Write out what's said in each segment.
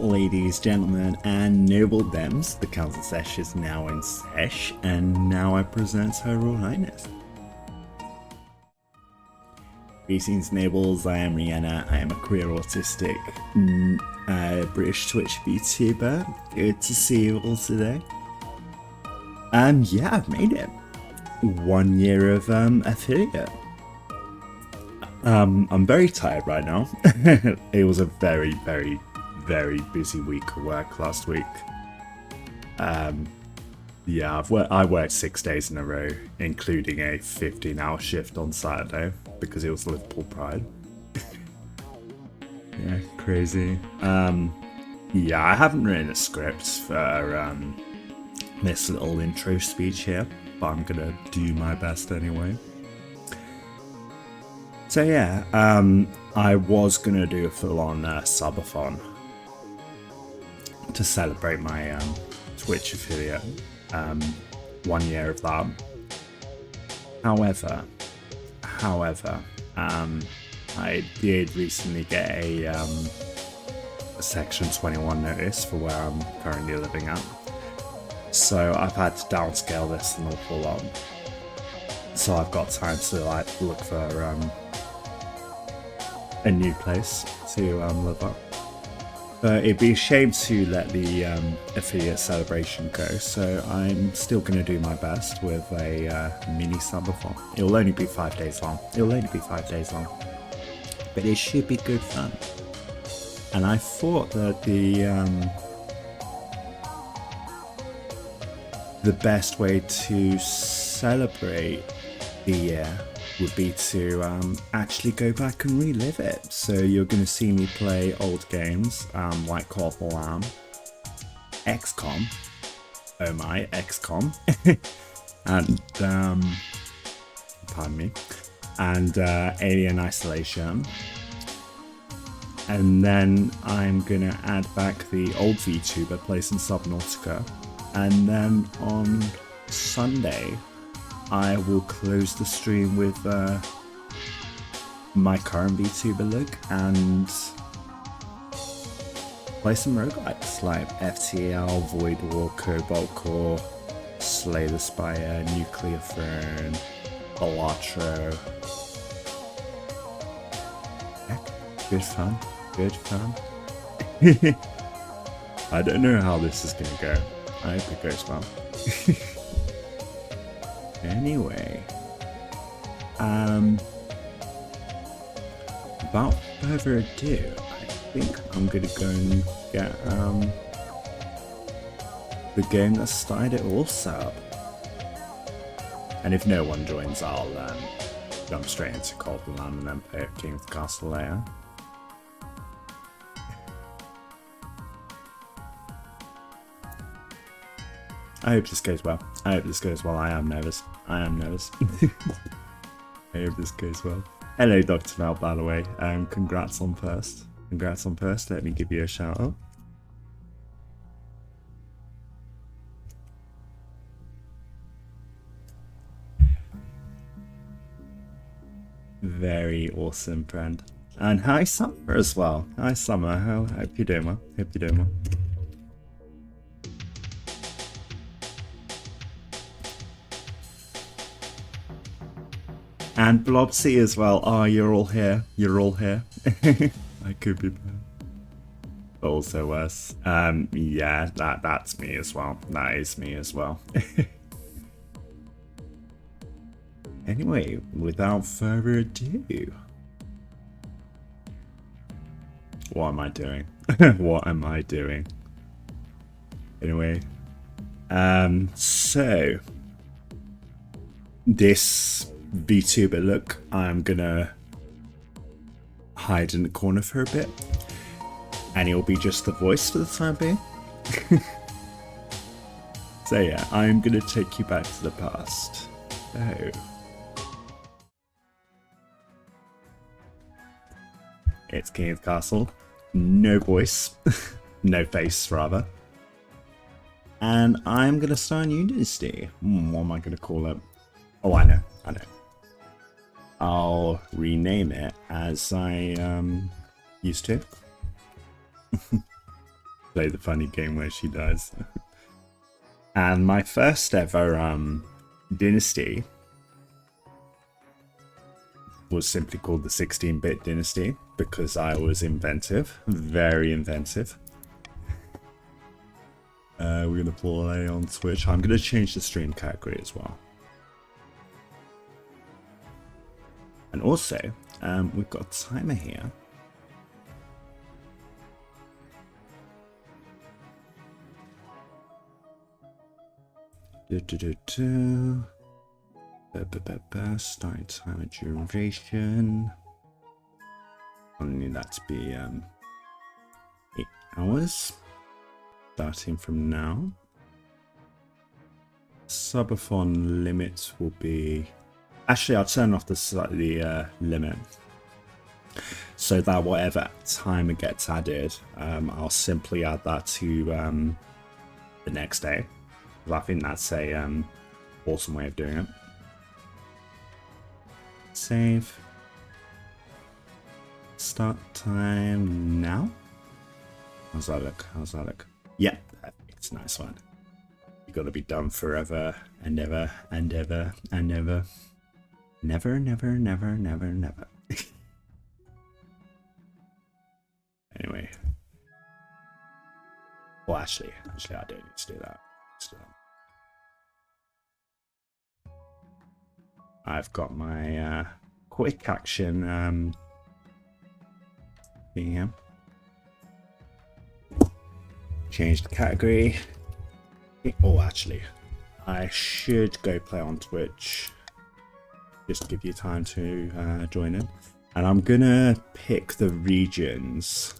ladies, gentlemen, and noble dems. The council sesh is now in sesh, and now I present Her Royal Highness. Greetings, nobles. I am RiiYENNA. I am a queer autistic British Twitch VTuber. Good to see you all today. Yeah, I've made it. 1 year of affiliate. I'm very tired right now. It was a very, very, very busy week of work last week. Yeah, I worked 6 days in a row, including a 15-hour shift on Saturday because it was Liverpool Pride. Yeah, crazy. Yeah, I haven't written a script for this little intro speech here, but I'm gonna do my best anyway. So yeah, I was gonna do a full-on Subathon to celebrate my Twitch affiliate, 1 year of that. However, I did recently get a Section 21 notice for where I'm currently living at, so I've had to downscale this an awful lot. So I've got time to look for a new place to live at. But it'd be a shame to let the affiliate celebration go, so I'm still going to do my best with a mini subathon. It'll only be 5 days long. But it should be good fun. And I thought that the best way to celebrate the year would be to actually go back and relive it. So you're going to see me play old games like Call of the Lamb, XCOM, oh my, XCOM, and pardon me, and Alien Isolation. And then I'm going to add back the old VTuber, play some Subnautica, and then on Sunday I will close the stream with my current VTuber look and play some roguelikes like FTL, Void War, Cobalt Core, Slay the Spire, Nuclear Throne, Balatro. Good fun, good fun. I don't know how this is gonna go. I hope it goes well. Anyway, without further ado, I think I'm gonna go and get the game that started it all set up. And if no one joins, I'll jump straight into Call of the Lamb and then play King of the Castle later. I hope this goes well. I am nervous. I hope this goes well. Hello, Dr. Mel, by the way. Congrats on first. Let me give you a shout out. Very awesome, friend. And hi, Summer, as well. Hi, Summer. Hope you're doing well. And Blobsy as well. Oh, you're all here. I could be bad. Also worse. Yeah, that's me as well. That is me as well. Anyway, without further ado. What am I doing? What am I doing? Anyway. So this VTuber look, I'm gonna hide in the corner for a bit, and it'll be just the voice for the time being. So yeah, I'm gonna take you back to the past. Oh, it's King of the Castle. No voice, no face rather. And I'm gonna start a new dynasty. What am I gonna call it? Oh, I know. I'll rename it as I used to. Play the funny game where she dies. And my first ever dynasty was simply called the 16-bit dynasty because I was inventive, very inventive. We're gonna play on Twitch. I'm gonna change the stream category as well. And also, we've got a timer here. Starting timer duration. I need that to be 8 hours. Starting from now. Subathon limit will be. Actually, I'll turn off the limit so that whatever timer gets added, I'll simply add that to the next day. I think that's a awesome way of doing it. Save. Start time now. How's that look? How's that look? Yeah, it's a nice one. You gotta be done forever and ever and ever and ever. Never, never, never, never, never. Anyway. Well, actually, I don't need to do that. I've got my quick action thing here. Change the category. Oh, actually, I should go play on Twitch. Just to give you time to join in. And I'm gonna pick the regions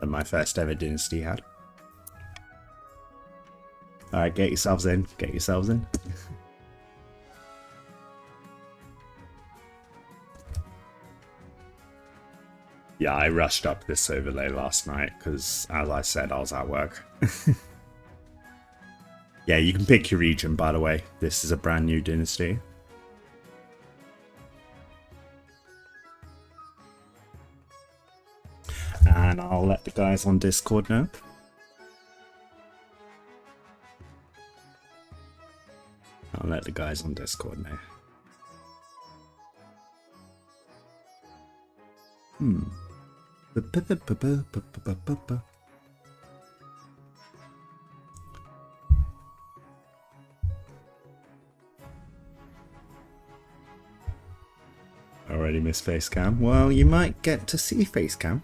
that my first ever dynasty had. Alright, get yourselves in. Get yourselves in. Yeah, I rushed up this overlay last night because, as I said, I was at work. Yeah, you can pick your region, by the way. This is a brand new dynasty. And I'll let the guys on Discord know. I'll let the guys on Discord know. Already missed Facecam. Well, you might get to see Facecam.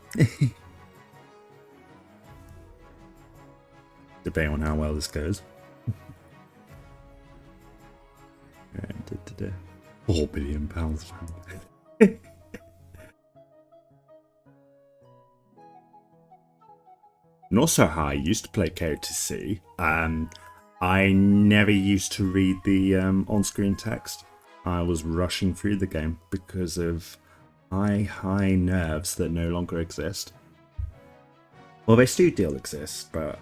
Depending on how well this goes. £4 billion. And also how I used to play KOTC, I never used to read the on-screen text. I was rushing through the game because of high nerves that no longer exist. Well, they still exist, but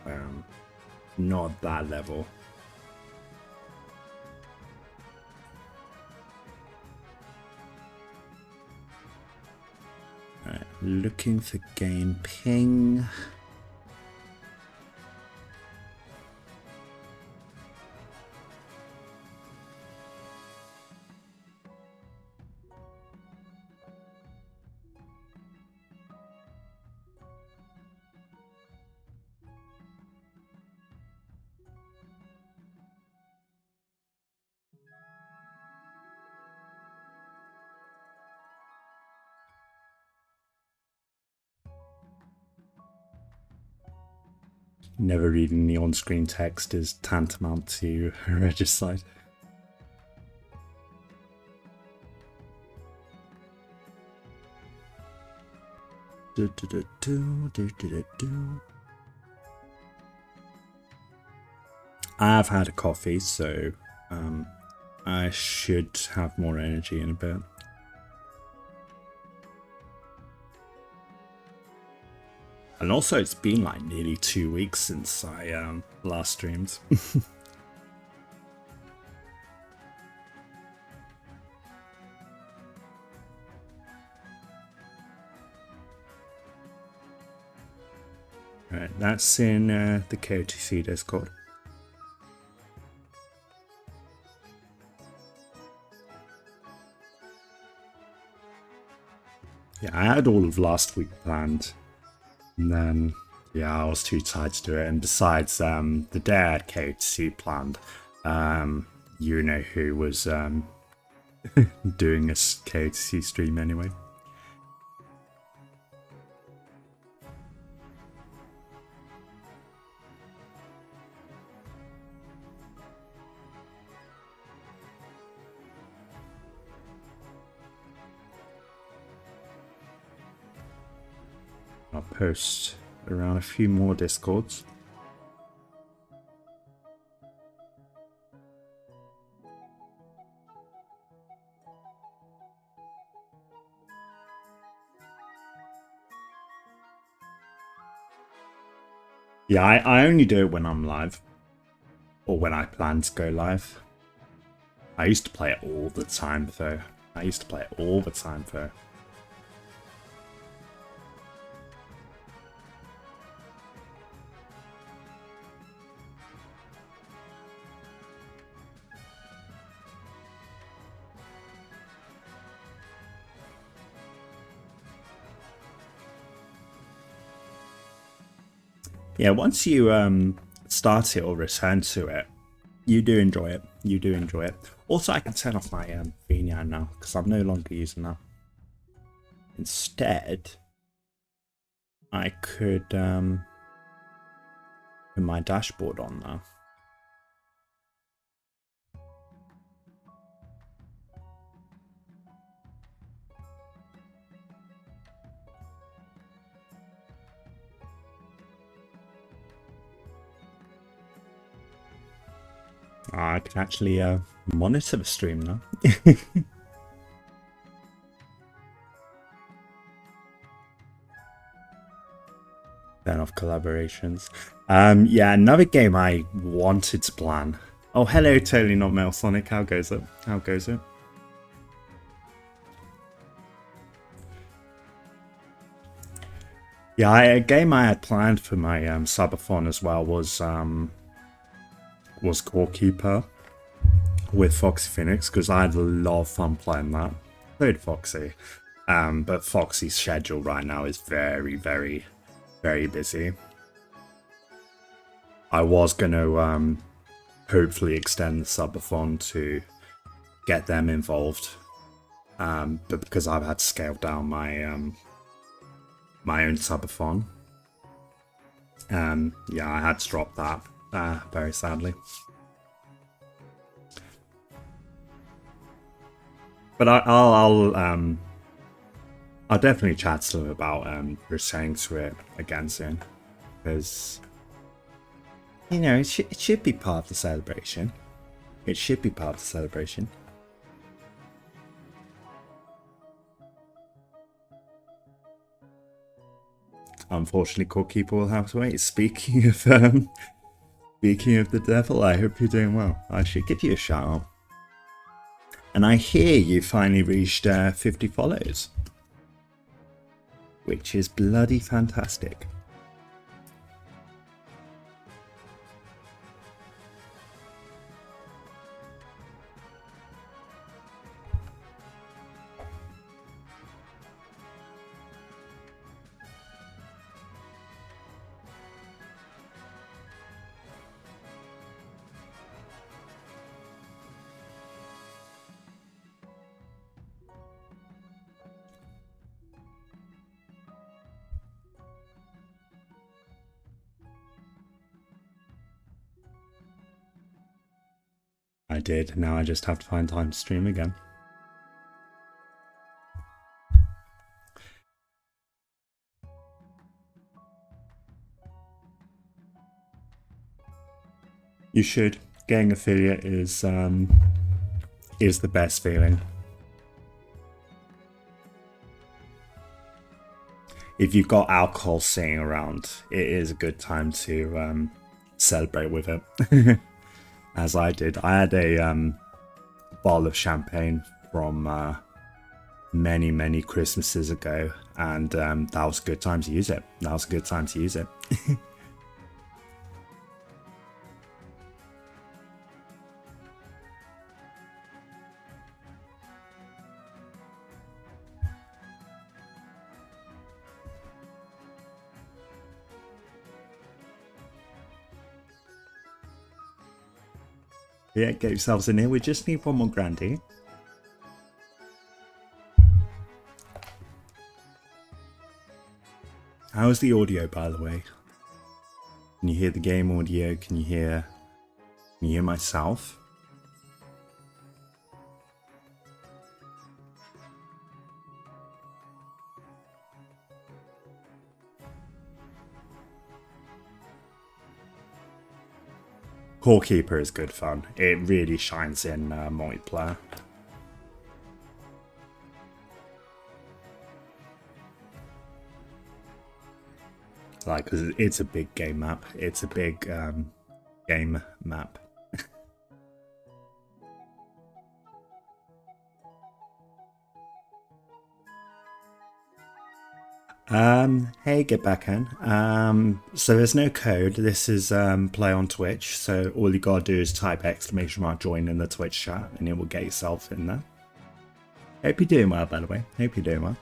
not that level. Alright, looking for game ping. Never reading the on-screen text is tantamount to regicide. I've had a coffee, so I should have more energy in a bit. And also, it's been like nearly 2 weeks since I last streamed. Right, that's in the KOTC Discord. Yeah, I had all of last week planned, and then yeah, I was too tired to do it. And besides, the day I had KOTC planned, you know who was doing a KOTC stream anyway. I'll post around a few more Discords. Yeah, I only do it when I'm live. Or when I plan to go live. I used to play it all the time though. Yeah, once you start it or return to it, you do enjoy it. Also, I can turn off my RiiYENNA's now because I'm no longer using that. Instead, I could put my dashboard on now. I can actually monitor the stream now. Turn off collaborations. Yeah, another game I wanted to plan. Oh, hello, totally not Male Sonic. How goes it? Yeah, a game I had planned for my Subathon as well was Core Keeper with Foxy Phoenix, because I had a lot of fun playing that. Played Foxy, but Foxy's schedule right now is very, very, very busy. I was going to hopefully extend the Subathon to get them involved, but because I've had to scale down my my own Subathon, yeah, I had to drop that very sadly. But I'll definitely chat to them about returning to it again soon, because you know it should be part of the celebration. Unfortunately, Core Keeper will have to wait. Speaking of the devil, I hope you're doing well. I should give you a shout out. And I hear you finally reached 50 follows, which is bloody fantastic. I did. Now I just have to find time to stream again. You should. Getting affiliate is the best feeling. If you've got alcohol sitting around, it is a good time to celebrate with it. As I did. I had a bottle of champagne from many Christmases ago, and that was a good time to use it. That was a good time to use it. Yeah, get yourselves in here. We just need one more Grandy. How's the audio, by the way? Can you hear the game audio? Can you hear myself? Core Keeper is good fun. It really shines in multiplayer. Like, 'cause it's a big game map. It's a big game map. Hey, get back in. So there's no code. This is play on Twitch. So all you gotta do is type !join in the Twitch chat, and it will get yourself in there. Hope you're doing well, by the way. Hope you're doing well.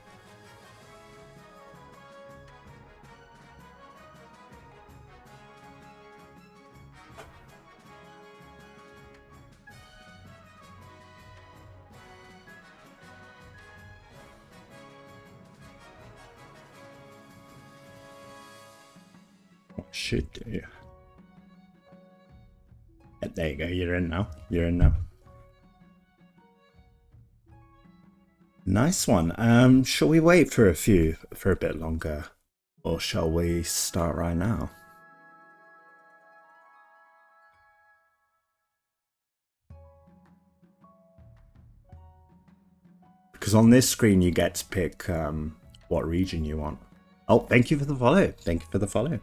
Should do. There you go, you're in now. You're in now. Nice one. Shall we wait for a bit longer? Or shall we start right now? Because on this screen you get to pick what region you want. Oh, thank you for the follow. Thank you for the follow.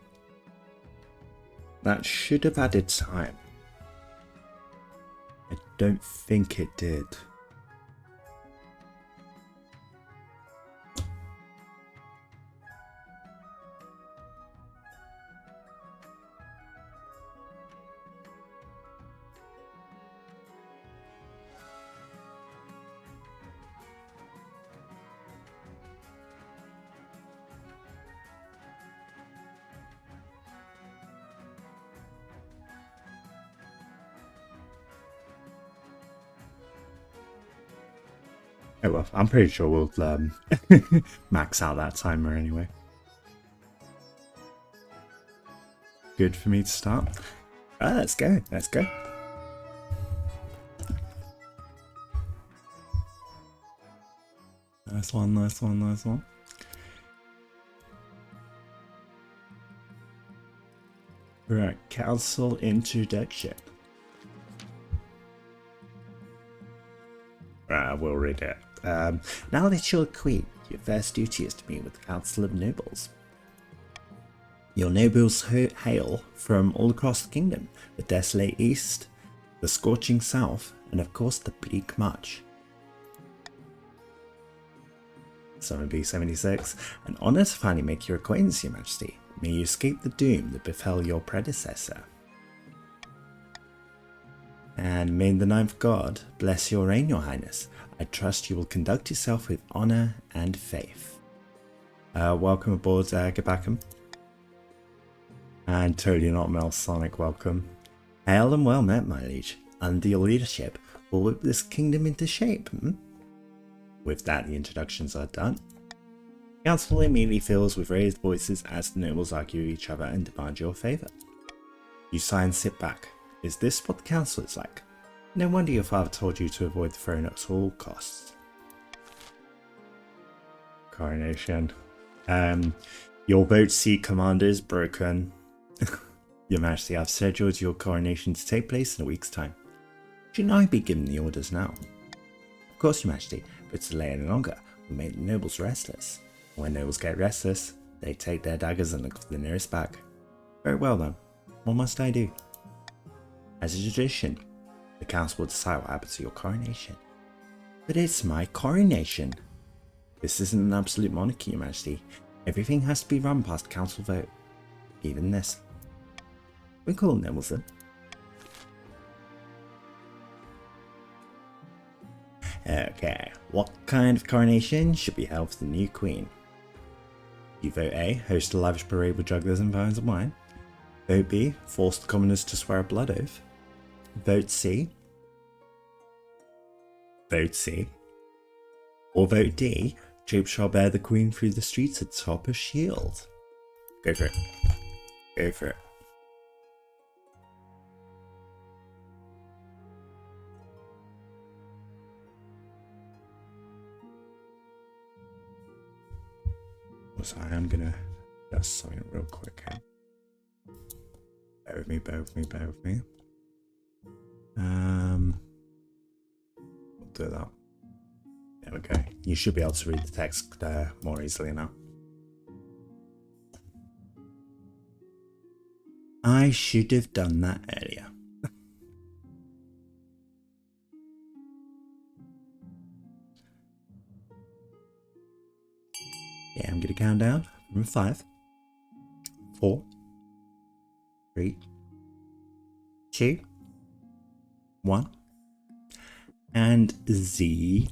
That should have added time. I don't think it did. Oh well, I'm pretty sure we'll max out that timer anyway. Good for me to start. Let's go. Let's go. Nice one, nice one, nice one. Right, council introduction. We'll read it. Now that you're queen, your first duty is to meet with the Council of Nobles. Your nobles hail from all across the kingdom, the desolate east, the scorching south, and of course the bleak march. Summon B76, an honour to finally make your acquaintance, your majesty. May you escape the doom that befell your predecessor. And may the ninth god bless your reign, your highness. I trust you will conduct yourself with honour and faith. Welcome aboard, Gabacum. And totally not Mel Sonic, welcome. Hail and well met, my liege. Under your leadership, we'll whip this kingdom into shape. With that, the introductions are done. The council immediately fills with raised voices as the nobles argue each other and demand your favour. You sigh and sit back. Is this what the council is like? No wonder your father told you to avoid the throne at all costs. Coronation. Your vote seat commander is broken. Your Majesty, I've scheduled your coronation to take place in a week's time. Shouldn't I be given the orders now? Of course, Your Majesty, but to delay any longer will make the nobles restless. When nobles get restless, they take their daggers and look for the nearest bag. Very well then, what must I do? As a tradition, the council will decide what happens to your coronation. But it's my coronation. This isn't an absolute monarchy, Your Majesty. Everything has to be run past council vote. Even this. We call him Nibbleston. Okay, what kind of coronation should be held for the new queen? You vote A, host a lavish parade with jugglers and vines and wine. Vote B, force the commoners to swear a blood oath. Vote C. Vote C. Or vote D, troops shall bear the queen through the streets atop a shield. Go for it. Go for it. So I am gonna just something real quick here. Bear with me, bear with me, bear with me. We'll do that. There we go. You should be able to read the text more easily now. I should have done that earlier. Yeah, I'm gonna count down from 5, 4, 3, 2, 1, and 0.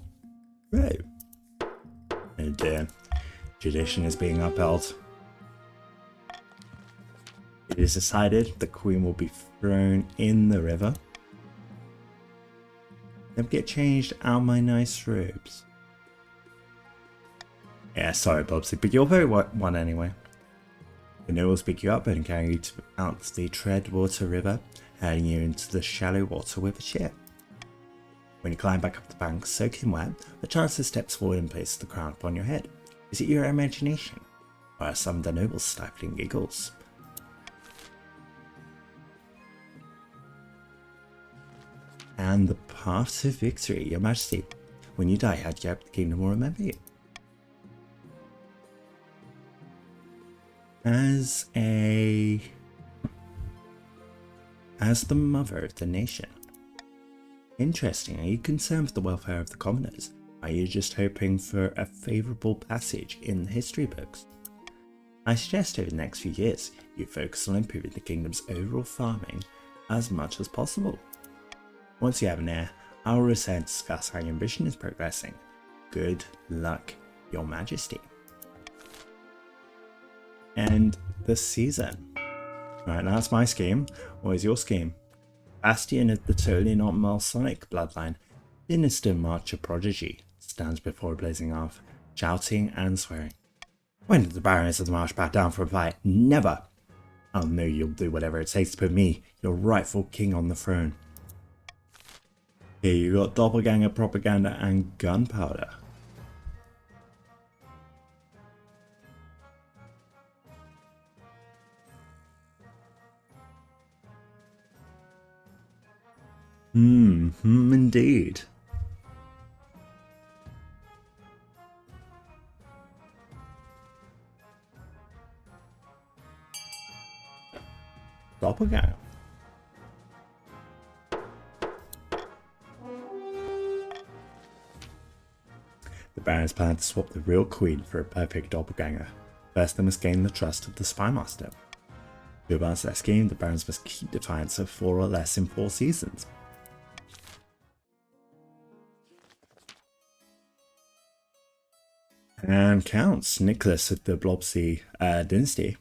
And tradition is being upheld. It is decided the queen will be thrown in the river. Let me get changed out my nice robes. Yeah, sorry, Bobsy, but you'll vote one anyway. The canoe will pick you up and carry you out the Treadwater River, heading you into the shallow water with a cheer. When you climb back up the bank, soaking wet, the Chancellor steps forward and places the crown upon your head. Is it your imagination? Or are some of the nobles stifling giggles? And the path to victory, Your Majesty. When you die, how do you hope the kingdom will remember you? As the mother of the nation. Interesting, are you concerned with the welfare of the commoners? Are you just hoping for a favourable passage in the history books? I suggest over the next few years, you focus on improving the kingdom's overall farming as much as possible. Once you have an heir, I will return to discuss how your ambition is progressing. Good luck, Your Majesty. And the season. Right, that's my scheme. What is your scheme? Bastion of the totally not Malsonic bloodline, Sinister Marcher Prodigy stands before a blazing hearth, shouting and swearing. When did the Barons of the Marsh back down from a fight? Never! I'll know you'll do whatever it takes to put me, your rightful king, on the throne. Here you got doppelganger propaganda and gunpowder. Indeed. Doppelganger. The Barons plan to swap the real queen for a perfect doppelganger. First, they must gain the trust of the Spymaster. To advance their scheme, the Barons must keep defiance of 4 or less in 4 seasons. And Counts Nicholas of the Blobsy dynasty.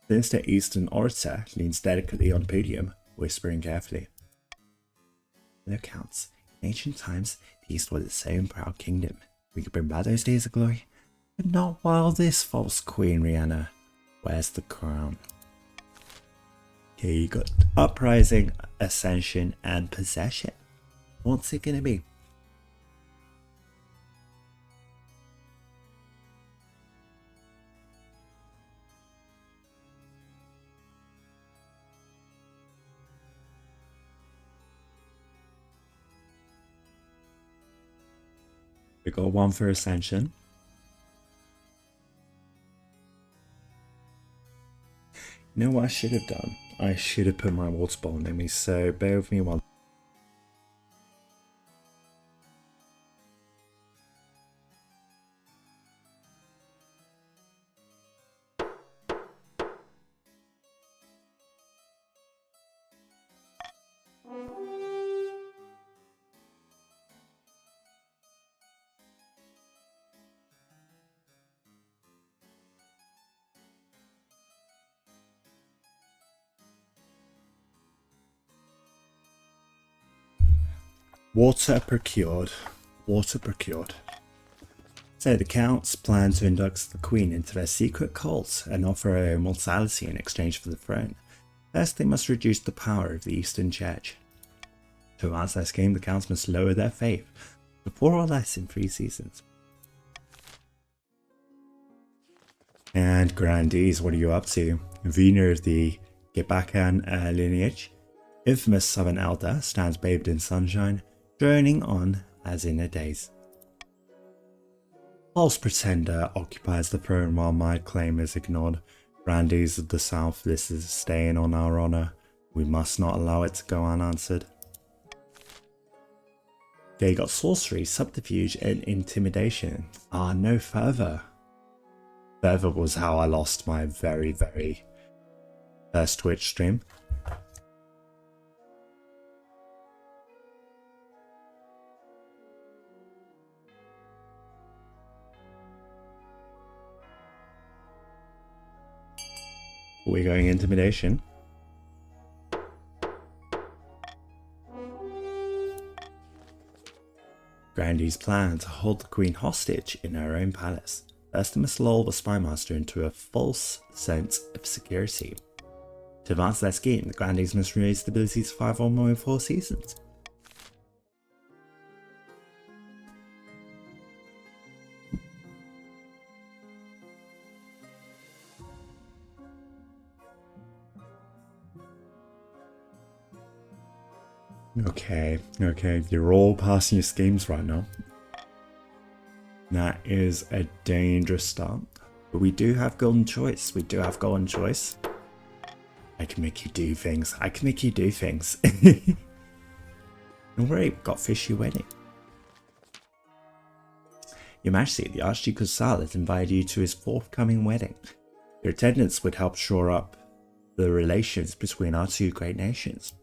Sinister Eastern Orator leans delicately on podium, whispering carefully. No Counts. In ancient times, the East was its own proud kingdom. We could bring back those days of glory, but not while this false queen, RiiYENNA, wears the crown. Here you got Uprising, Ascension, and Possession. What's it gonna be? We got one for Ascension. You know what I should have done? I should have put my water bottle near me, so bear with me one. Water procured. Water procured. So the counts plan to induct the queen into their secret cult and offer her immortality in exchange for the throne. First, they must reduce the power of the Eastern Church. To advance their scheme, the counts must lower their faith to 4 or less in 3 seasons. And grandees, what are you up to? Vina of the Gebakan lineage, infamous southern elder, stands bathed in sunshine, droning on as in her days. False pretender occupies the throne while my claim is ignored. Grandees of the south, this is a stain on our honour. We must not allow it to go unanswered. They got sorcery, subterfuge, and intimidation. No further. Further was how I lost my very, very first Twitch stream. We're going intimidation. Grandee's plan to hold the queen hostage in her own palace. First, they must lull the spymaster into a false sense of security. To advance their scheme, the Grandees must raise the ability to survive or more in 4 seasons. Okay, you're all passing your schemes right now. That is a dangerous start. But we do have golden choice. I can make you do things. Don't worry, we've got fishy wedding. Your Majesty, the Archduke of Sal has invited you to his forthcoming wedding. Your attendance would help shore up the relations between our 2 great nations.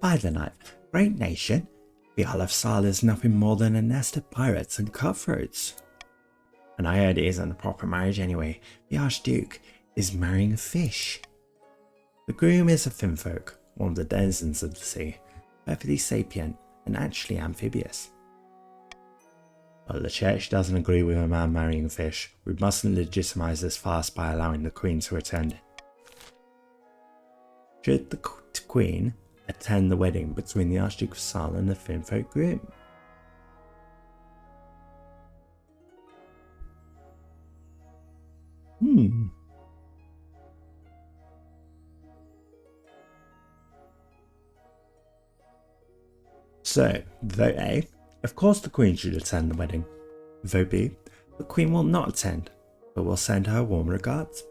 By the night, great nation? The Isle of Sal is nothing more than a nest of pirates and cutthroats. And I heard it isn't a proper marriage anyway. The Archduke is marrying a fish. The groom is a finfolk, one of the denizens of the sea, perfectly sapient and actually amphibious. But the church doesn't agree with a man marrying a fish. We mustn't legitimize this fast by allowing the queen to attend. Should the queen attend the wedding between the Archduke of Sal and the finfolk groom? So, vote A, of course the Queen should attend the wedding. Vote B, the Queen will not attend, but will send her warm regards.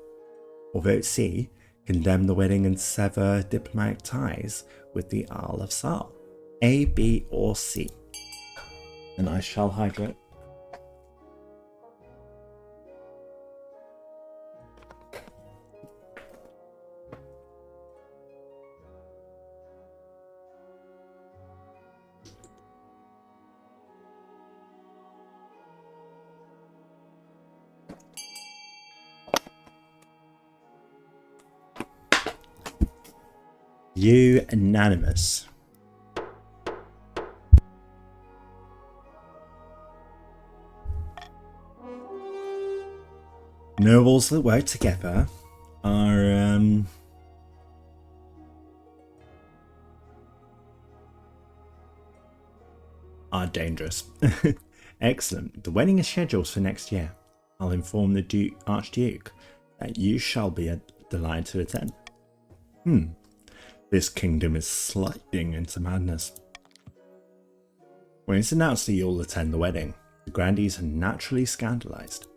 Or vote C, condemn the wedding and sever diplomatic ties with the Isle of Sal. A, B, or C. And I shall hydrate. Unanimous. Nobles that work together are dangerous. Excellent. The wedding is scheduled for next year. I'll inform the Archduke that you shall be delighted to attend. This kingdom is sliding into madness. When it's announced that you'll attend the wedding, the grandees are naturally scandalized.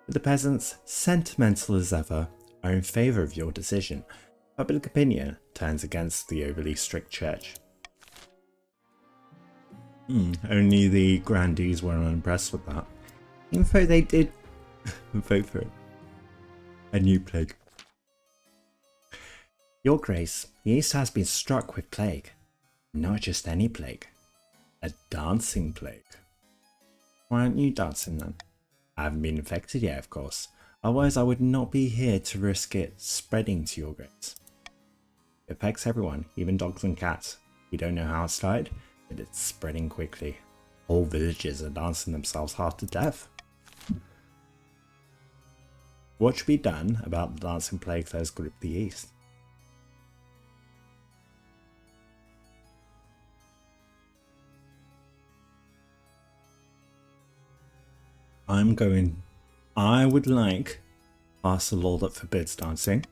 But the peasants, sentimental as ever, are in favour of your decision. Public opinion turns against the overly strict church. Only the grandees were unimpressed with that. Even though they did vote for it. A new plague. Your Grace, the East has been struck with plague. Not just any plague. A dancing plague. Why aren't you dancing then? I haven't been infected yet, of course. Otherwise I would not be here to risk it spreading to your Grace. It affects everyone, even dogs and cats. We don't know how it started. but it's spreading quickly. Whole villages are dancing themselves half to death. What should be done about the dancing plague that has gripped the East? I would like pass a law that forbids dancing.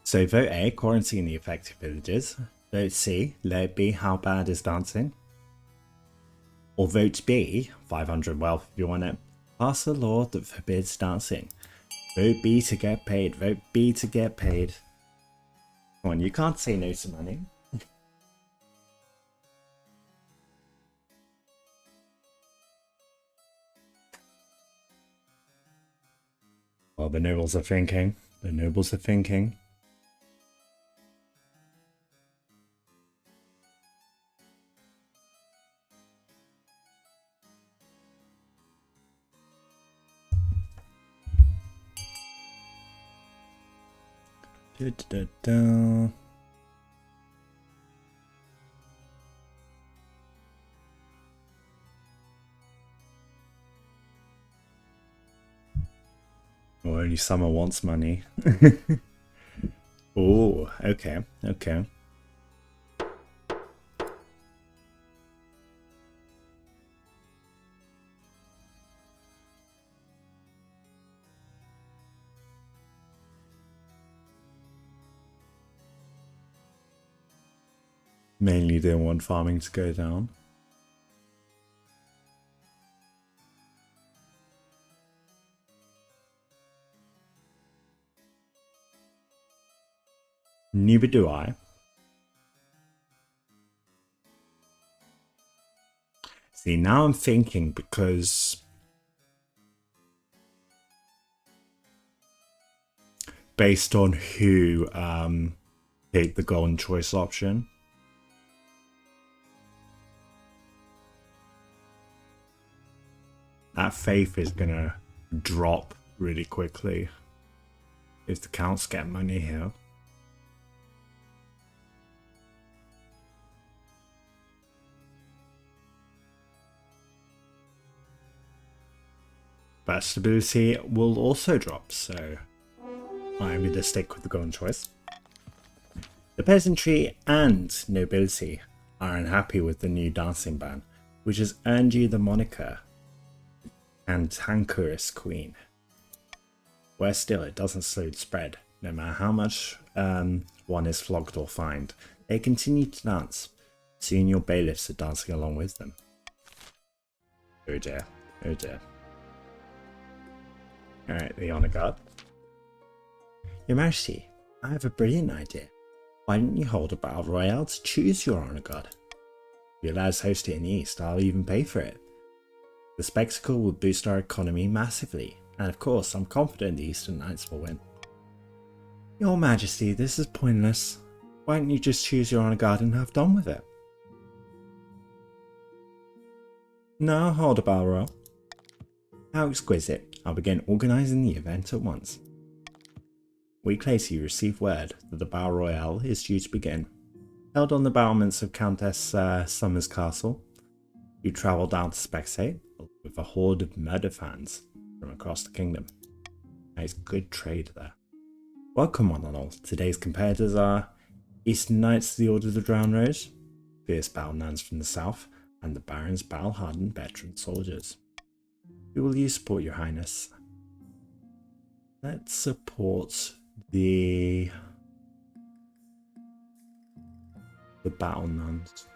So vote A, quarantine the affected villages. Vote C, let it be how bad is dancing. Or vote B, 500 wealth if you want it. Pass a law that forbids dancing. Vote B to get paid. Vote B to get paid. Come on, you can't say no to money. Well, the nobles are thinking. The nobles are thinking. Oh, only summer wants money. Oh, okay, okay. Mainly they want farming to go down. Neither do I. See, now I'm thinking because based on who picked the golden choice option, that faith is gonna drop really quickly if the counts get money here. But stability will also drop, so I'm going to stick with the golden choice. The peasantry and nobility are unhappy with the new dancing ban, which has earned you the moniker Cantankerous Queen. Where still it doesn't slow the spread, no matter how much one is flogged or fined. They continue to dance. Soon your bailiffs are dancing along with them. Oh dear, oh dear. Alright, the honor guard. Your Majesty, I have a brilliant idea. Why don't you hold a battle royale to choose your honor guard? If you allow us to host it in the East, I'll even pay for it. The spectacle will boost our economy massively, and of course, I'm confident the Eastern Knights will win. Your Majesty, this is pointless. Why don't you just choose your honor guard and have done with it? No, hold a battle royale. How exquisite. I'll begin organising the event at once. Week later you receive word that the Battle Royale is due to begin. Held on the battlements of Countess Summer's castle, you travel down to spectate with a horde of murder fans from across the kingdom. Nice good trade there. Welcome one and all. Today's competitors are Eastern Knights of the Order of the Drowned Rose, fierce battlenans from the south, and the Baron's battle-hardened veteran soldiers. Who will you support, Your Highness? Let's support the battle nuns.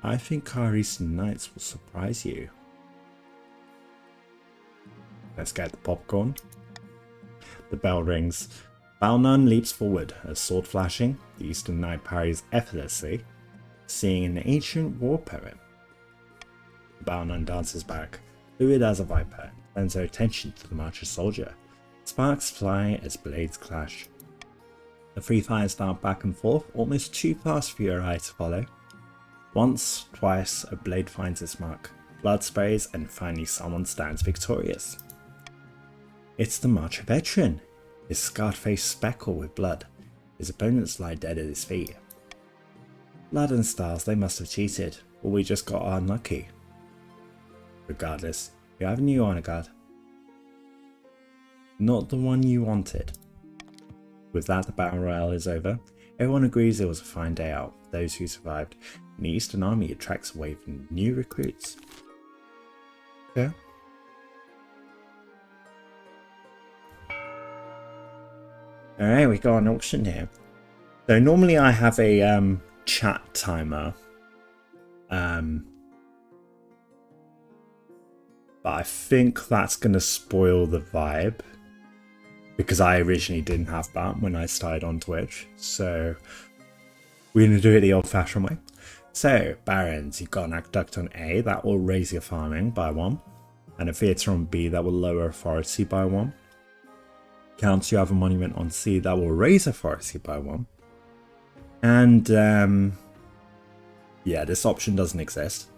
I think our Eastern Knights will surprise you. Let's get the popcorn. The bell rings. Battle nun leaps forward, a sword flashing. The Eastern Knight parries effortlessly, seeing an ancient war poem. The battle nun dances back, fluid as a viper, turns her attention to the marcher soldier. Sparks fly as blades clash. The free fires dart back and forth, almost too fast for your eye to follow. Once, twice, a blade finds its mark. Blood sprays, and finally someone stands victorious. It's the marcher veteran, his scarred face speckled with blood. His opponents lie dead at his feet. Blood and stars, they must have cheated, or we just got unlucky. Regardless, you have a new honor guard. Not the one you wanted. With that, the battle royale is over. Everyone agrees it was a fine day out. Those who survived, and the Eastern Army attracts a wave of new recruits. Yeah. Alright, we got an auction here. So normally I have a chat timer. But I think that's going to spoil the vibe. Because I originally didn't have that when I started on Twitch. So we're going to do it the old fashioned way. So, Barons, you've got an aqueduct on A that will raise your farming by 1. And a theatre on B that will lower authority by 1. Counts, you have a monument on C that will raise authority by 1. And yeah, this option doesn't exist.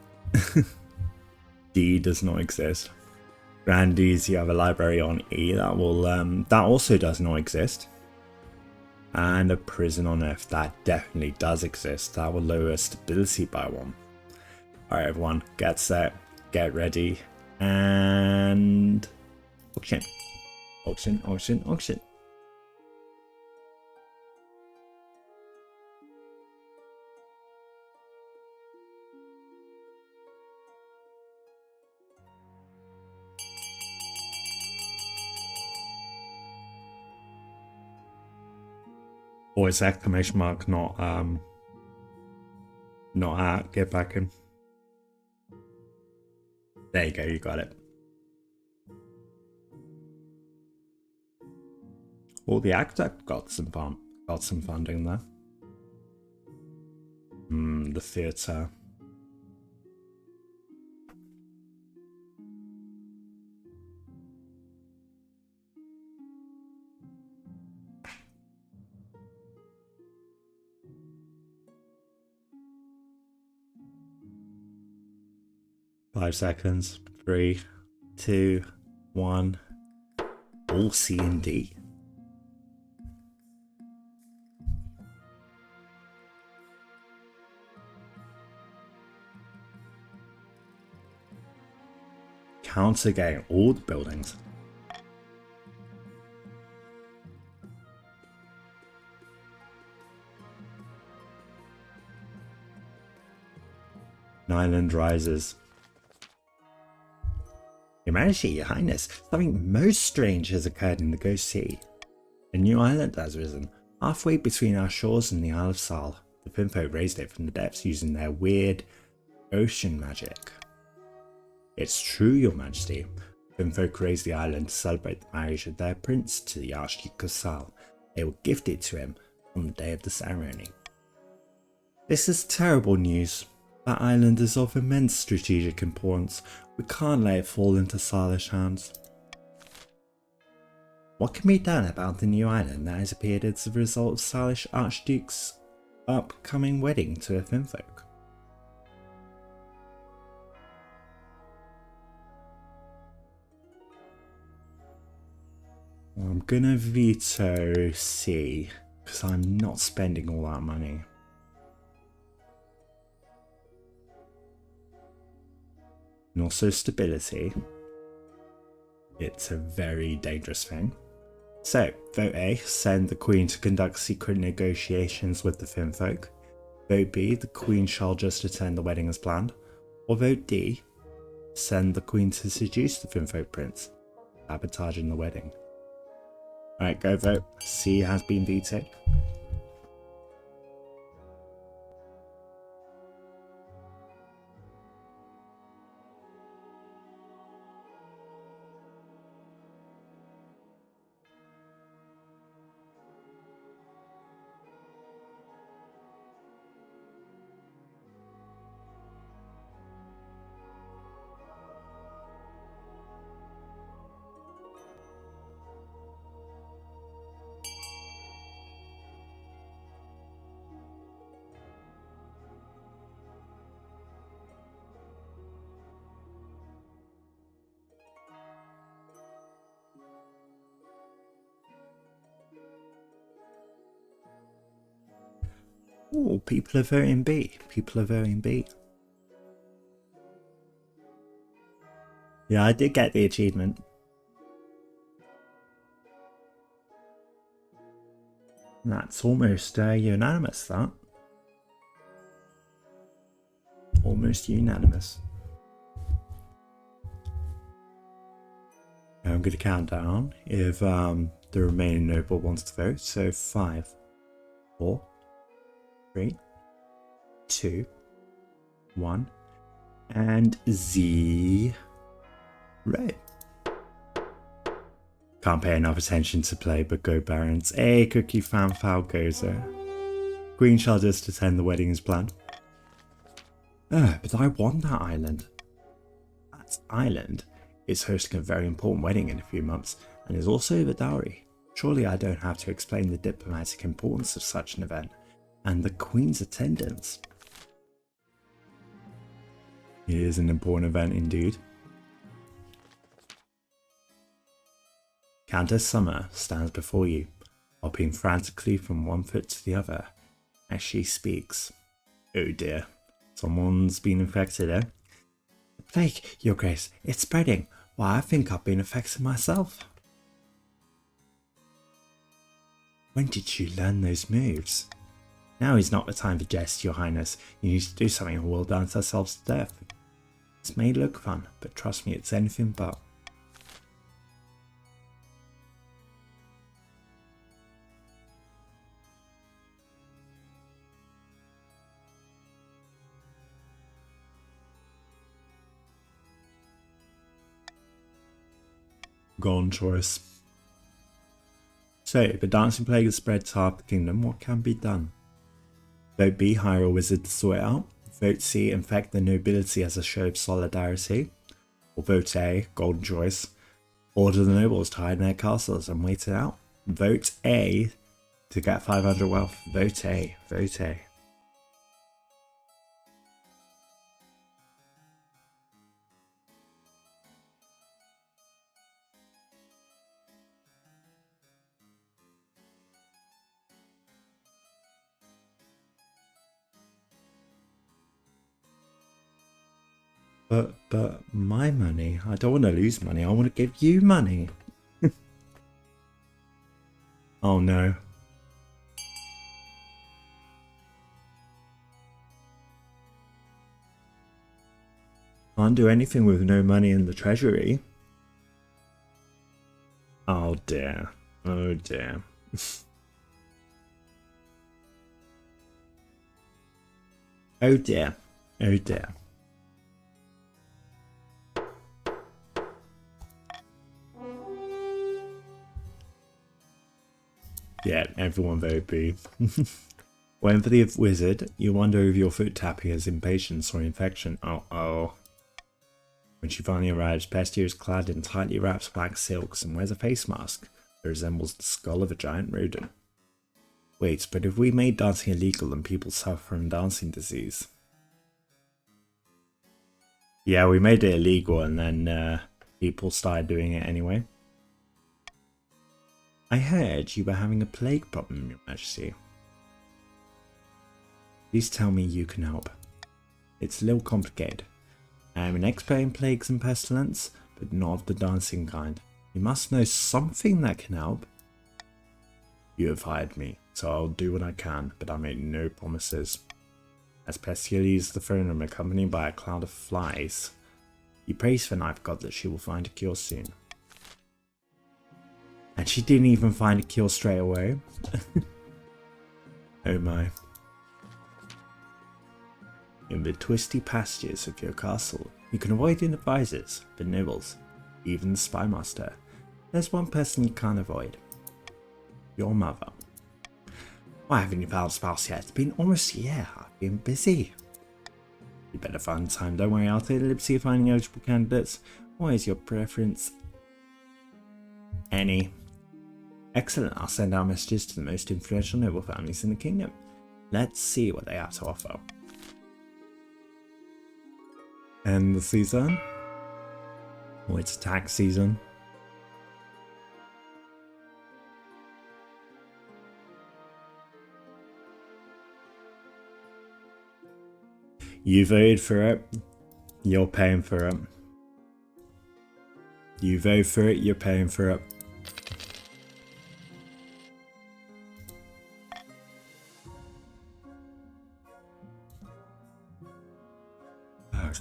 D does not exist. Grandees, you have a library on E that will that also does not exist. And a prison on F that definitely does exist. That will lower stability by 1. Alright everyone, get set, get ready, and auction. Auction, auction, auction. Or is exclamation mark not at, get back in. There you go, you got it. Well, the aqueduct got some funding there. The theatre. Five seconds. 3, 2, 1. All C and D. Counter getting all the buildings. An island rises. Your Majesty, Your Highness, something most strange has occurred in the Ghost Sea. A new island has risen, halfway between our shores and the Isle of Sal. The Finfolk raised it from the depths using their weird ocean magic. It's true, Your Majesty. Finfolk raised the island to celebrate the marriage of their prince to the Archduke of Sal. They will gift it to him on the day of the ceremony. This is terrible news. That island is of immense strategic importance. We can't let it fall into Salish hands. What can be done about the new island that has appeared as a result of Salish Archduke's upcoming wedding to a Finfolk? I'm gonna veto C, because I'm not spending all that money. And also stability. It's a very dangerous thing. So, vote A, send the Queen to conduct secret negotiations with the Finfolk. Vote B, the Queen shall just attend the wedding as planned. Or vote D, send the Queen to seduce the Finfolk Prince, sabotaging the wedding. Alright, go vote. C has been vetoed. Oh, people are voting B. People are voting B. Yeah, I did get the achievement. That's almost unanimous, that. Almost unanimous. I'm going to count down if the remaining noble wants to vote. So 5, 4, 3, 2, 1, and 0. Can't pay enough attention to play, but go Barons. Hey, Cookie Fanfal goes there. Green shall just attend the wedding as planned. But I won that island. That island is hosting a very important wedding in a few months, and is also the dowry. Surely I don't have to explain the diplomatic importance of such an event, and the Queen's attendance. It is an important event indeed. Countess Summer stands before you, hopping frantically from one foot to the other as she speaks. Oh dear, someone's been infected, eh? The plague, Your Grace, it's spreading. Why, I think I've been affected myself. When did you learn those moves? Now is not the time for jest, Your Highness. You need to do something or we'll dance ourselves to death. This may look fun, but trust me, it's anything but. Gone choice. So, the dancing plague has spread to half the kingdom. What can be done? Vote B, hire a wizard to sort it out. Vote C, infect the nobility as a show of solidarity. Or vote A, golden choice. Order the nobles to hide in their castles and wait it out. Vote A to get 500 wealth. Vote A. Vote A. But my money, I don't want to lose money. I want to give you money. Oh no. Can't do anything with no money in the treasury. Oh dear. Oh dear. Oh dear. Oh dear. Yeah, everyone vote B. When for the wizard, you wonder if your foot tapping is impatience or infection. Oh. When she finally arrives, Bestia is clad in tightly wrapped black silks and wears a face mask that resembles the skull of a giant rodent. Wait, but if we made dancing illegal and people suffer from dancing disease? Yeah, we made it illegal and then people started doing it anyway. I heard you were having a plague problem, Your Majesty. Please tell me you can help. It's a little complicated. I am an expert in plagues and pestilence, but not of the dancing kind. You must know something that can help. You have hired me, so I'll do what I can, but I make no promises. As Pestia leaves the throne room accompanied by a cloud of flies, he prays for Knife God that she will find a cure soon. And she didn't even find a cure straight away. Oh my. In the twisty pastures of your castle, you can avoid advisors, the nobles, even the spymaster. There's one person you can't avoid. Your mother. Why haven't you found a spouse yet? It's been almost a year. I've been busy. You better find time, don't worry. I'll take the liberty of finding eligible candidates. What is your preference? Any. Excellent, I'll send out messages to the most influential noble families in the kingdom. Let's see what they have to offer. End the season? Oh, it's tax season. You voted for it, you're paying for it. You vote for it, you're paying for it.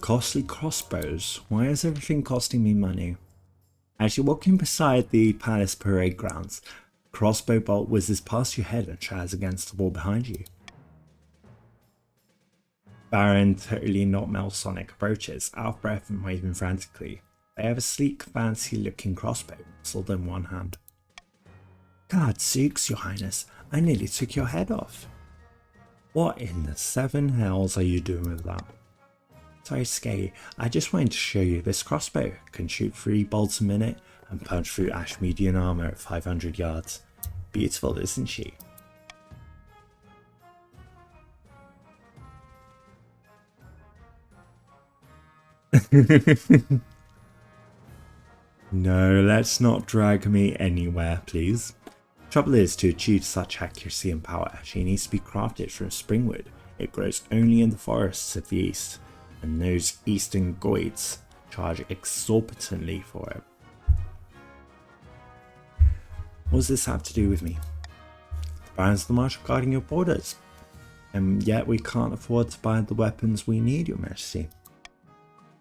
Costly crossbows. Why is everything costing me money? As you're walking beside the palace parade grounds, a crossbow bolt whizzes past your head and shatters against the wall behind you. Baron totally not Melsonic approaches, out of breath and waving frantically. They have a sleek, fancy-looking crossbow muscled in one hand. God sakes, your highness, I nearly took your head off. What in the seven hells are you doing with that? Sorry, Skye, I just wanted to show you this crossbow. Can shoot 3 bolts a minute and punch through ash medium armor at 500 yards. Beautiful, isn't she? No, let's not drag me anywhere, please. Trouble is, to achieve such accuracy and power, she needs to be crafted from springwood. It grows only in the forests of the east, and those eastern goids charge exorbitantly for it. What does this have to do with me? The Barons of the Marsh are guarding your borders, and yet we can't afford to buy the weapons we need, your majesty.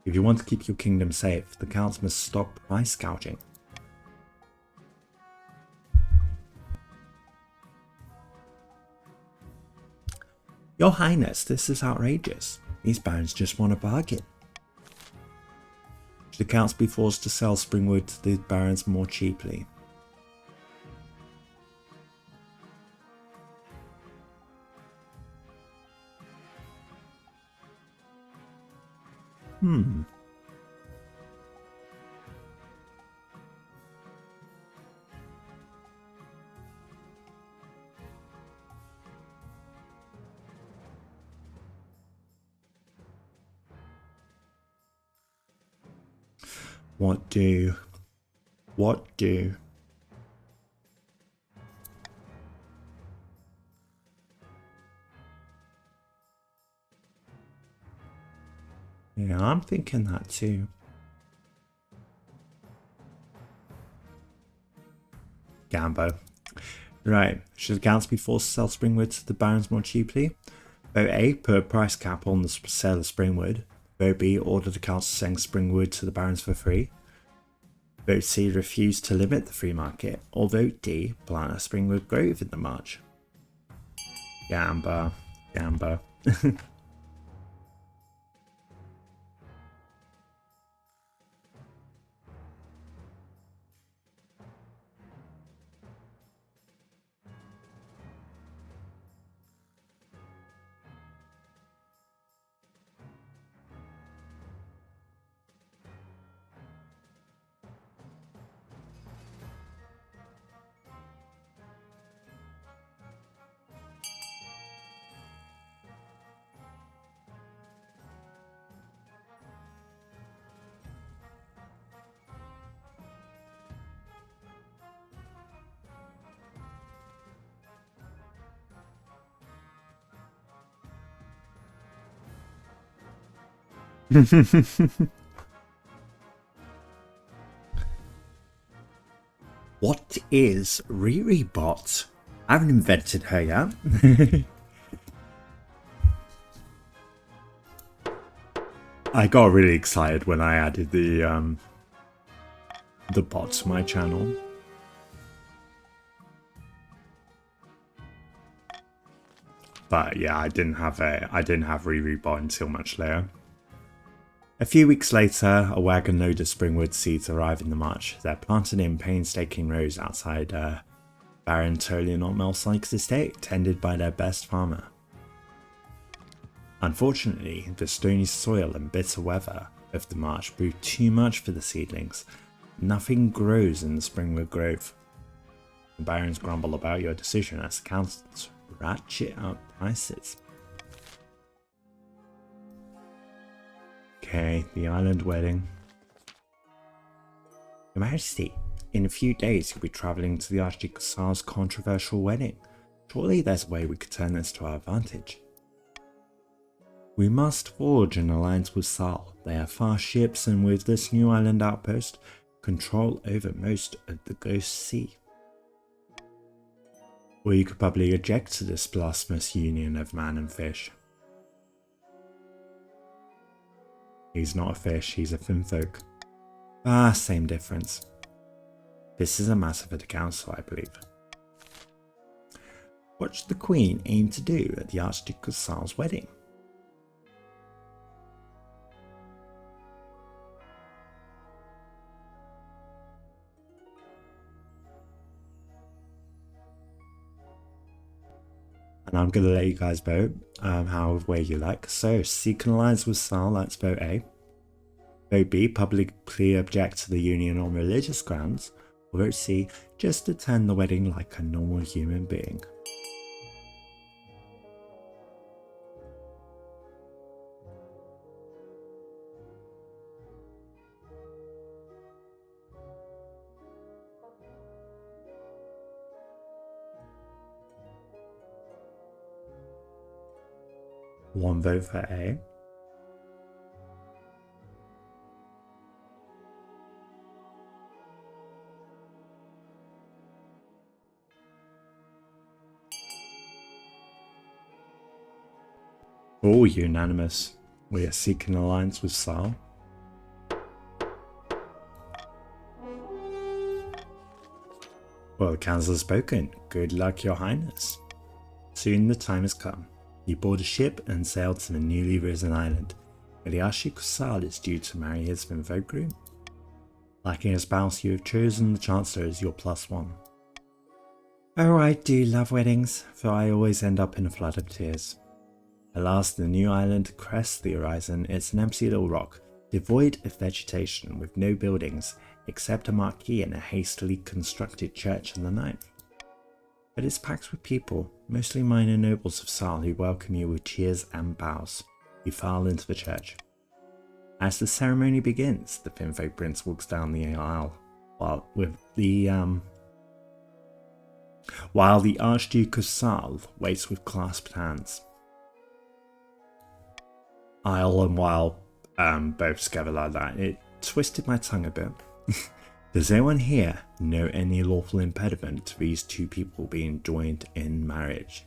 If you want to keep your kingdom safe, the counts must stop price gouging. Your highness, this is outrageous. These barons just want a bargain. Should the counts be forced to sell springwood to the barons more cheaply? What do? Yeah, I'm thinking that too. Gambo. Right, should the counts be forced to sell springwood to the barons more cheaply? Vote A, put a price cap on the sale of springwood. Vote B, order the counts to send springwood to the barons for free. Vote C, refuse to limit the free market. Or vote D, plant a springwood grove in the march. Gambo. What is RiiYENNA's? I haven't invented her yet. I got really excited when I added the bot to my channel. But yeah, I didn't have RiiYENNA bot until much later. A few weeks later, a wagon load of springwood seeds arrive in the march. They're planted in painstaking rows outside Baron Tolian Melsyke's estate, tended by their best farmer. Unfortunately, the stony soil and bitter weather of the march proved too much for the seedlings. Nothing grows in the springwood grove. The barons grumble about your decision as the councils ratchet up prices. Okay, the island wedding. Your Majesty, in a few days you'll be travelling to the Archduke Tsar's controversial wedding. Surely there's a way we could turn this to our advantage. We must forge an alliance with Sal. They have fast ships and with this new island outpost, control over most of the Ghost Sea. Or you could probably object to this blasphemous union of man and fish. He's not a fish, he's a finfolk. Ah, same difference. This is a matter for the council, I believe. What should the Queen aim to do at the Archduke of Sal's wedding? And I'm going to let you guys vote however way you like. So, seek an alliance with Sal, that's vote A. Vote B, publicly object to the union on religious grounds. Or vote C, just attend the wedding like a normal human being. One vote for A. All unanimous. We are seeking an alliance with Sal. Well, the council has spoken. Good luck, your highness. Soon the time has come. You board a ship and sail to the newly risen island, where the Archduke of Sal is due to marry his finfolk groom. Lacking a spouse, you have chosen the Chancellor as your +1. Oh, I do love weddings, for I always end up in a flood of tears. At last, the new island crests the horizon. It's an empty little rock, devoid of vegetation, with no buildings, except a marquee and a hastily constructed church on the ninth. But it's packed with people, mostly minor nobles of Sal, who welcome you with cheers and bows. You file into the church. As the ceremony begins, the finfolk prince walks down the aisle, while the Archduke of Sal waits with clasped hands. Aisle and while both together like that, it twisted my tongue a bit. Does anyone here know any lawful impediment to these two people being joined in marriage?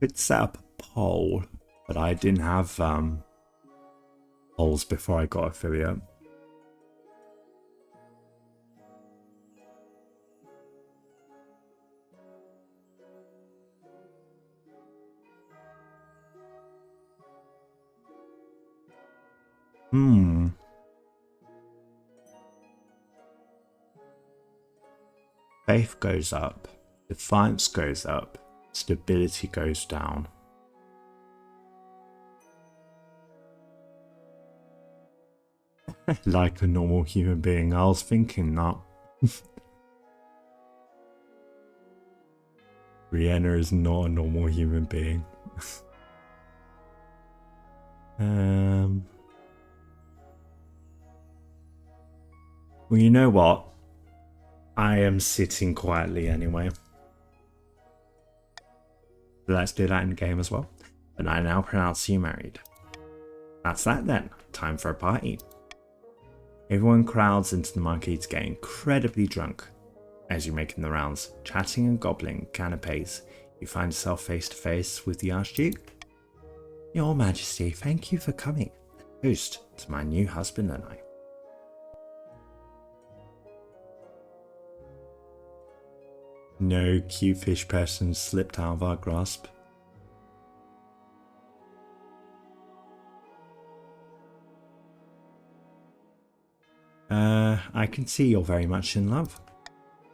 Could set up a poll, but I didn't have polls before I got affiliate. Faith goes up, defiance goes up, stability goes down. Like a normal human being, I was thinking that. RiiYENNA is not a normal human being. Well, you know what? I am sitting quietly anyway. Let's do that in the game as well. But I now pronounce you married. That's that then. Time for a party. Everyone crowds into the marquee to get incredibly drunk. As you're making the rounds, chatting and gobbling canapes, you find yourself face to face with the Archduke. Your Majesty, thank you for coming. Toast to my new husband and I. No cute fish person slipped out of our grasp. I can see you're very much in love.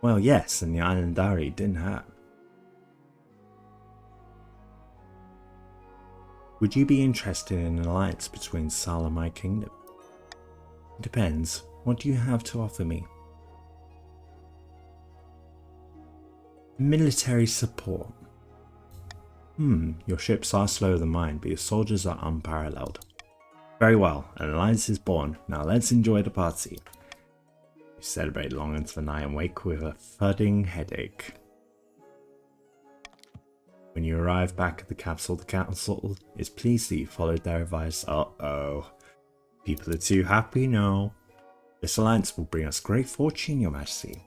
Well, yes, and the island dowry didn't hurt. Would you be interested in an alliance between Sal and my kingdom? It depends. What do you have to offer me? Military support. Your ships are slower than mine, but your soldiers are unparalleled. Very well, an alliance is born. Now let's enjoy the party. You celebrate long into the night and wake with a thudding headache. When you arrive back at the council is pleased that you followed their advice. Uh-oh. People are too happy now. This alliance will bring us great fortune, your majesty.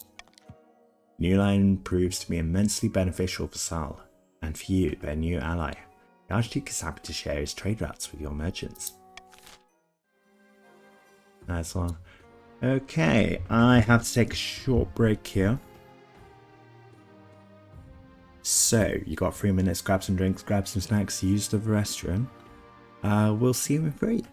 New line proves to be immensely beneficial for Sal, and for you, their new ally. The Archduke is happy to share his trade routes with your merchants. Nice one. Okay, I have to take a short break here. So, you got 3 minutes, grab some drinks, grab some snacks, use the restroom. We'll see you in 3.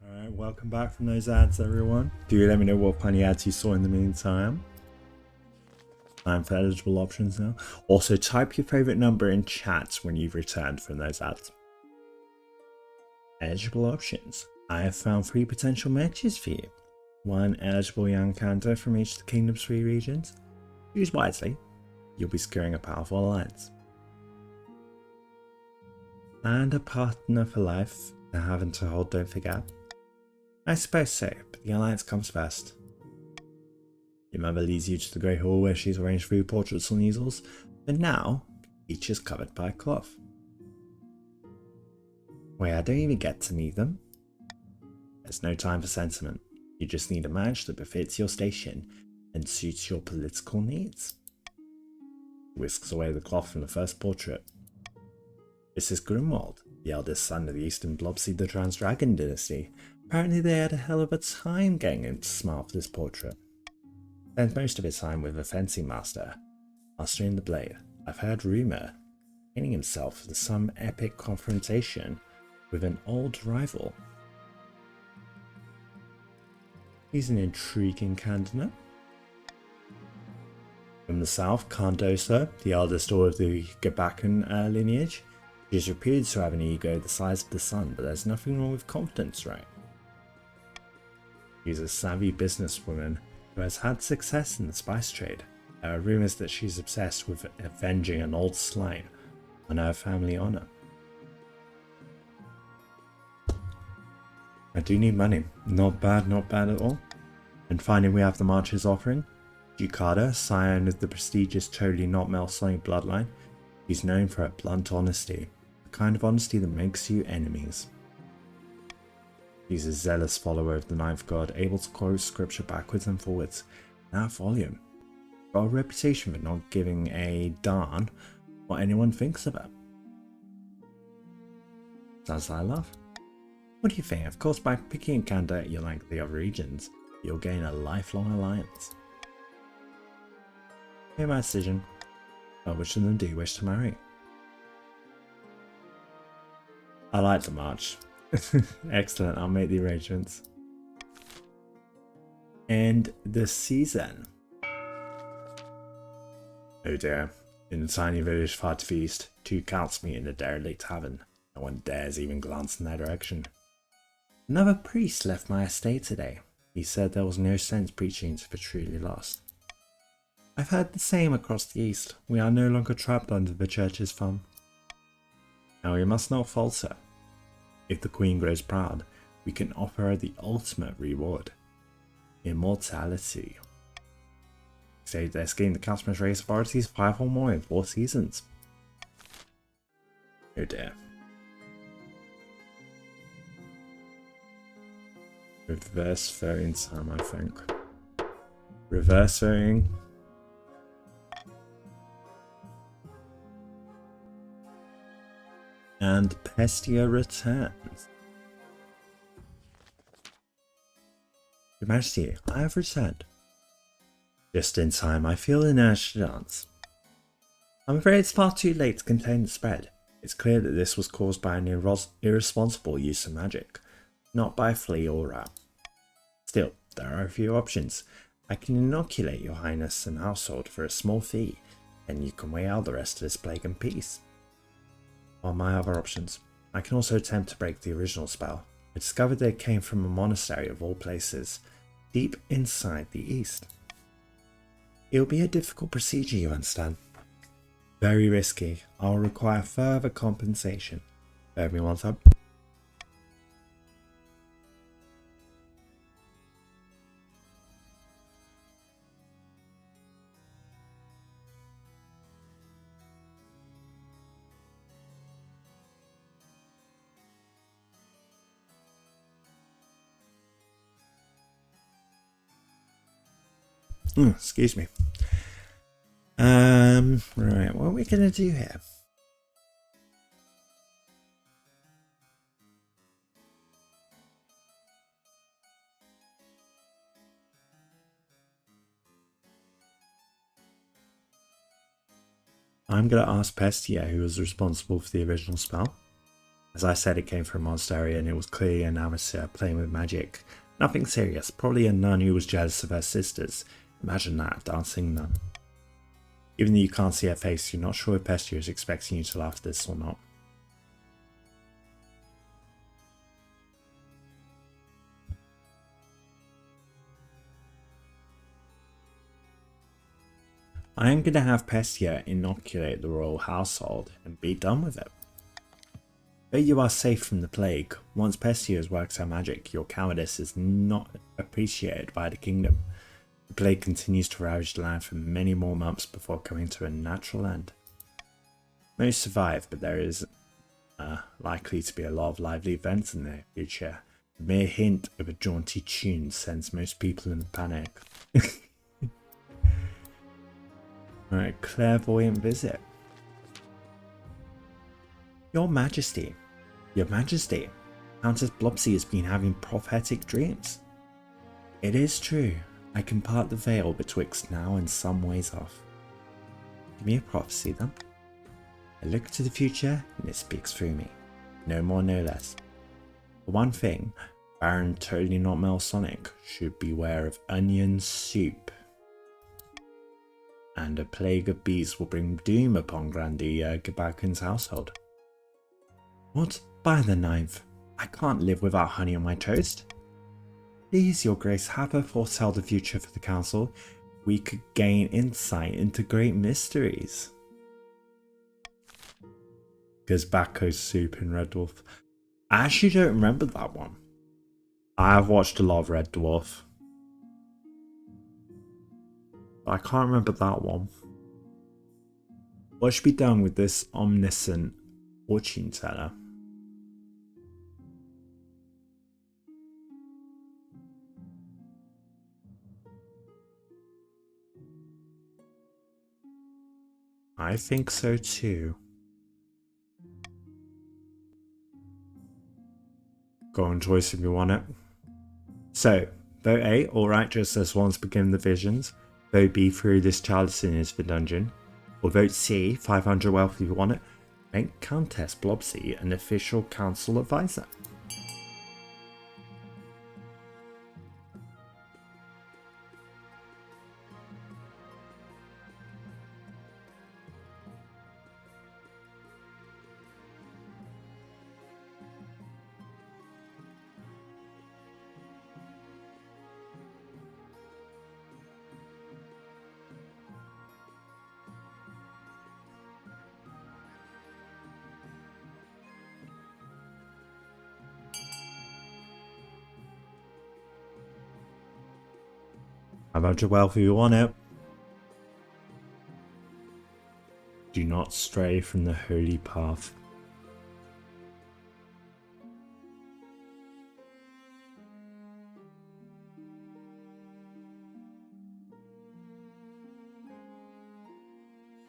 Alright, welcome back from those ads, everyone. Do let me know what funny ads you saw in the meantime. Time for eligible options now. Also, type your favorite number in chat when you've returned from those ads. Eligible options. I have found 3 potential matches for you. 1 eligible young candidate from each of the Kingdom's 3 regions. Choose wisely. You'll be securing a powerful alliance. And a partner for life. They're having to hold, don't forget. I suppose so, but the alliance comes first. Your mother leads you to the Great Hall where she's arranged 3 portraits on easels, but now each is covered by a cloth. Wait, I don't even get to meet them. There's no time for sentiment. You just need a match that befits your station and suits your political needs. Whisks away the cloth from the first portrait. This is Grimwald, the eldest son of the Eastern Blobsy the Trans-Dragon dynasty. Apparently they had a hell of a time getting him to smile for this portrait. Spends most of his time with a fencing master, mastering the blade. I've heard rumour, training himself for some epic confrontation with an old rival. He's an intriguing candidate. From the south, Cardoso, the eldest daughter of the Gabakan lineage. She is reputed to have an ego the size of the sun, but there's nothing wrong with confidence, right? She's a savvy businesswoman who has had success in the spice trade. There are rumours that she's obsessed with avenging an old slight on her family honour. I do need money. Not bad at all. And finally we have the March's offering. Ducada, scion of the prestigious totally not Melsonic bloodline. She's known for her blunt honesty, the kind of honesty that makes you enemies. She's a zealous follower of the Ninth God, able to quote scripture backwards and forwards in that volume. Got a reputation for not giving a darn what anyone thinks of her. Sounds like love. What do you think? Of course, by picking a candidate you like the other regions, you'll gain a lifelong alliance. Here's my decision. Which of them do you wish to marry? I like the march. Excellent, I'll make the arrangements. And the season. Oh dear. In the tiny village far to the east, two counts meet in a derelict tavern. No one dares even glance in their direction. Another priest left my estate today. He said there was no sense preaching to the truly lost. I've heard the same across the east. We are no longer trapped under the church's thumb. Now we must not falter. If the queen grows proud, we can offer her the ultimate reward. Immortality. Say their scheme, the council must raise authorities 5 or more in 4 seasons. Oh dear. Reverse voting time, I think. Reverse voting. And Pestia returns. Your Majesty, I have returned. Just in time, I feel an urge to dance. I'm afraid it's far too late to contain the spread. It's clear that this was caused by an irresponsible use of magic, not by flea or rat. Still, there are a few options. I can inoculate your highness and household for a small fee, and you can weigh out the rest of this plague in peace. While my other options, I can also attempt to break the original spell. I discovered that it came from a monastery of all places, deep inside the east. It will be a difficult procedure, you understand. Very risky. I'll require further compensation. Bear with me one time. Excuse me. Right, what are we gonna do here? I'm gonna ask Pestia, who was responsible for the original spell. As I said, it came from a monastery and it was clearly an amateur playing with magic. Nothing serious, probably a nun who was jealous of her sisters. Imagine that, dancing nun. Even though you can't see her face, you're not sure if Pestia is expecting you to laugh at this or not. I am going to have Pestia inoculate the royal household and be done with it. But you are safe from the plague. Once Pestia has worked her magic, your cowardice is not appreciated by the kingdom. The plague continues to ravage the land for many more months before coming to a natural end. Most survive, but there is likely to be a lot of lively events in the future. The mere hint of a jaunty tune sends most people in a panic. Alright, clairvoyant visit. Your Majesty, Your Majesty, Countess Blobsy has been having prophetic dreams. It is true, I can part the veil betwixt now and some ways off. Give me a prophecy then. I look to the future and it speaks through me. No more, no less. For one thing, Baron Totally Not Melsonic should beware of onion soup. And a plague of bees will bring doom upon Grandee Gabakin's household. What? By the 9th, I can't live without honey on my toast. Please, your grace, have her foretell the future for the council. We could gain insight into great mysteries. Gazbako's soup in Red Dwarf. I actually don't remember that one. I have watched a lot of Red Dwarf. I can't remember that one. What should be done with this omniscient fortune teller? I think so too. Go on, choice if you want it. So, vote A, alright, just as once begin the visions. Vote B, through this chalice is the dungeon. Or vote C, 500 wealth if you want it. Make Countess Blobsy an official council advisor. How about your wealth if you want it? Do not stray from the holy path.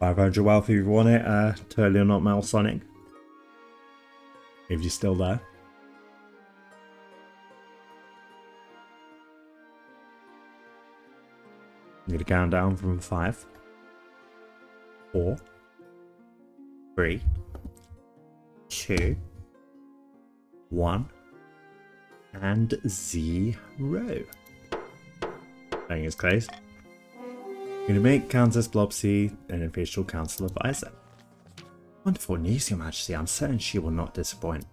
$500 wealth if you want it, totally or not Malsonic. If you're still there. I'm going to count down from 5, 4, 3, 2, 1, and 0. I think it's close. I'm going to make Countess Blobsy an official council advisor. Wonderful news, Your Majesty. I'm certain she will not disappoint.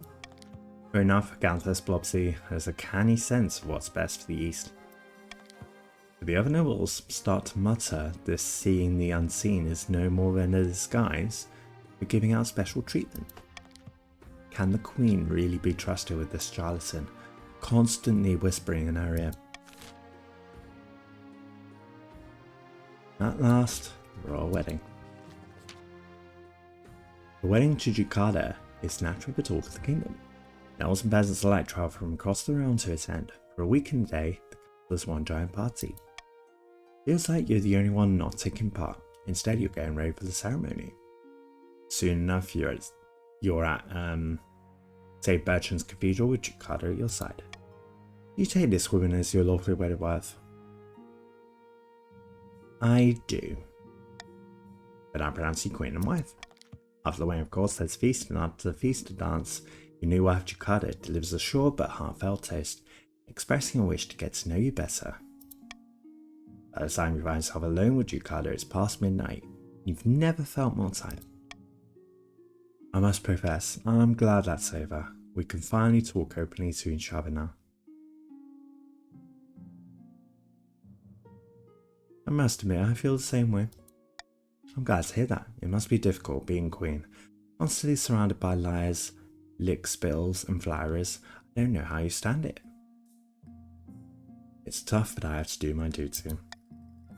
Fair enough, Countess Blobsy has a canny sense of what's best for the East. The other nobles start to mutter this seeing the unseen is no more than a disguise for giving out special treatment. Can the Queen really be trusted with this charlatan, constantly whispering in her ear? At last, the royal wedding. The wedding to Ducada is naturally the talk of the kingdom. Nobles and peasants alike travel from across the realm to attend. For a week and a day, the couple is one giant party. Feels like you're the only one not taking part. Instead, you're getting ready for the ceremony. Soon enough, you're at St. Bertrand's Cathedral with Ducada at your side. You take this woman as your lawfully wedded wife? I do. But I pronounce you queen and wife. After the wedding, of course, there's feast, and after the feast and dance, your new wife Ducada delivers a short but heartfelt toast, expressing a wish to get to know you better. By the time you find yourself alone with Ducada, it's past midnight. You've never felt more tired. I must profess, I'm glad that's over. We can finally talk openly to each other now. I must admit, I feel the same way. I'm glad to hear that. It must be difficult being queen. Constantly surrounded by liars, lick spills, and flatterers. I don't know how you stand it. It's tough, but I have to do my duty.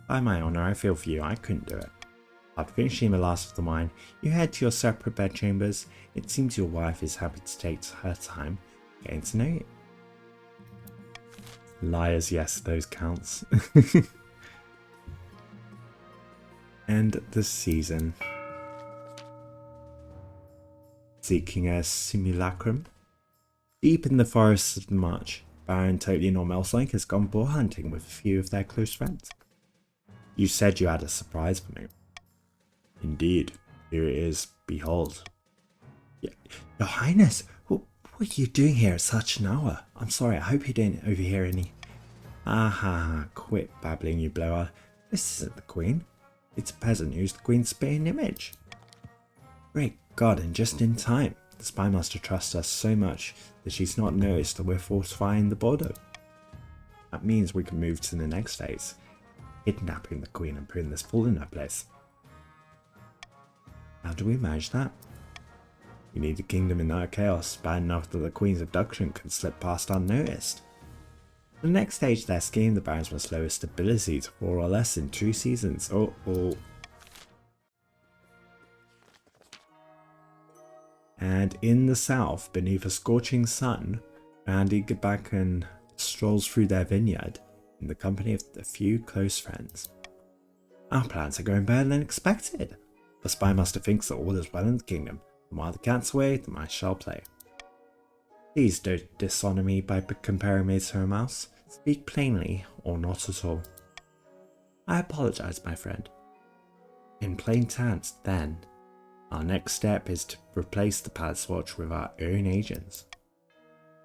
By my honour, I feel for you, I couldn't do it. After finishing the last of the wine, you head to your separate bedchambers. It seems your wife is happy to take her time getting to know you. Liars, yes, those counts. End the season. Seeking a simulacrum. Deep in the forests of the march, Baron Totally Normal Slink has gone boar hunting with a few of their close friends. You said you had a surprise for me. Indeed, here it is, behold. Your Highness, what are you doing here at such an hour? I'm sorry, I hope you didn't overhear any. Aha, quit babbling, you blower. This isn't the Queen. It's a peasant who's the Queen's spitting image. Great God, and just in time. The spymaster trusts us so much that she's not noticed that we're fortifying the border. That means we can move to the next phase, kidnapping the Queen and putting this fool in her place. How do we manage that? We need a kingdom in utter chaos, bad enough that the Queen's abduction can slip past unnoticed. For the next stage of their scheme, the Barons must lower stability to 4 or less in 2 seasons. And in the south, beneath a scorching sun, Randy Gabakan strolls through their vineyard in the company of a few close friends. Our plans are going better than expected. The spymaster thinks that all is well in the kingdom, and while the cat's away, the mice shall play. Please don't dishonour me by comparing me to a mouse. Speak plainly, or not at all. I apologise, my friend. In plain terms, then, our next step is to replace the Palace Watch with our own agents.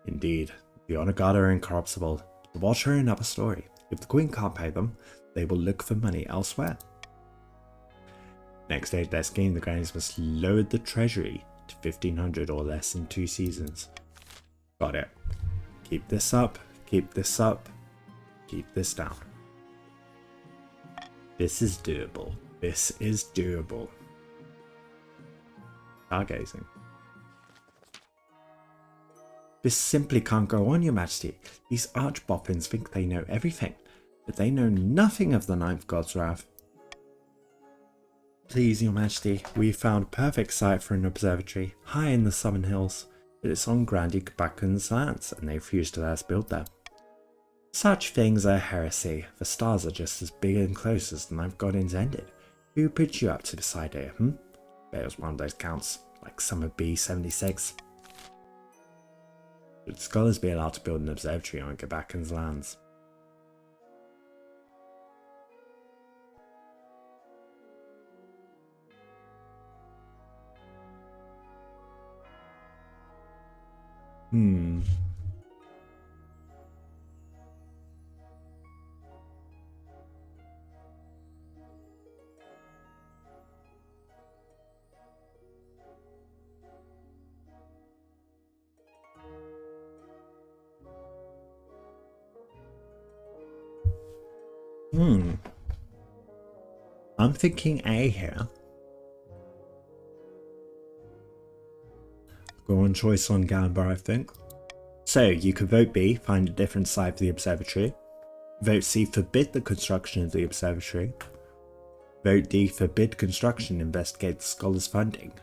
Indeed, the Honor Guard are incorruptible. The Watch are another story. If the Queen can't pay them, they will look for money elsewhere. Next stage of their scheme, the Grannies must lower the treasury to 1,500 or less in 2 seasons. Got it. Keep this up, keep this up, keep this down. This is doable. This is doable. Stargazing. This simply can't go on, Your Majesty. These archboffins think they know everything, but they know nothing of the Ninth God's Wrath. Please, Your Majesty, we found a perfect site for an observatory, high in the southern hills, but it's on Grandy Kabakan's lands, and they refuse to let us build there. Such things are heresy. The stars are just as big and close as the Ninth God intended. Who put you up to this idea, Bet it was one of those counts, like Summer B76. Should scholars be allowed to build an observatory on Gabakan's lands? I'm thinking A here. Go on choice on Gamba, I think. So you could vote B, find a different site for the observatory. Vote C, forbid the construction of the observatory. Vote D, forbid construction, investigate the scholars' funding.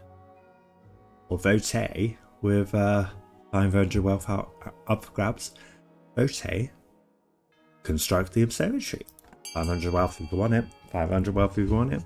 Or vote A, with 500 wealth up for grabs. Vote A, construct the observatory. 500 wealth if you want it, 500 wealth if you want it.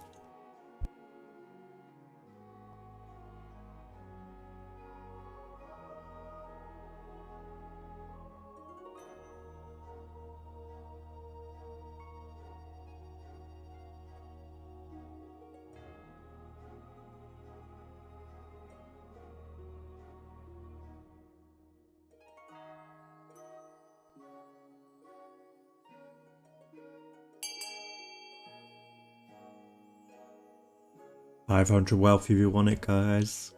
$500 wealth if you want it, guys.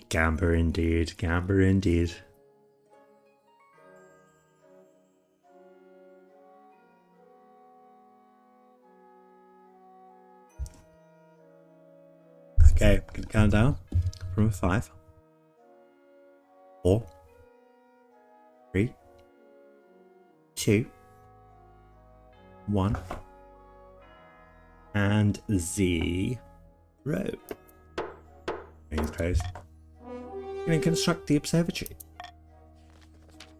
Gamba indeed, Gamba indeed. Okay, I'm gonna count down from 5, 4, 3, 2, 1, and 0. Things closed. Going to construct the observatory.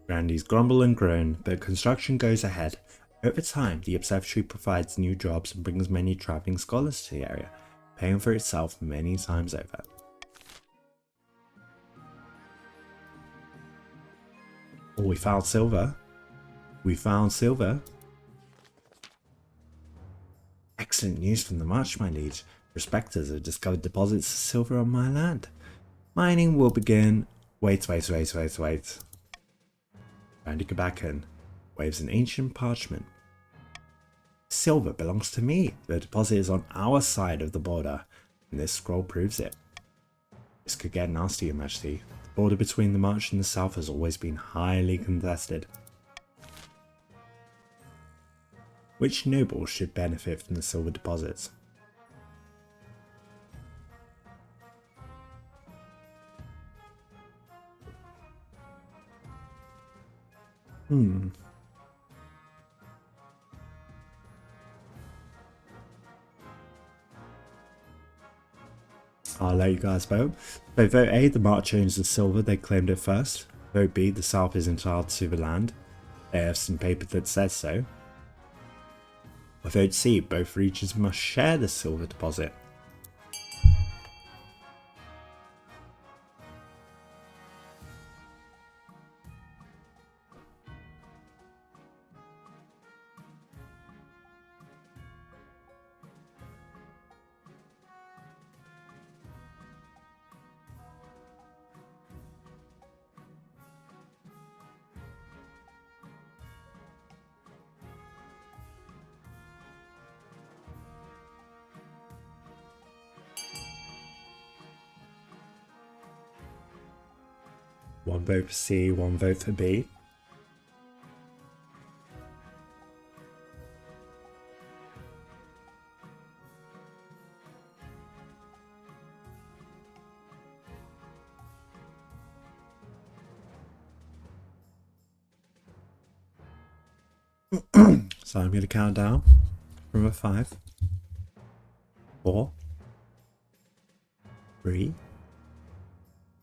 Grandy's grumble and groan, but construction goes ahead. Over time, the observatory provides new jobs and brings many travelling scholars to the area, paying for itself many times over. Oh, we found silver. We found silver. Excellent news from the march, my liege. Prospectors have discovered deposits of silver on my land. Mining will begin. Wait. Randy Gabakan waves an ancient parchment. Silver belongs to me. The deposit is on our side of the border, and this scroll proves it. This could get nasty, Your Majesty. The border between the March and the South has always been highly contested. Which noble should benefit from the silver deposits? I'll let you guys vote. So vote A, the March owns the silver, they claimed it first. Vote B, the South is entitled to the land. They have some paper that says so. Or vote C, both regions must share the silver deposit. One vote for C, one vote for B. So I'm going to count down from a 5, 4, 3,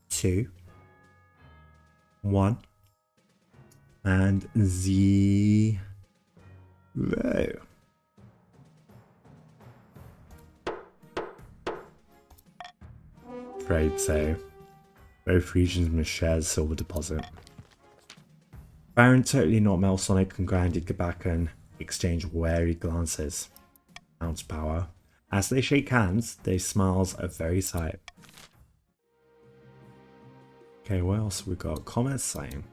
2, 1, and 0. Afraid so. Both regions must share the silver deposit. Baron totally not Melsonic and Grounded Gabakan exchange wary glances. Ounce power. As they shake hands, their smiles are very sight. Okay, what else we got? Comet sighting.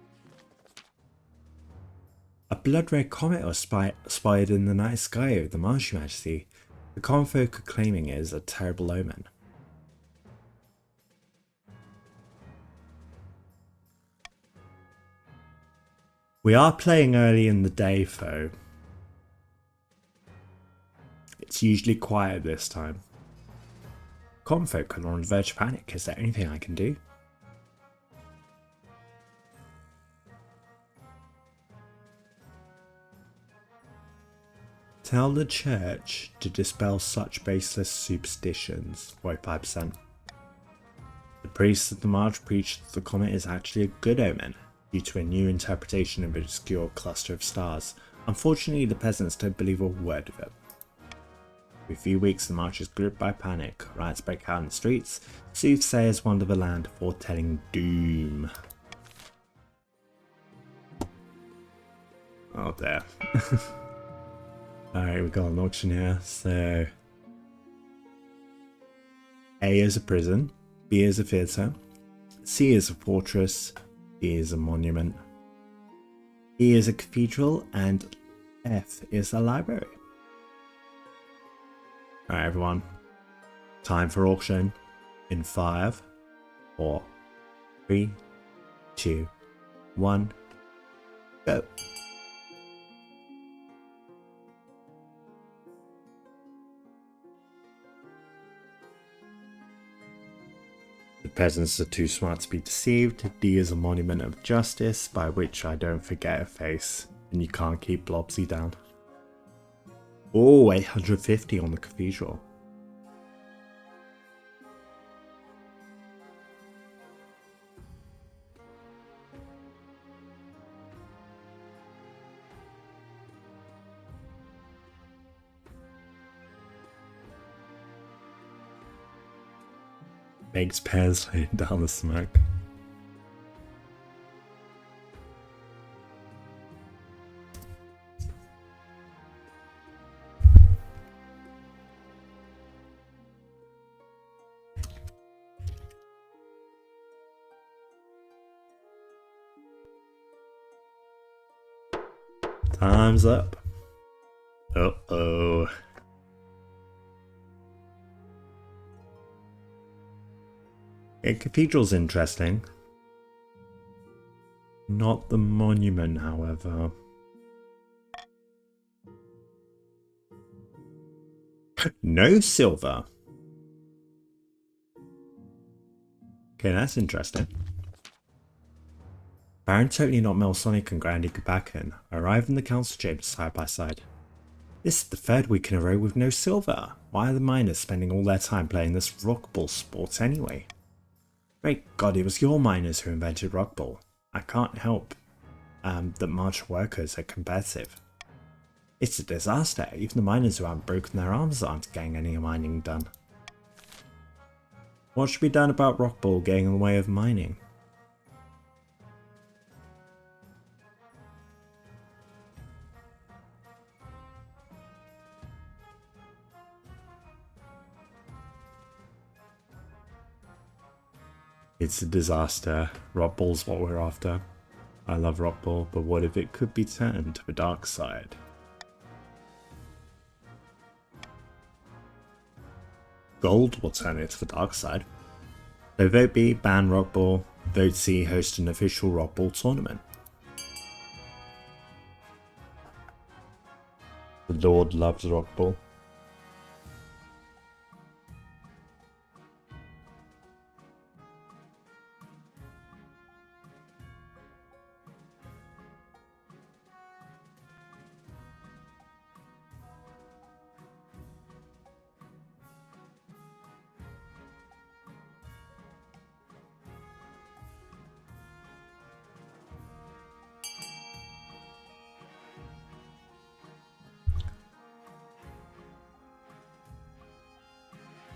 A blood red comet was spotted in the night sky over the Marsh, Your Majesty. The common folk are claiming it is a terrible omen. We are playing early in the day, though. It's usually quiet this time. Common folk are on the verge of panic. Is there anything I can do? Tell the church to dispel such baseless superstitions. 45%. The priests of the March preached that the comet is actually a good omen, due to a new interpretation of an obscure cluster of stars. Unfortunately, the peasants don't believe a word of it. For a few weeks, the March is gripped by panic. Riots break out in the streets. Soothsayers wander the land, foretelling doom. Oh dear. Alright, we got an auction here. So A is a prison, B is a theatre, C is a fortress, D is a monument, E is a cathedral, and F is a library. Alright everyone, time for auction in 5, 4, 3, 2, 1, go. The peasants are too smart to be deceived. D is a monument of justice, by which I don't forget a face, and you can't keep Blobsy down. Oh, 850 on the cathedral. Makes pears laying down the smoke. Time's up. Uh-oh. Yeah, cathedral's interesting. Not the monument, however. No silver. Okay, that's interesting. Baron Totally Not Melsonic and Grandy Gabakan arrive in the council chamber side by side. This is the third week in a row with no silver. Why are the miners spending all their time playing this rockball sport anyway? Great God, it was your miners who invented rockball. I can't help that march workers are competitive. It's a disaster. Even the miners who haven't broken their arms aren't getting any mining done. What should be done about rockball getting in the way of mining? It's a disaster. Rockball's what we're after. I love rockball, but what if it could be turned to the dark side? Gold will turn it to the dark side. So vote B, ban rockball. Vote C, host an official rockball tournament. The Lord loves rockball.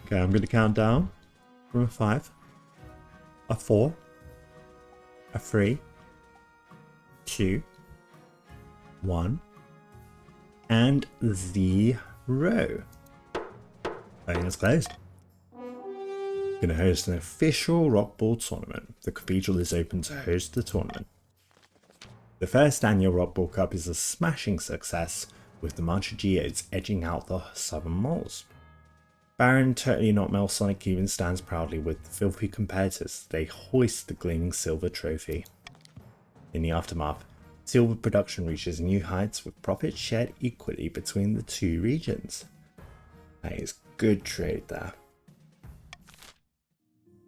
Okay, I'm going to count down from a 5, a 4, a 3, 2, 1, and 0. Voting is closed. Going to host an official rockball tournament. The cathedral is open to host the tournament. The first annual Rockball Cup is a smashing success, with the Mancha Geodes edging out the southern moles. Baron Totally Not Melsonic even stands proudly with the filthy competitors. They hoist the gleaming silver trophy. In the aftermath, silver production reaches new heights with profits shared equally between the two regions. That is good trade there.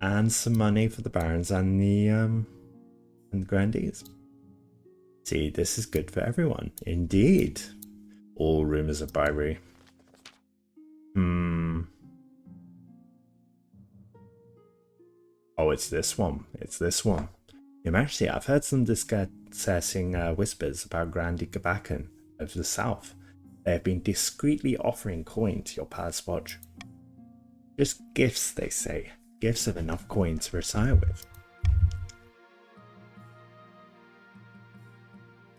And some money for the barons and the grandees. See, this is good for everyone. Indeed. All rumors of bribery. Oh, it's this one. It's this one. Your Majesty, I've heard some disconcerting whispers about Grandy Gabakan of the south. They have been discreetly offering coin to your palace watch. Just gifts, they say. Gifts of enough coin to retire with.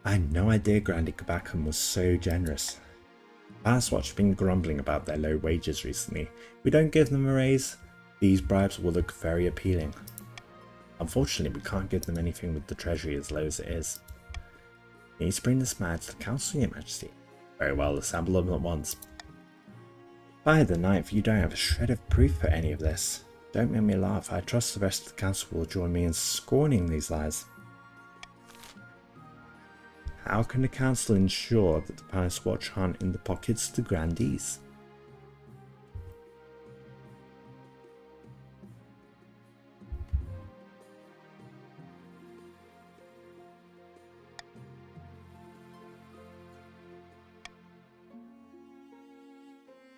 I had no idea Grandy Gabakan was so generous. Palace Watch have been grumbling about their low wages recently. If we don't give them a raise, these bribes will look very appealing. Unfortunately, we can't give them anything with the treasury as low as it is. You need to bring this matter to the council, Your Majesty. Very well, assemble them at once. By the 9th, you don't have a shred of proof for any of this. Don't make me laugh. I trust the rest of the council will join me in scorning these lies. How can the council ensure that the Palace Watch aren't in the pockets of the grandees?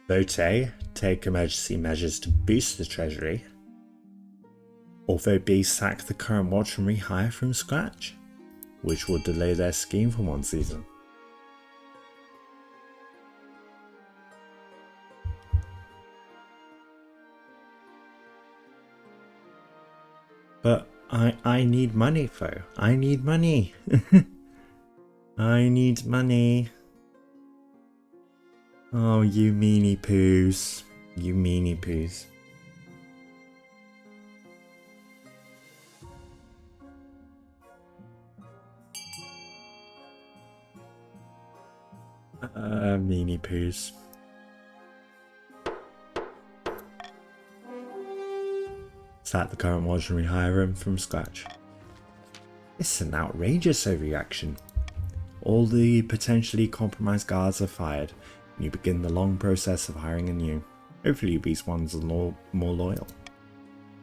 Vote A, take emergency measures to boost the treasury. Or vote B, sack the current watch and rehire from scratch, which will delay their scheme for one season. But I need money, though. I need money. I need money. Oh, you meanie poos. You meanie poos. Meanie poos. Start the current watch and rehire him from scratch. It's an outrageous overreaction. All the potentially compromised guards are fired, and you begin the long process of hiring anew. Hopefully these ones are more loyal.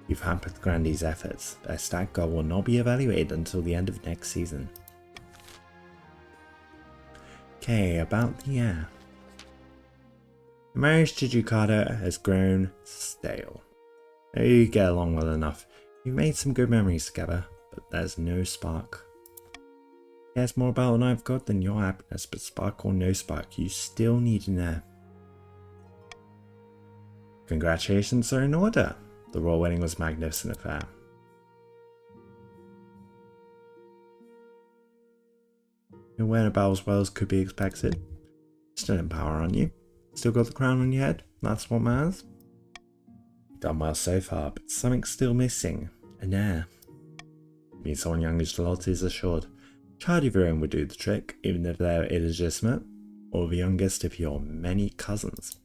You've hampered Grandy's efforts. Their stat goal will not be evaluated until the end of next season. Okay, about the heir. The marriage to Ducata has grown stale. You get along well enough. You've made some good memories together, but there's no spark. He cares more about what I've got than your happiness, but spark or no spark, you still need an heir. Congratulations are in order. The royal wedding was a magnificent affair. You went about as well as could be expected. Still in power, aren't you? Still got the crown on your head? That's what matters. You've done well so far, but something's still missing. An heir. Means someone young whose loyalty is assured. Child of your own would do the trick, even if they're illegitimate, or the youngest of your many cousins.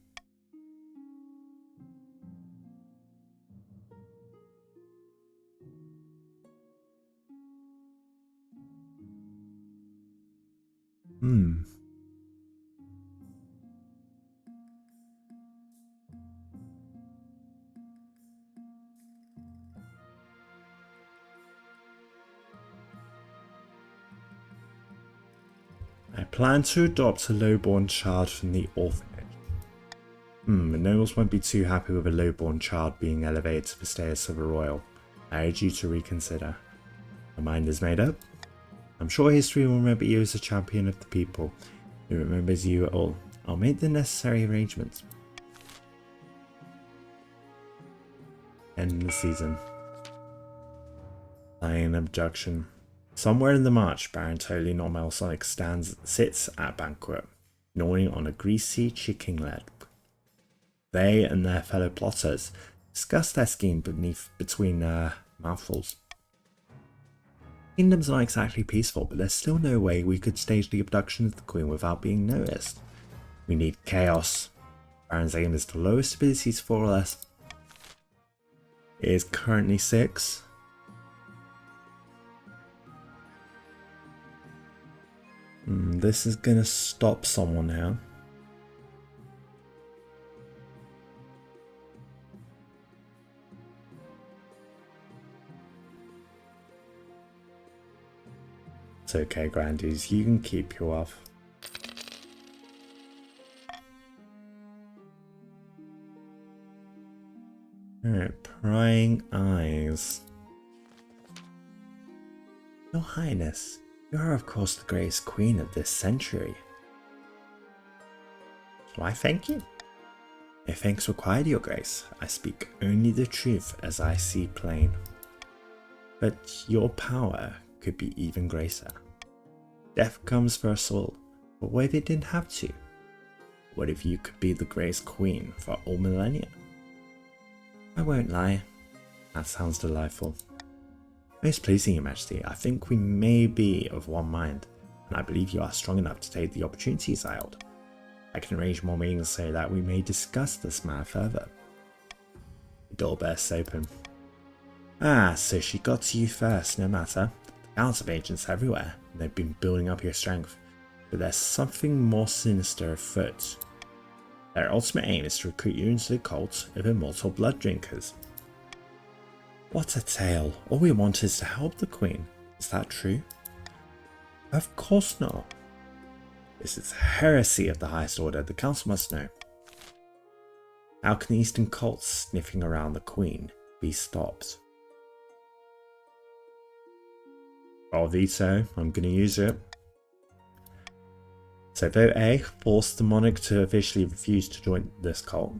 I plan to adopt a lowborn child from the orphanage. The nobles won't be too happy with a lowborn child being elevated to the status of a royal. I urge you to reconsider. My mind is made up. I'm sure history will remember you as a champion of the people. It remembers you at all. I'll make the necessary arrangements. End the season. Lion abduction. Somewhere in the march, Baron Totally Not Melsonic sits at banquet, gnawing on a greasy chicken leg. They and their fellow plotters discuss their scheme between mouthfuls. Kingdom's not exactly peaceful, but there's still no way we could stage the abduction of the Queen without being noticed. We need chaos. Baron's aim is to lower stabilities for less. It is currently 6. This is gonna stop someone now. It's okay, Grandies, you can keep your wealth. Alright, prying eyes. Your Highness, you are of course the greatest queen of this century. Why thank you? No thanks required, your grace. I speak only the truth as I see plain. But your power could be even greater. Death comes for us all, but what if it didn't have to? What if you could be the greatest queen for all millennia? I won't lie, that sounds delightful. Most pleasing, your majesty. I think we may be of one mind, and I believe you are strong enough to take the opportunities I hold. I can arrange more meetings so that we may discuss this matter further. The door bursts open. Ah, so she got to you first, no matter. The council of agents everywhere, and they've been building up your strength. But there's something more sinister afoot. Their ultimate aim is to recruit you into the cult of immortal blood drinkers. What a tale. All we want is to help the Queen. Is that true? Of course not. This is heresy of the highest order. The council must know. How can the Eastern cults sniffing around the Queen be stopped? I'll veto. I'm going to use it. So vote A, force the monarch to officially refuse to join this cult.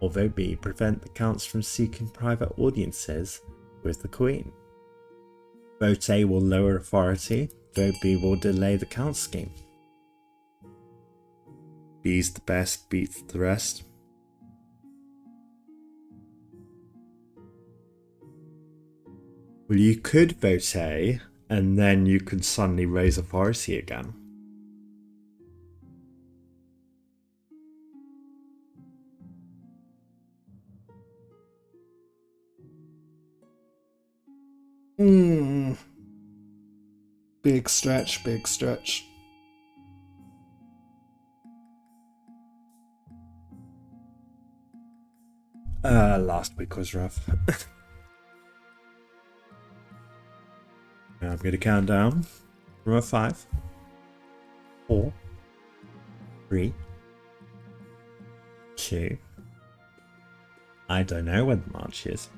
Or vote B, prevent the counts from seeking private audiences with the Queen. Vote A will lower authority, vote B will delay the count scheme. B's the best, beats the rest. Well, you could vote A, and then you could suddenly raise authority again. Big stretch, big stretch. Last week was rough. Now I'm going to count down from a 5, 4, 3, 2. I don't know when the march is.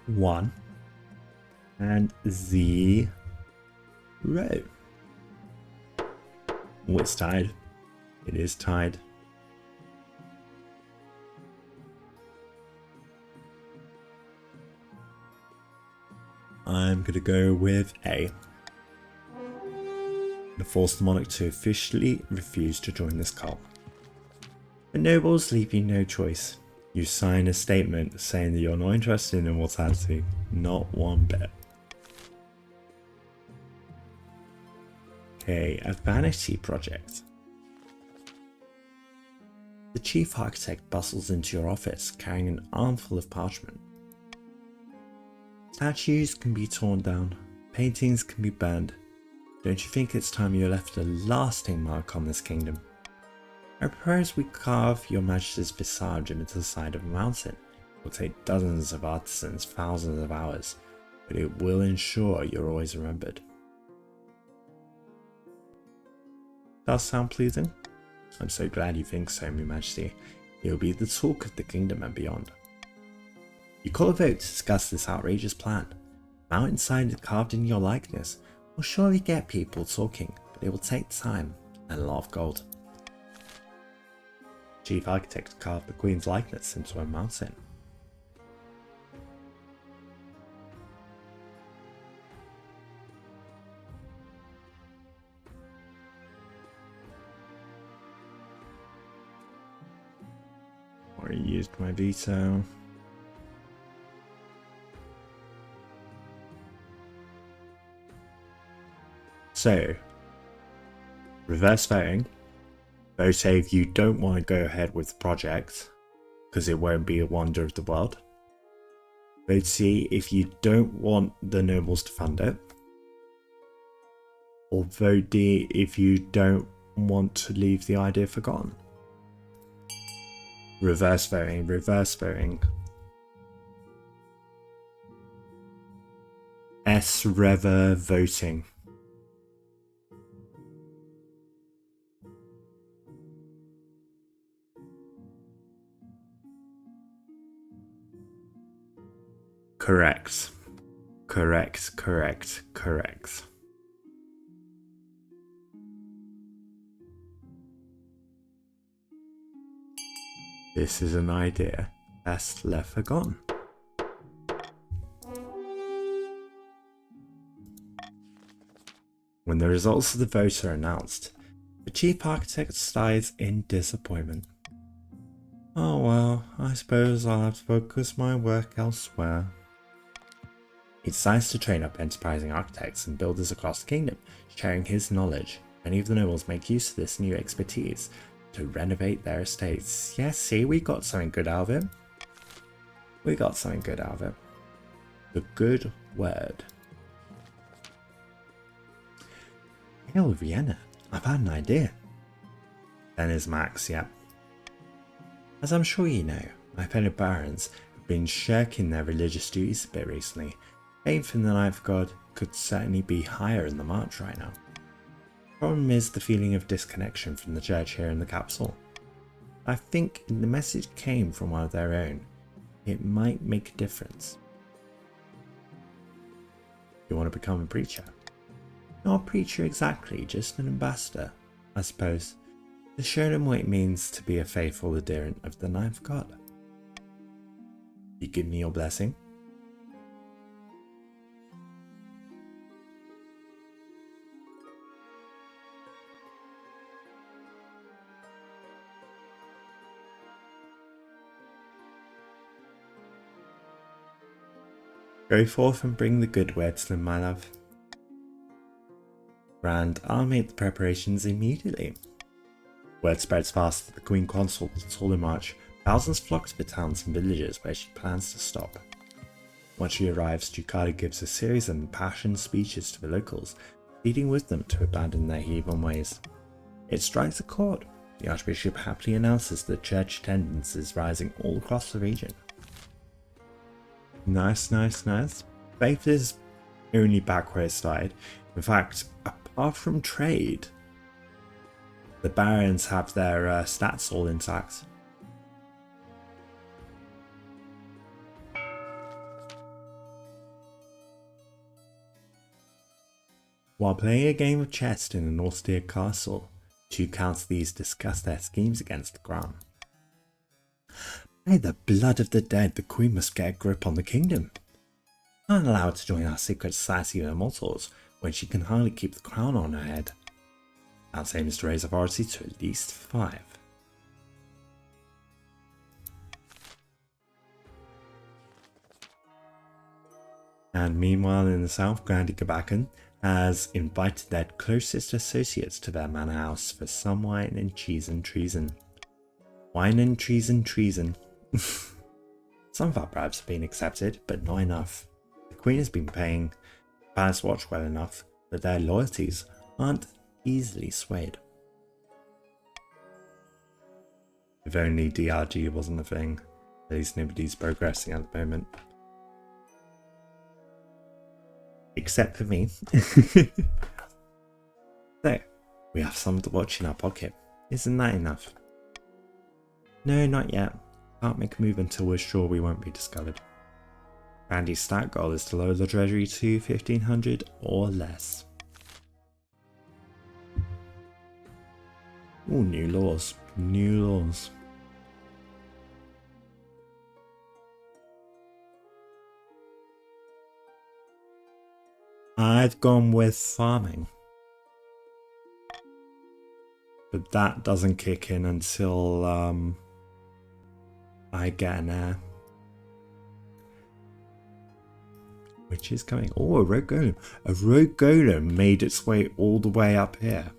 1. And 0. Oh, it's tied. It is tied. I'm going to go with A. To force the monarch to officially refuse to join this cult. The nobles leave you no choice. You sign a statement saying that you're not interested in immortality. Not one bit. Okay, a vanity project. The chief architect bustles into your office carrying an armful of parchment. Statues can be torn down, paintings can be burned. Don't you think it's time you left a lasting mark on this kingdom? I propose we carve your majesty's visage into the side of a mountain. It will take dozens of artisans, thousands of hours, but it will ensure you're always remembered. Does sound pleasing? I'm so glad you think so, Your Majesty. It will be the talk of the kingdom and beyond. You call a vote to discuss this outrageous plan. A mountain sign carved in your likeness will surely get people talking, but it will take time and a lot of gold. Chief architect carved the Queen's likeness into a mountain. Already used my veto. So, reverse voting. Vote A if you don't want to go ahead with the project, because it won't be a wonder of the world. Vote C if you don't want the nobles to fund it. Or vote D if you don't want to leave the idea forgotten. Reverse voting, reverse voting. S-Rever voting. Correct. Correct, correct, correct. This is an idea best left forgotten. When the results of the vote are announced, the chief architect sighs in disappointment. Oh well, I suppose I'll have to focus my work elsewhere. He decides to train up enterprising architects and builders across the kingdom, sharing his knowledge. Many of the nobles make use of this new expertise to renovate their estates. Yes, see, we got something good out of it. We got something good out of it. The good word. Hail Vienna, I've had an idea. Then is Max, yep. As I'm sure you know, my fellow barons have been shirking their religious duties a bit recently. Faith in the Knife God could certainly be higher in the march right now. Problem is the feeling of disconnection from the church here in the capital. I think the message came from one of their own. It might make a difference. You want to become a preacher? Not a preacher exactly, just an ambassador, I suppose. To show them what it means to be a faithful adherent of the Knife God. You give me your blessing? Go forth and bring the good word to them, my love. Grand, I'll make the preparations immediately. Word spreads fast that the Queen Consort is on the march. Thousands flock to the towns and villages where she plans to stop. Once she arrives, Ducati gives a series of impassioned speeches to the locals, pleading with them to abandon their heathen ways. It strikes a chord. The Archbishop happily announces that church attendance is rising all across the region. Nice, nice, nice. Faith is only back where it started. In fact, apart from trade, the barons have their stats all intact. While playing a game of chess in an austere castle, two counselors discuss their schemes against the crown. By the blood of the dead, the Queen must get a grip on the kingdom. Not allow her to join our secret society of immortals when she can hardly keep the crown on her head. Our aim is to raise authority to at least 5. And meanwhile in the south, Grandy Gabakan has invited their closest associates to their manor house for some wine and cheese and treason. Wine and treason. Some of our bribes have been accepted, but not enough. The Queen has been paying Palace Watch well enough, but their loyalties aren't easily swayed. If only DRG wasn't a thing. At least nobody's progressing at the moment. Except for me. So, we have some to watch in our pocket. Isn't that enough? No, not yet. Can't make a move until we're sure we won't be discovered. Randy's stat goal is to lower the treasury to 1500 or less. Ooh, new laws. New laws. I've gone with farming. But that doesn't kick in until I get an heir. Which is coming. Oh, a rogue golem. A rogue golem made its way all the way up here.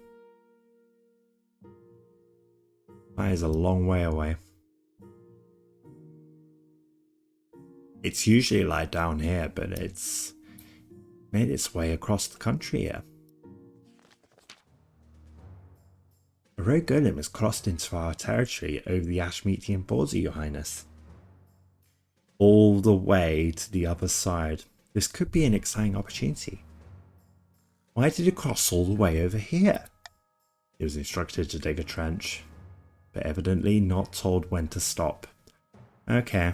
That is a long way away. It's usually like down here, but it's made its way across the country here. A rogue golem has crossed into our territory over the Ashmetian border, Your Highness. All the way to the other side. This could be an exciting opportunity. Why did it cross all the way over here? It was instructed to dig a trench, but evidently not told when to stop. Okay.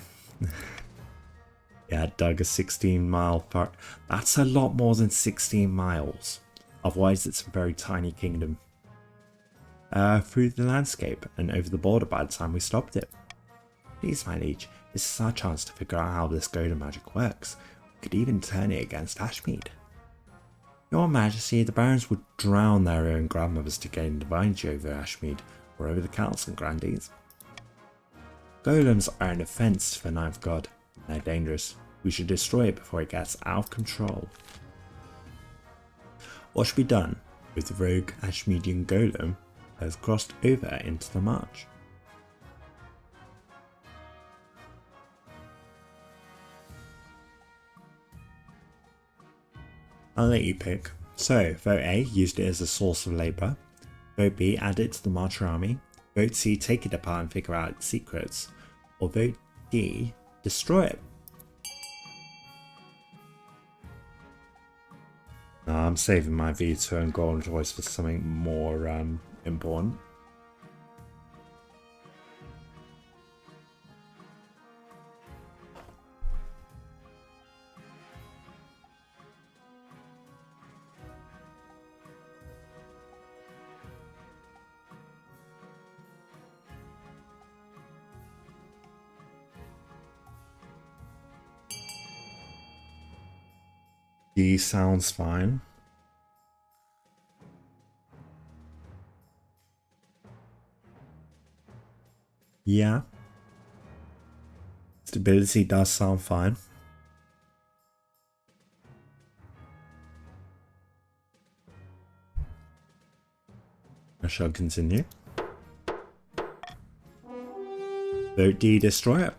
Yeah, dug a 16-mile part. That's a lot more than 16 miles. Otherwise, it's a very tiny kingdom. Through the landscape and over the border by the time we stopped it. Please, my liege, this is our chance to figure out how this golem magic works. We could even turn it against Ashmead. Your Majesty, the barons would drown their own grandmothers to gain advantage over Ashmead or over the counts and grandees. Golems are an offence to the ninth god. They're dangerous. We should destroy it before it gets out of control. What should be done with the rogue Ashmeadian golem that has crossed over into the march? I'll let you pick. So, vote A, used it as a source of labour. Vote B, add it to the marcher army. Vote C, take it apart and figure out its secrets. Or vote D, destroy it. I'm saving my veto and golden choice for something more important. D sounds fine. Yeah. Stability does sound fine. shall continue. Vote D, destroy it.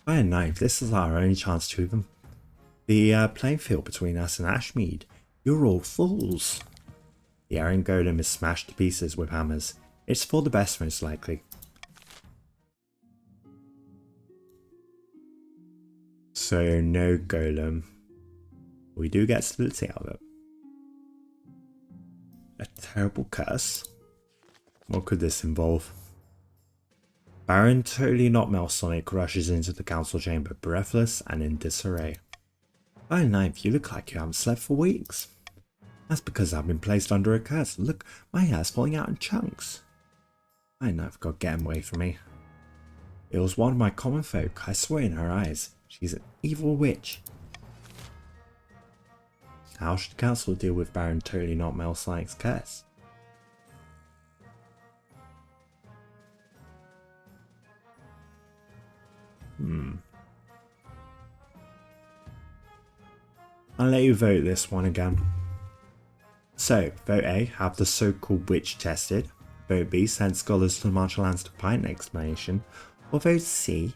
By a knife, this is our only chance to even the playing field between us and Ashmead. You're all fools. The Iron Golem is smashed to pieces with hammers. It's for the best, most likely. So no Golem. We do get stability out of it. A terrible curse? What could this involve? Baron totally not Melsonic rushes into the council chamber, breathless and in disarray. By a knife, you look like you haven't slept for weeks. That's because I've been placed under a curse. Look, my hair's falling out in chunks. By a knife, God, get him away from me. It was one of my common folk. I swear in her eyes. She's an evil witch. How should the council deal with Baron totally not Melsonic's curse? I'll let you vote this one again. So, vote A, have the so-called witch tested. Vote B, send scholars to the martial lands to find an explanation. Or vote C,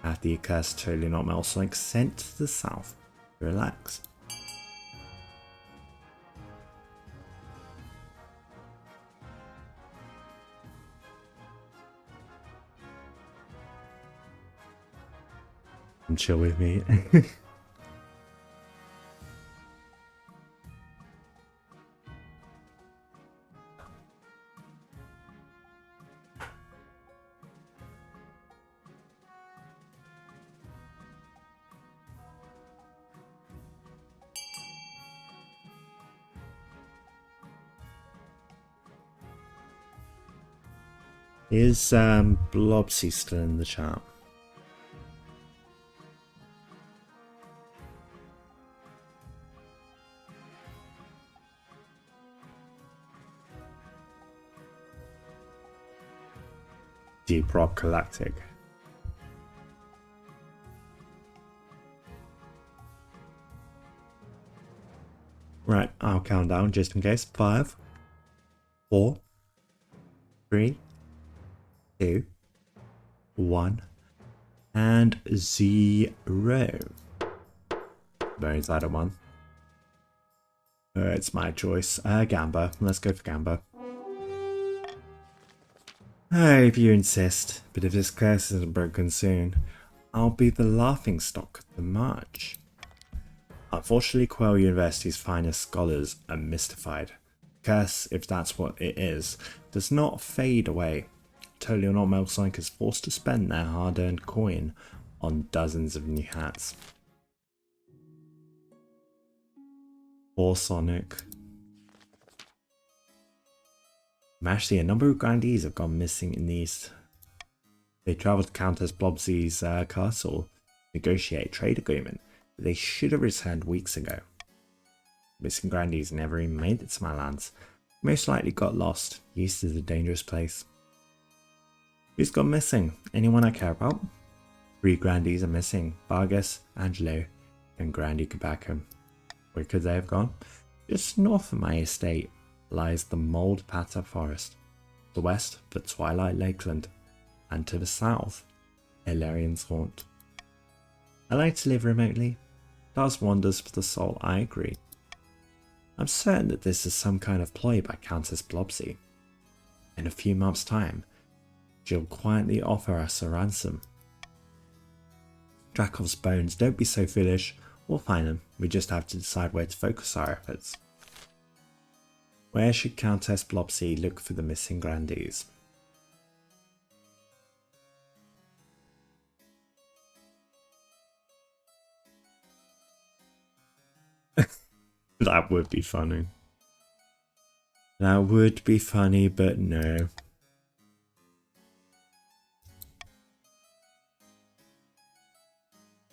have the accursed totally not Melsonic sent to the south. Relax. Come chill with me. Is Blobsy still in the chat? Deep Rock Galactic. Right, I'll count down just in case. 5, 4, 3, 2, 1, and 0. Very excited one. It's my choice. Gamba. Let's go for Gamba. If you insist, but if this curse isn't broken soon, I'll be the laughing stock of the march. Unfortunately, Quell University's finest scholars are mystified. Curse, if that's what it is, does not fade away. Totally not Melsonic is forced to spend their hard-earned coin on dozens of new hats. Poor Sonic. Actually, a number of grandees have gone missing in the east. They travelled to Countess Blobsy's castle to negotiate a trade agreement, but they should have returned weeks ago. Missing grandees never even made it to my lands. Most likely got lost. East is a dangerous place. Who's gone missing? Anyone I care about? 3 grandees are missing. Vargas, Angelo, and Grandee Kabacco. Where could they have gone? Just north of my estate lies the Mold Pata Forest. To the west, the Twilight Lakeland. And to the south, Hilarian's Haunt. I like to live remotely. Does wonders for the soul, I agree. I'm certain that this is some kind of ploy by Countess Blobsy. In a few months' time, she'll quietly offer us a ransom. Dracov's bones, don't be so foolish. We'll find them. We just have to decide where to focus our efforts. Where should Countess Blobsy look for the missing grandees? That would be funny. That would be funny, but no.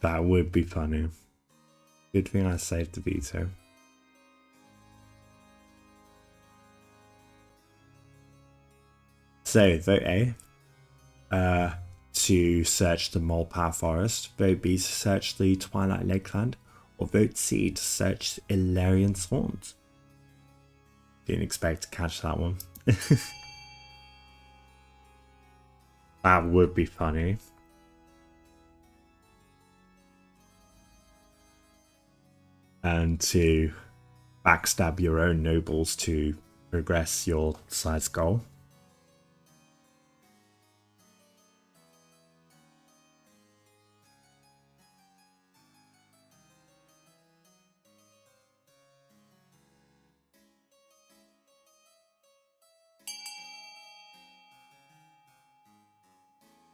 That would be funny. Good thing I saved the veto. So, vote A to search the Molpa Forest, vote B to search the Twilight Lakeland, or vote C to search Ilarian's Haunt. Didn't expect to catch that one. That would be funny. And to backstab your own nobles to progress your side's goal.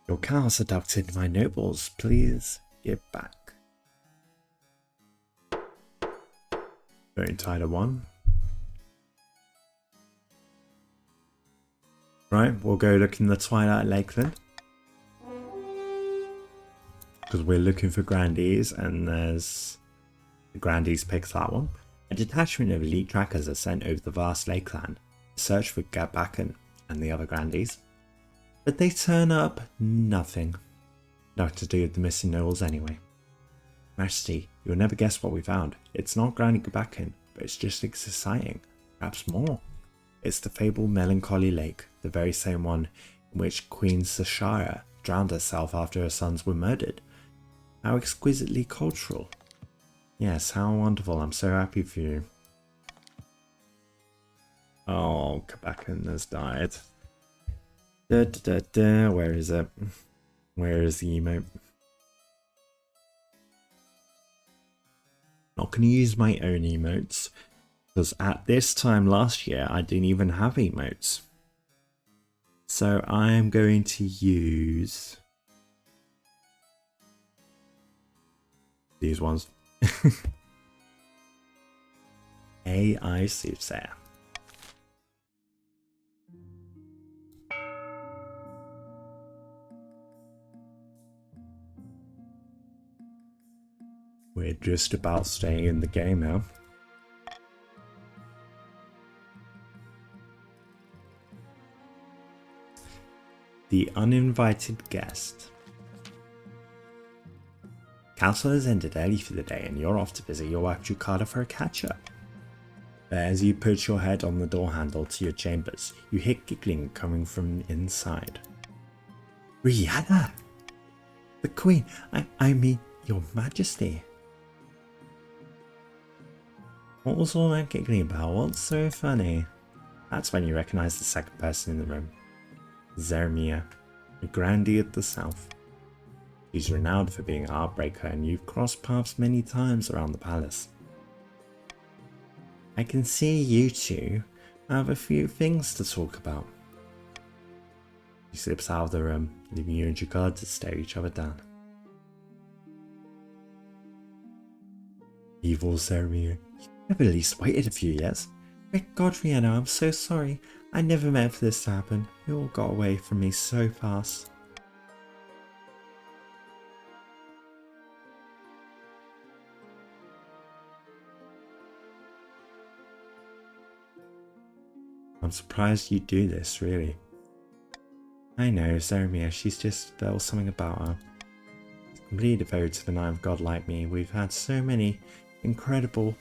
Your cows abducted my nobles. Please give back. Going tied at 1. Right, we'll go look in the Twilight Lakeland. Because we're looking for Grandees, and there's... The Grandees picks that one. A detachment of elite trackers are sent over the vast Lakeland to search for Gabakan and the other Grandees. But they turn up nothing. Nothing to do with the missing nobles anyway. Majesty, you'll never guess what we found. It's not Granny Gabakan, but it's just as exciting. Perhaps more. It's the fabled Melancholy Lake, the very same one in which Queen Sashara drowned herself after her sons were murdered. How exquisitely cultural. Yes, how wonderful. I'm so happy for you. Oh, Gabakan has died. Where is it? Where is the emote? Not going to use my own emotes, because at this time last year I didn't even have emotes. So I'm going to use these ones. AI Soothsayer. We're just about staying in the game now. The uninvited guest. Council has ended early for the day and you're off to visit your wife Jukata for a catch-up. But as you put your head on the door handle to your chambers, you hear giggling coming from inside. RiiYENNA! The Queen! I mean, Your Majesty! What was all that giggling about? What's so funny? That's when you recognise the second person in the room. Zermia, a grandee of the south. She's renowned for being a heartbreaker and you've crossed paths many times around the palace. I can see you two have a few things to talk about. She slips out of the room, leaving you and Jukata to stare each other down. Evil Zermia, you have at least waited a few years. Thank God, RiiYENNA, I'm so sorry. I never meant for this to happen. You all got away from me so fast. I'm surprised you do this, really. I know, Zermia, there was something about her. Completely devoted to the Knight of God like me, we've had so many incredible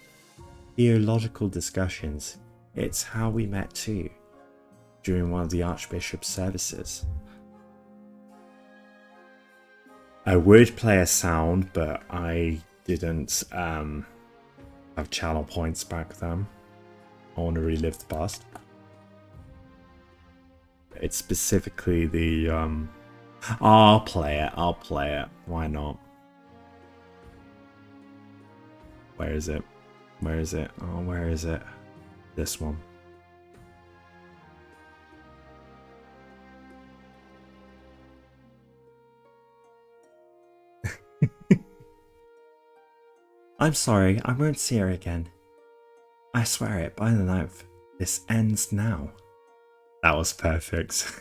theological discussions. It's how we met too, during one of the Archbishop's services. I would play a sound, but I didn't have channel points back then. I want to relive the past. It's specifically the I'll play it, why not? Where is it? Where is it? Oh, where is it? This one. I'm sorry, I won't see her again. I swear it, by the knife. This ends now. That was perfect.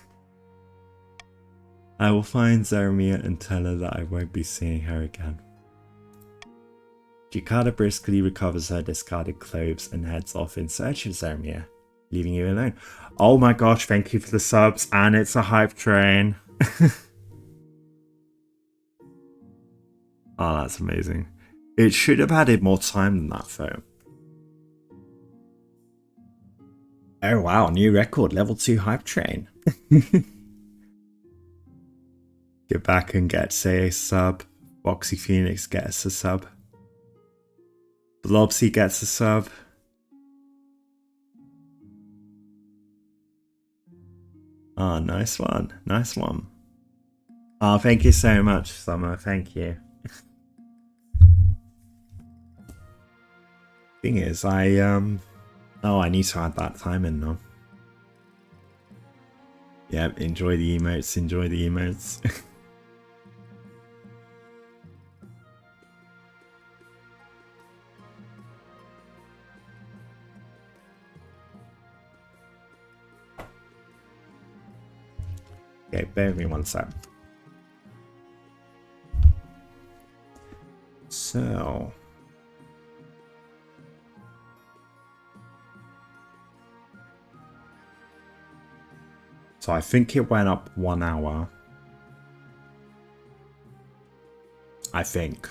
I will find Zermia and tell her that I won't be seeing her again. Jukata briskly recovers her discarded clothes and heads off in search of Zermia, leaving you alone. Oh my gosh, thank you for the subs, and it's a hype train. Oh, that's amazing. It should have added more time than that though. Oh wow, new record, level 2 hype train. Get back and gets a sub. Boxy Phoenix gets a sub. Blobsy gets a sub. Oh, nice one. Nice one. Oh, thank you so much, Summer. Thank you. Thing is, oh, I need to add that time in now. Yep, enjoy the emotes, enjoy the emotes. Okay, bear with me one sec. So I think it went up 1 hour. I think.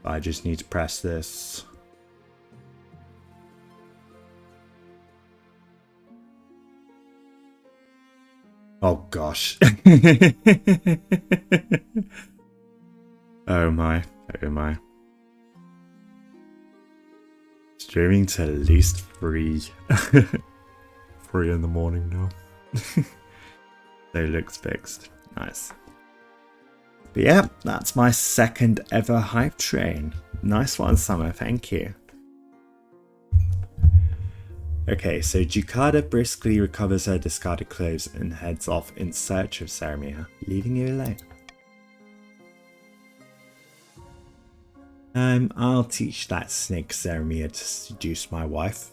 I just need to press this. Oh gosh. Oh my. Oh my. Streaming to at least 3. 3 in the morning now. So it looks fixed. Nice. But yeah, that's my second ever hype train. Nice one, Summer. Thank you. Okay, so Jukada briskly recovers her discarded clothes and heads off in search of Saramia, leaving you alone. I'll teach that snake Saramia to seduce my wife.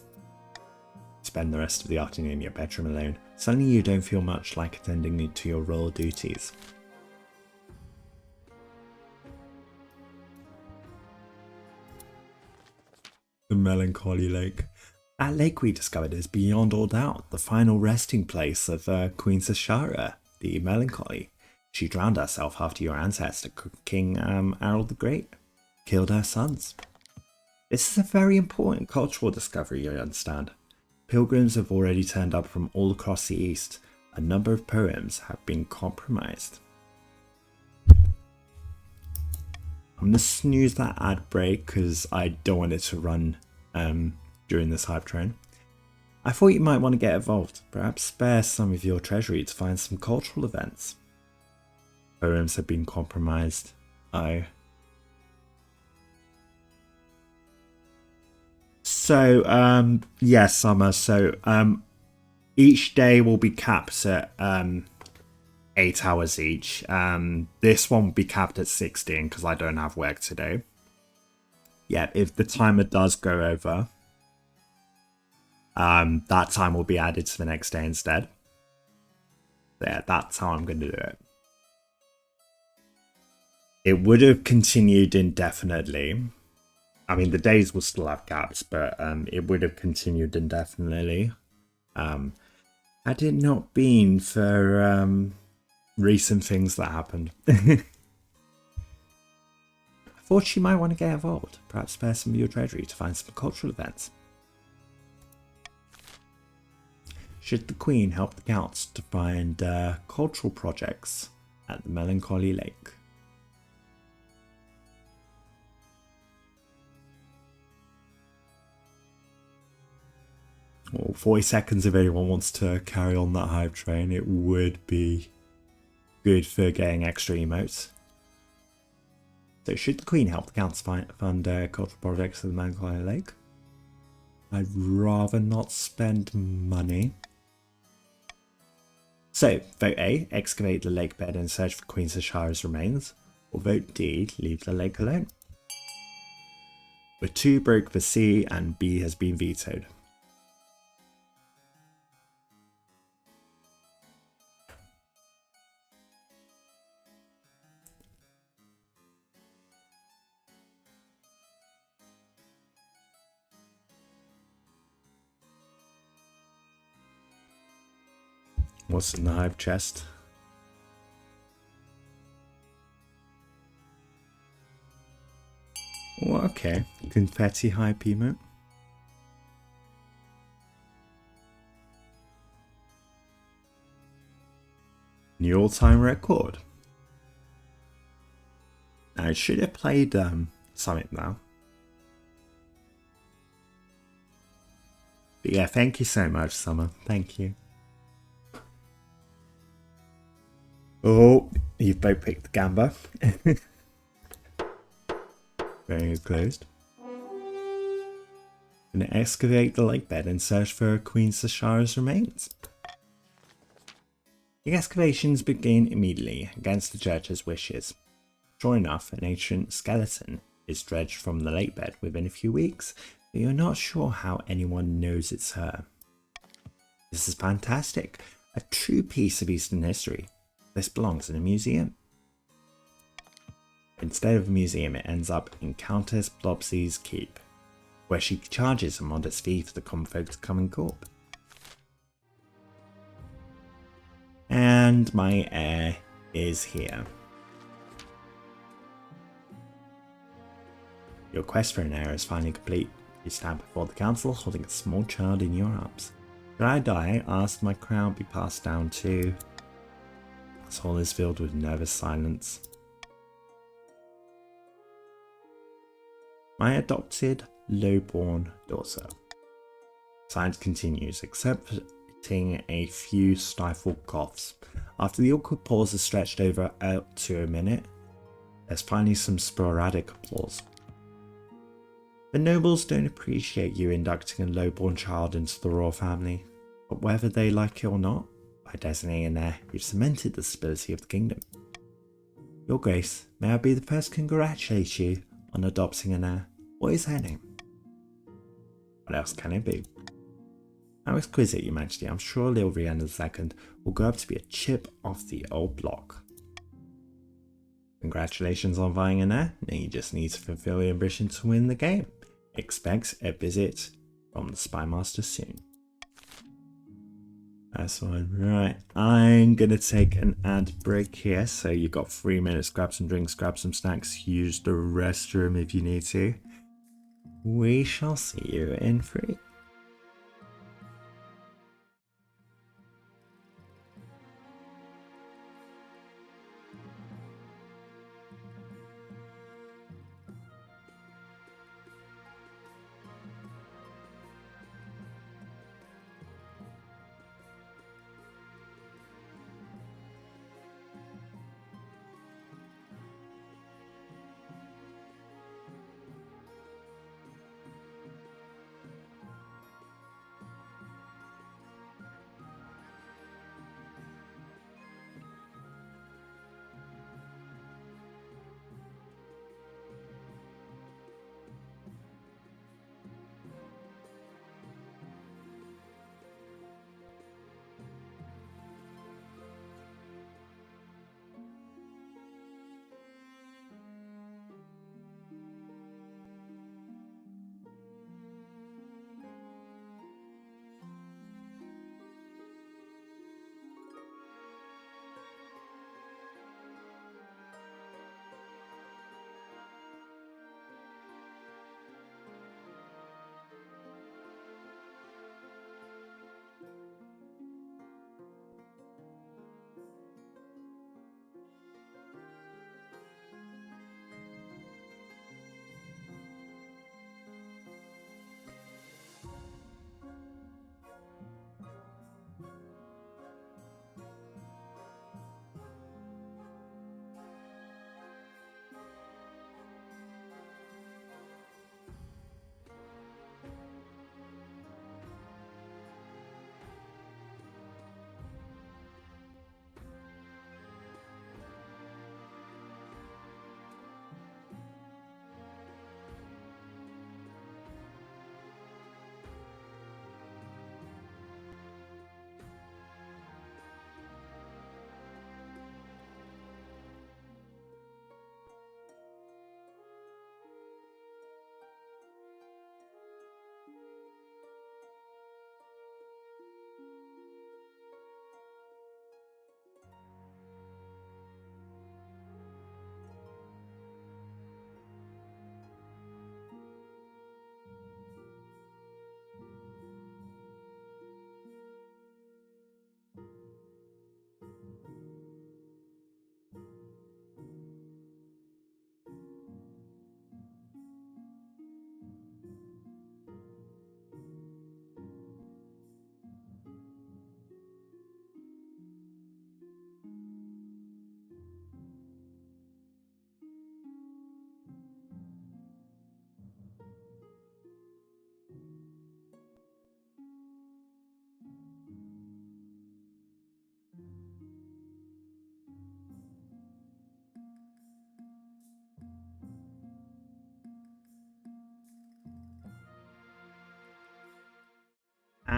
Spend the rest of the afternoon in your bedroom alone. Suddenly you don't feel much like attending to your royal duties. The Melancholy Lake. That lake we discovered is beyond all doubt the final resting place of Queen Sashara, the Melancholy. She drowned herself after your ancestor, King Errol the Great, killed her sons. This is a very important cultural discovery, you understand. Pilgrims have already turned up from all across the east. A number of poems have been compromised. I'm going to snooze that ad break because I don't want it to run during this hype train. I thought you might want to get involved, perhaps spare some of your treasury to find some cultural events. Poems have been compromised. So, yes, Summer, so each day will be capped at 8 hours each. This one will be capped at 16 because I don't have work today. Yeah, if the timer does go over, that time will be added to the next day instead. Yeah, that's how I'm going to do it. It would have continued indefinitely. I mean, the days will still have gaps, but it would have continued indefinitely. Had it not been for recent things that happened. I thought you might want to get involved. Perhaps spare some of your treasury to find some cultural events. Should the Queen help the Counts to find cultural projects at the Melancholy Lake? Well, 40 seconds if anyone wants to carry on that hype train. It would be good for getting extra emotes. So should the Queen help the Counts fund cultural projects at the Melancholy Lake? I'd rather not spend money. So, vote A, excavate the lake bed and search for Queen Sashara's remains. Or vote D, leave the lake alone. But 2 broke for C and B has been vetoed. What's in the hype chest? Oh, okay. Confetti hype emote. New all-time record. Now, I should have played something now. But yeah, thank you so much, Summer. Thank you. Oh, you've both picked the Gamba. Very closed. Gonna excavate the lake bed and search for Queen Sashara's remains. The excavations begin immediately against the church's wishes. Sure enough, an ancient skeleton is dredged from the lake bed within a few weeks, but you're not sure how anyone knows it's her. This is fantastic, a true piece of Eastern history. This belongs in a museum. Instead of a museum, it ends up in Countess Blobsey's keep, where she charges a modest fee for the common folk to come and court. And my heir is here. Your quest for an heir is finally complete. You stand before the council holding a small child in your arms. Should I die, ask my crown be passed down to... This hall is filled with nervous silence. My adopted, low-born daughter. Silence continues, excepting a few stifled coughs. After the awkward pause is stretched over out to a minute, there's finally some sporadic applause. The nobles don't appreciate you inducting a low-born child into the royal family, but whether they like it or not, by designating an heir, you've cemented the stability of the kingdom. Your Grace, may I be the first to congratulate you on adopting an heir? What is her name? What else can it be? How exquisite, Your Majesty. I'm sure little RiiYENNA's second will grow up to be a chip off the old block. Congratulations on buying an heir. Now you just need to fulfill your ambition to win the game. Expect a visit from the Spy Master soon. That's one. Right, I'm gonna take an ad break here. So you've got 3 minutes. Grab some drinks, grab some snacks, use the restroom if you need to. We shall see you in 3.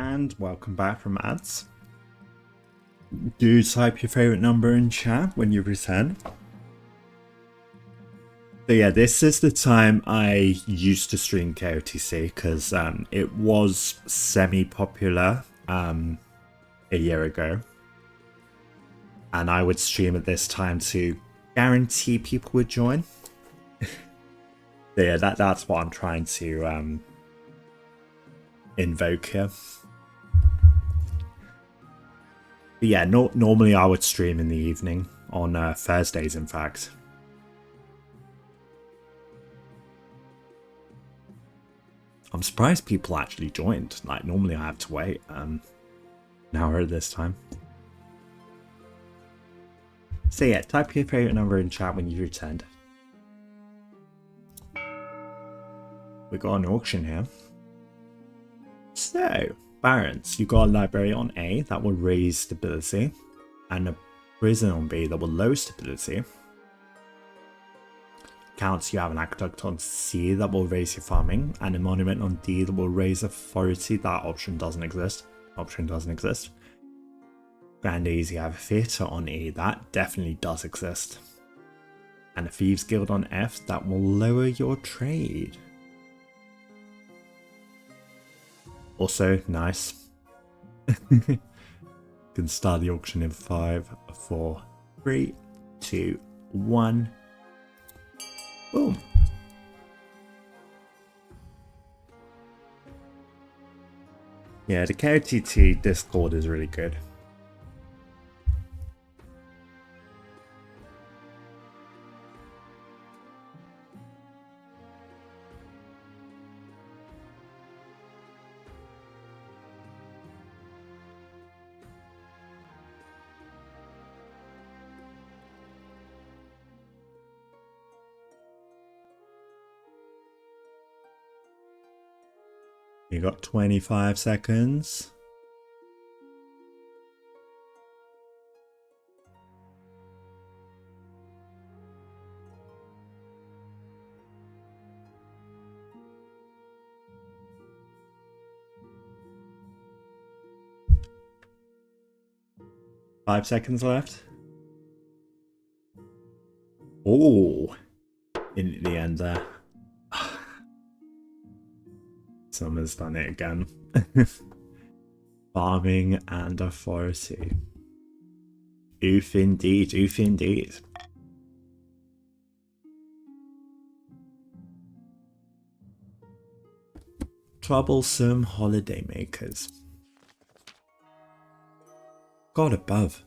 and welcome back from ads. Do type your favorite number in chat when you return. So yeah, this is the time I used to stream KOTC because it was semi-popular a year ago. And I would stream at this time to guarantee people would join. So yeah, that's what I'm trying to invoke here. But yeah, normally I would stream in the evening, on Thursdays in fact. I'm surprised people actually joined. Like, normally I have to wait an hour at this time. So yeah, type your favorite number in chat when you've returned. We got an auction here. So, Barons, you got a library on A that will raise stability, and a prison on B that will lower stability. Counts, you have an aqueduct on C that will raise your farming, and a monument on D that will raise authority. That option doesn't exist. Grandees, you have a theatre on E, that definitely does exist. And a Thieves Guild on F that will lower your trade. Also, nice. Can start the auction in 5, 4, 3, 2, 1. Boom. Yeah, the KOTT Discord is really good. You got 25 seconds. Five seconds left. Oh, in the end there. Someone's done it again. Farming and authority. Oof indeed, oof indeed. Troublesome holiday makers. God above,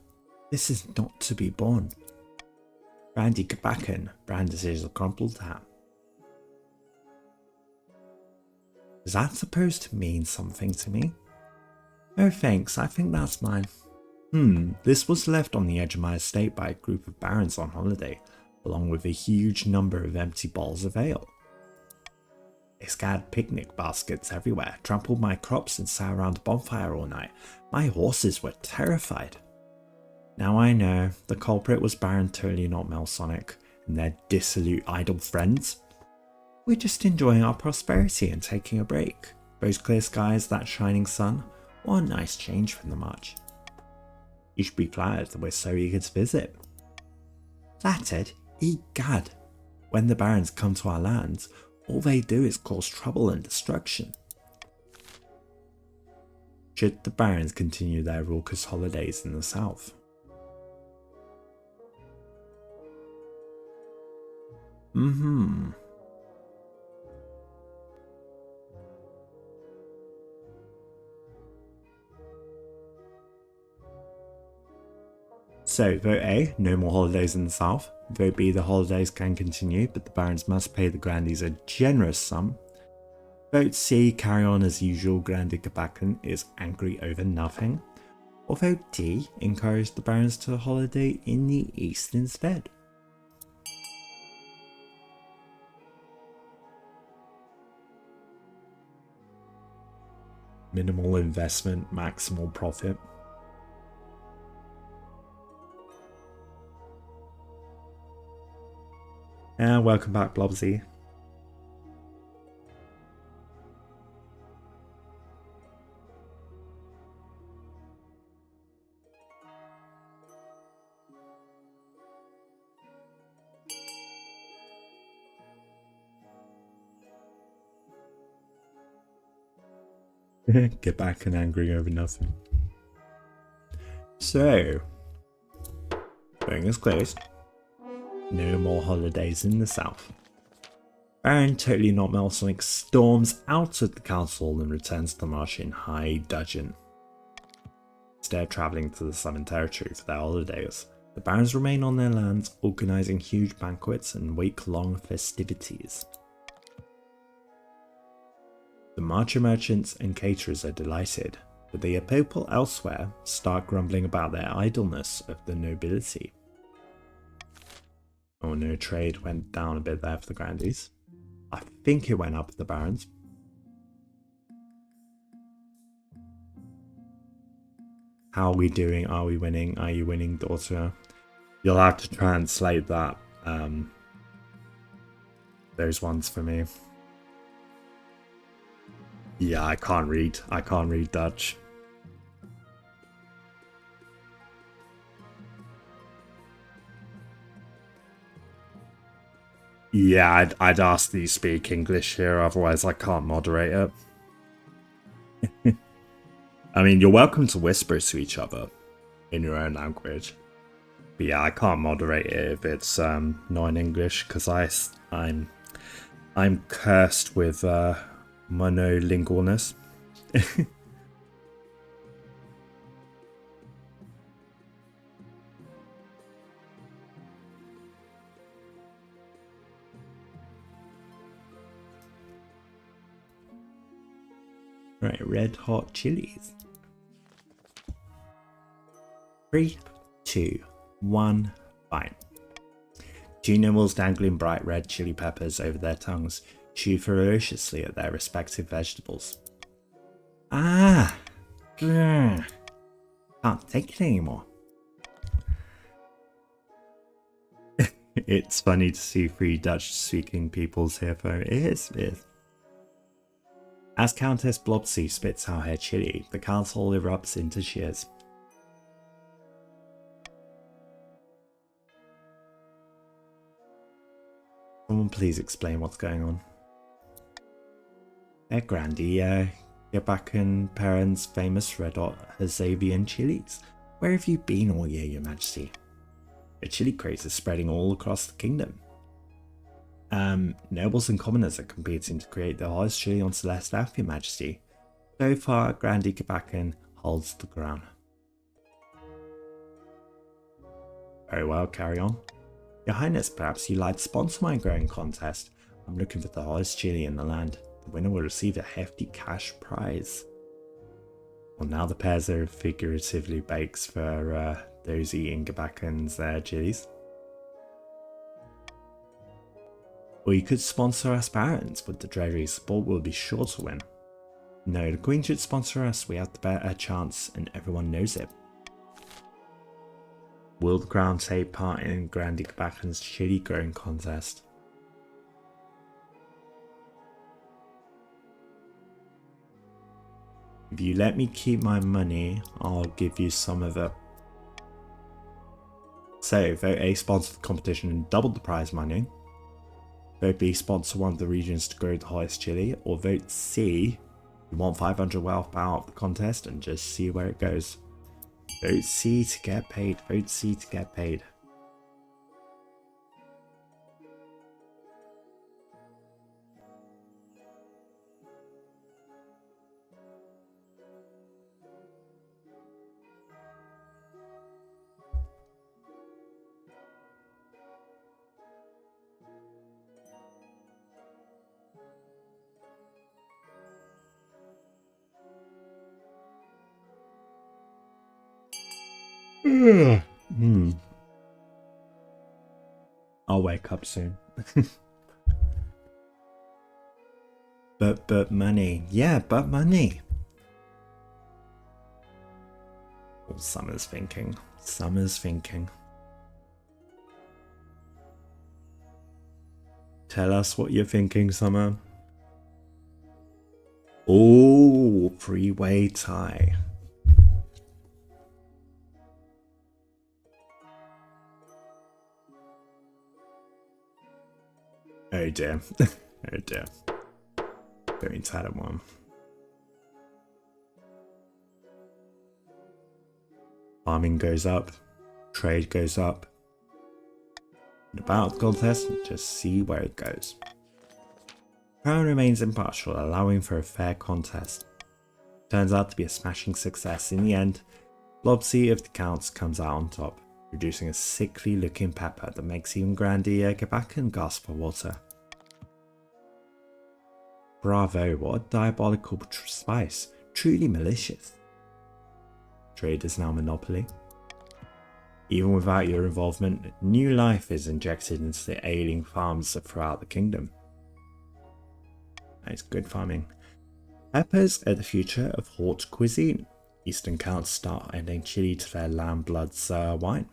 this is not to be borne. Brandy Kabakan, Brandis is a crumpled hat. Is that supposed to mean something to me? No thanks, I think that's mine. This was left on the edge of my estate by a group of barons on holiday, along with a huge number of empty bottles of ale. They scattered picnic baskets everywhere, trampled my crops and sat around the bonfire all night. My horses were terrified. Now I know, the culprit was Baron Totally Not Melsonic and their dissolute idle friends. We're just enjoying our prosperity and taking a break. Those clear skies, that shining sun, what a nice change from the march. You should be glad that we're so eager to visit. That said, egad, when the barons come to our lands, all they do is cause trouble and destruction. Should the barons continue their raucous holidays in the south? So, vote A, no more holidays in the south. Vote B, the holidays can continue, but the barons must pay the grandees a generous sum. Vote C, carry on as usual, Grande Kabakan is angry over nothing. Or vote D, encourage the barons to holiday in the east instead. Minimal investment, maximal profit. And welcome back, Blobsy. Get back and angry over nothing. So, spring is closed. No more holidays in the south. Baron, totally not melting, storms out of the council and returns to the marsh in high dudgeon. Instead of travelling to the southern territory for their holidays, the barons remain on their lands, organising huge banquets and week-long festivities. The marcher merchants and caterers are delighted, but the people elsewhere start grumbling about their idleness of the nobility. Oh no, trade went down a bit there for the grandees. I think it went up for the barons. How are we doing? Are we winning? Are you winning, daughter? You'll have to translate that. Those ones for me. Yeah, I can't read. I can't read Dutch. Yeah, I'd ask that you speak English here, otherwise I can't moderate it. I mean, you're welcome to whisper to each other in your own language. But yeah, I can't moderate it if it's not in English, because I'm cursed with monolingualness. Right, red hot chilies. 3, 2, 1, fine. Two nobles dangling bright red chili peppers over their tongues chew ferociously at their respective vegetables. Ah! Can't take it anymore. It's funny to see three Dutch-speaking peoples here, though. It is. As Countess Blobsy spits out her chili, the council erupts into cheers. Someone please explain what's going on. Grandy, you're back in Perrin's famous red hot Hazavian chilies. Where have you been all year, your majesty? The chili craze is spreading all across the kingdom. Nobles and commoners are competing to create the hottest chili on Celeste Ave, your majesty. So far, Grandy Kabakan holds the crown. Very well, carry on. Your Highness, perhaps you'd like to sponsor my growing contest. I'm looking for the hottest chili in the land. The winner will receive a hefty cash prize. Well, now the pairs are figuratively bakes for those eating Kabakan's chilies. Or you could sponsor us barons. With the Treasury support, we'll be sure to win. No, the Queen should sponsor us. We have the better chance, and everyone knows it. Will the Crown take part in Grandy Kabakan's chili growing contest? If you let me keep my money, I'll give you some of it. So, vote A, sponsor the competition and double the prize money. Vote B, sponsor one of the regions to grow the highest chili. Or vote C, you want 500 wealth out of the contest and just see where it goes. Vote C to get paid. Vote C to get paid. I'll wake up soon. But money. Yeah, but money. Oh, Summer's thinking. Summer's thinking. Tell us what you're thinking, Summer. Oh, three-way tie. Oh dear. Oh dear. Very tired one. Farming goes up, trade goes up. The battle contest, just see where it goes. Crown remains impartial, allowing for a fair contest. Turns out to be a smashing success. In the end, Lobsy of the Counts comes out on top, producing a sickly looking pepper that makes even Grandia get back and gasp for water. Bravo, what a diabolical spice, truly malicious. Trade is now monopoly. Even without your involvement, new life is injected into the ailing farms throughout the kingdom. That is good farming. Peppers are the future of haute cuisine. Eastern Counts start adding chili to their lamb blood wine,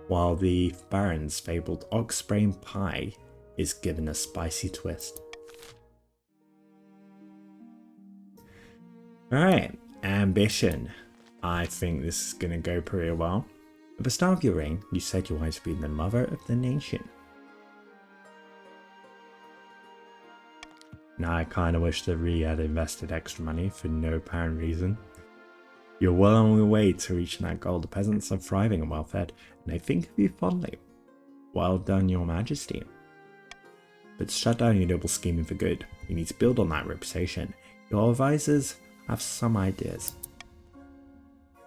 while the Baron's fabled ox brain pie is given a spicy twist. Alright, ambition. I think this is going to go pretty well. At the start of your reign, you said you wanted to be the mother of the nation. Now I kind of wish that RiiYENNA had invested extra money for no apparent reason. You're well on your way to reaching that goal. The peasants are thriving and well fed, and they think of you fondly. Well done, your majesty. But to shut down your noble scheming for good, you need to build on that reputation. Your advisors have some ideas.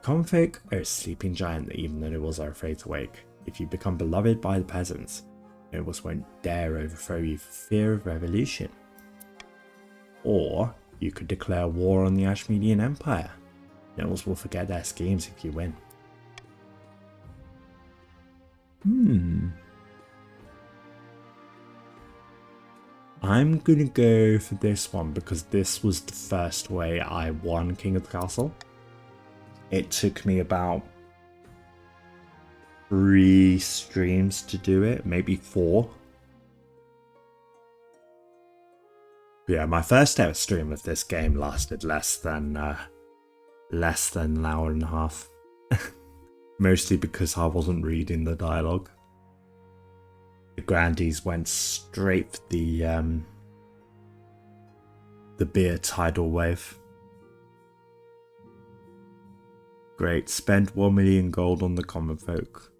Common folk are a sleeping giant that even the nobles are afraid to wake. If you become beloved by the peasants, nobles won't dare overthrow you for fear of revolution. Or you could declare war on the Ashmedian Empire. Nobles will forget their schemes if you win. I'm gonna go for this one because this was the first way I won King of the Castle. It took me about 3 streams to do it, maybe 4. Yeah, my first ever stream of this game lasted less than an hour and a half. Mostly because I wasn't reading the dialogue. The Grandies went straight for the beer tidal wave. Great, spend 1 million gold on the common folk.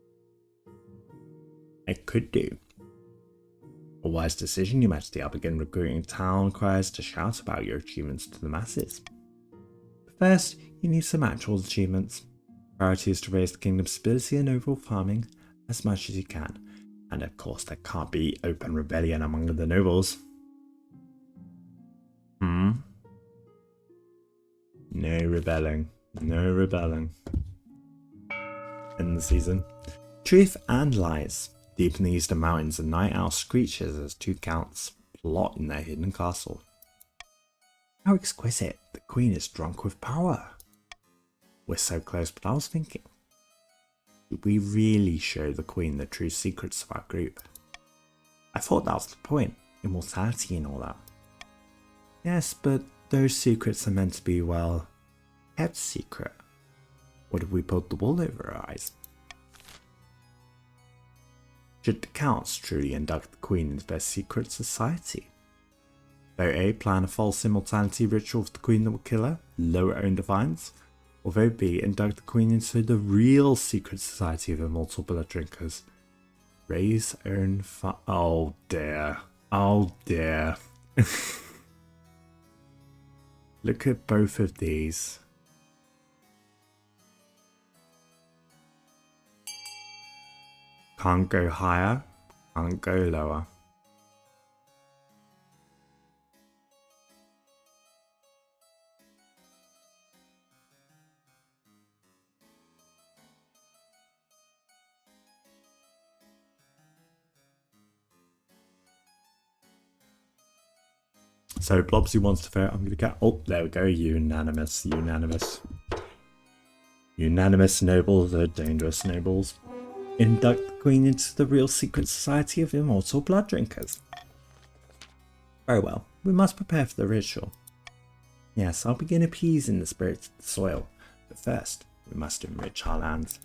It could do. A wise decision, Your Majesty. I'll begin recruiting town criers to shout about your achievements to the masses. But first, you need some actual achievements. Priority is to raise the kingdom's stability and overall farming as much as you can. And of course, there can't be open rebellion among the nobles. No rebelling. No rebelling. In the season. Truth and lies. Deep in the eastern mountains, a night owl screeches as 2 counts plot in their hidden castle. How exquisite! The queen is drunk with power. We're so close, but I was thinking, did we really show the queen the true secrets of our group? I thought that was the point, immortality and all that. Yes, but those secrets are meant to be, well, kept secret. What if we pulled the wool over our eyes? Should the counts truly induct the queen into their secret society? Vote A, plan a false immortality ritual for the queen that will kill her, lower her own defiance. Or vote B, induct the queen into the real secret society of immortal blood drinkers. Raise own oh dear. Oh dear. Look at both of these. Can't go higher, can't go lower. So Blobsy wants to vote. I'm going to get... Oh, there we go. Unanimous. Unanimous. Unanimous nobles are dangerous nobles. Induct the queen into the real secret society of immortal blood drinkers. Very well. We must prepare for the ritual. Yes, I'll begin appeasing the spirits of the soil. But first, we must enrich our lands.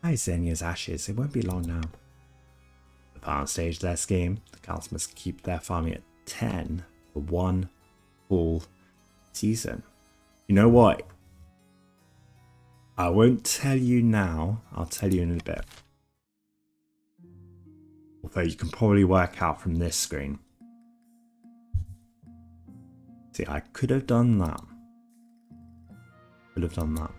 By Xenia's ashes, it won't be long now. The final stage of their scheme, the counts must keep their farming at 10 for 1 full season. You know what? I won't tell you now, I'll tell you in a bit. Although you can probably work out from this screen. See, I could have done that. Could have done that.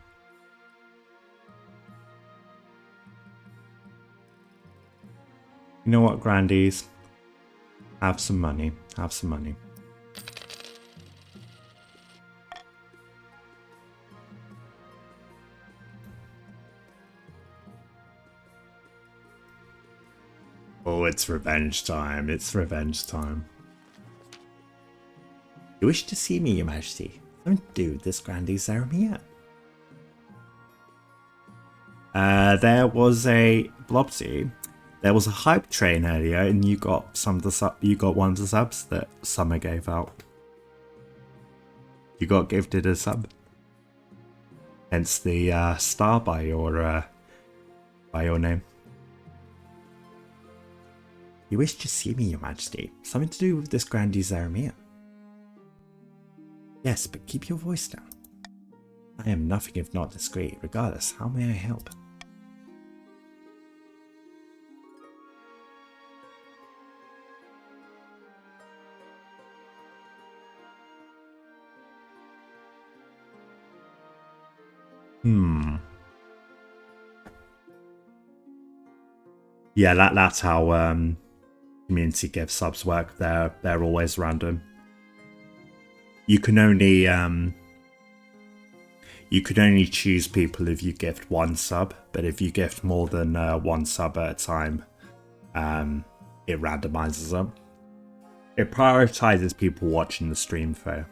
You know what, Grandies? Have some money. Have some money. Oh, it's revenge time. It's revenge time. You wish to see me, Your Majesty? Don't do this, Grandee Zaramiya. There was a Blobsy. There was a hype train earlier, and you got some of the you got one of the subs that Summer gave out. You got gifted a sub. Hence the star by your name. You wish to see me, Your Majesty? Something to do with this Grandee Zaramiya. Yes, but keep your voice down. I am nothing if not discreet. Regardless, how may I help? Yeah, that's how community gift subs work. They're always random. You can only choose people if you gift one sub, but if you gift more than one sub at a time, it randomizes them. It prioritizes people watching the stream though.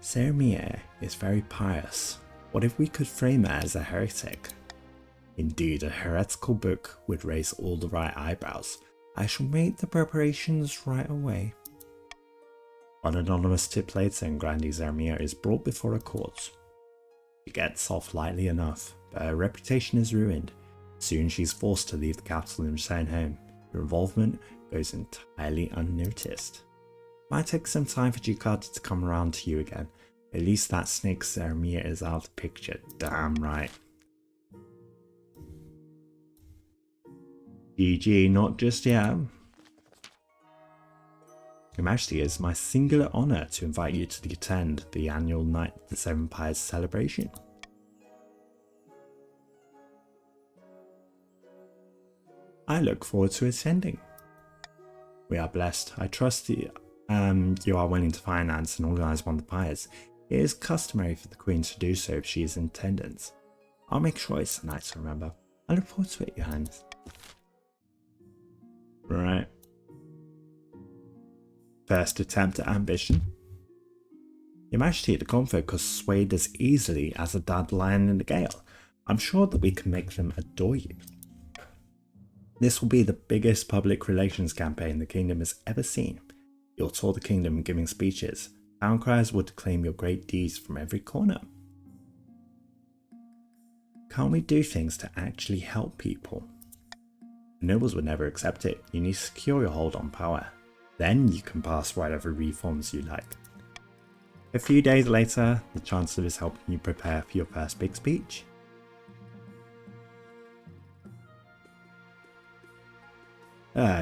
Zaramiya is very pious. What if we could frame her as a heretic? Indeed, a heretical book would raise all the right eyebrows. I shall make the preparations right away. One anonymous tip later and Grandee Zaramiya is brought before a court. She gets off lightly enough, but her reputation is ruined. Soon she's forced to leave the capital and return home. Her involvement goes entirely unnoticed. Might take some time for Ducati to come around to you again. At least that snake Zaramiya is out of the picture. Damn right. GG, not just yet. Your Majesty, it is my singular honour to invite you to attend the annual Night of the Seven Pyres celebration. I look forward to attending. We are blessed. I trust you are willing to finance and organise one of the pyres. It is customary for the Queen to do so if she is in attendance. I'll make sure it's a night to remember. I look forward to it, Your Highness. Right. First attempt at ambition. Your Majesty, the conflict was swayed as easily as a dandelion in a gale. I'm sure that we can make them adore you. This will be the biggest public relations campaign the kingdom has ever seen. You'll tour the kingdom giving speeches. Town criers will declaim your great deeds from every corner. Can't we do things to actually help people? The nobles would never accept it. You need to secure your hold on power. Then you can pass whatever reforms you like. A few days later, the Chancellor is helping you prepare for your first big speech.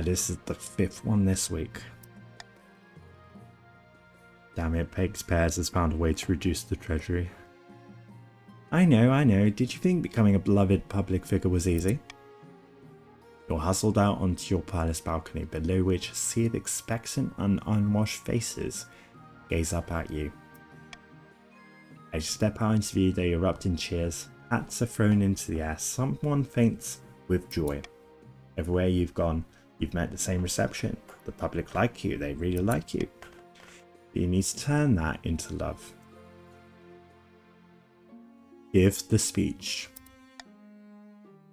This is the 5th one this week. Damn it, Peg's Pears has found a way to reduce the treasury. I know. Did you think becoming a beloved public figure was easy? You're hustled out onto your palace balcony, below which a sea of expectant and unwashed faces gaze up at you. As you step out into view, they erupt in cheers. Hats are thrown into the air. Someone faints with joy. Everywhere you've gone, you've met the same reception. The public like you, they really like you. You need to turn that into love. Give the speech.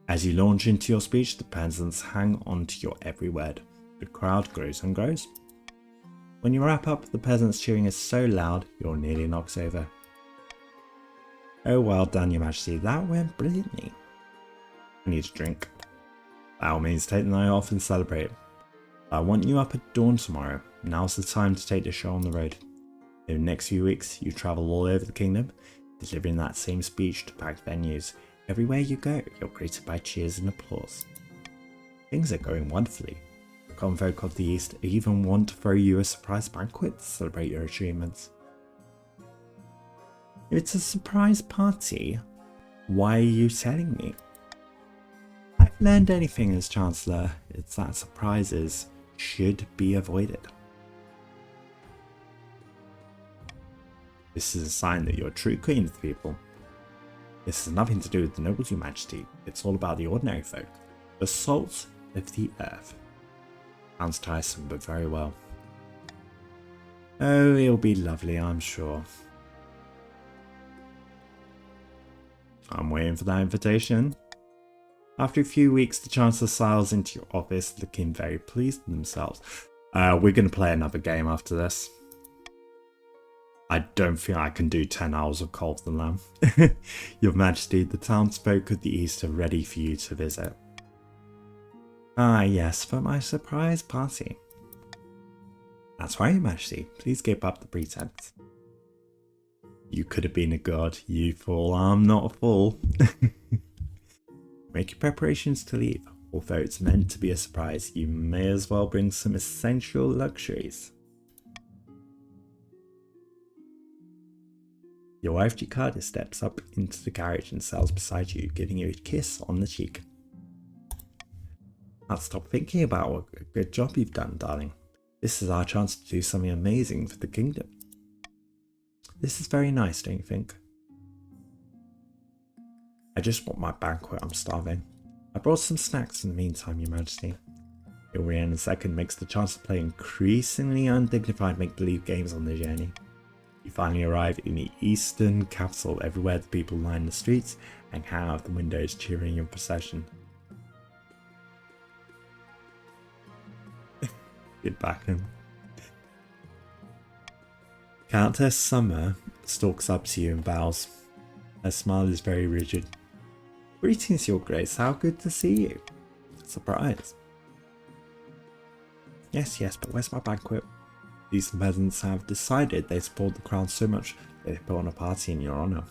As you launch into your speech, the peasants hang on to your every word. The crowd grows and grows. When you wrap up, the peasants' cheering is so loud, you're nearly knocked over. Oh, well done, Your Majesty. That went brilliantly. I need a drink. By all means, take the night off and celebrate. I want you up at dawn tomorrow. Now's the time to take the show on the road. In the next few weeks, you travel all over the kingdom, delivering that same speech to packed venues. Everywhere you go, you're greeted by cheers and applause. Things are going wonderfully. The common folk of the East even want to throw you a surprise banquet to celebrate your achievements. If it's a surprise party, why are you telling me? If I've learned anything as Chancellor, it's that surprises should be avoided. This is a sign that you're a true queen of the people. This has nothing to do with the nobles, Your Majesty. It's all about the ordinary folk, the salt of the earth. Sounds tiresome, but very well. Oh, it'll be lovely, I'm sure. I'm waiting for that invitation. After a few weeks, the Chancellor sails into your office, looking very pleased with themselves. We're going to play another game after this. I don't think I can do 10 hours of Call of the Lamb. Your Majesty, the townsfolk of the East are ready for you to visit. Ah, yes, for my surprise party. That's right, Your Majesty. Please give up the pretense. You could have been a god, you fool. I'm not a fool. Make your preparations to leave. Although it's meant to be a surprise, you may as well bring some essential luxuries. Your wife Gicarda steps up into the carriage and settles beside you, giving you a kiss on the cheek. Can't stop thinking about what a good job you've done, darling. This is our chance to do something amazing for the kingdom. This is very nice, don't you think? I just want my banquet, I'm starving. I brought some snacks in the meantime, Your Majesty. RiiYENNA's second makes the chance to play increasingly undignified make-believe games on the journey. You finally arrive in the eastern capital. Everywhere the people line the streets and hang out the windows cheering your procession. Get back in. Countess Summer stalks up to you and bows. Her smile is very rigid. Greetings, Your Grace. How good to see you. Surprise. Yes, but where's my banquet? These peasants have decided they support the crown so much that they put on a party in your honour.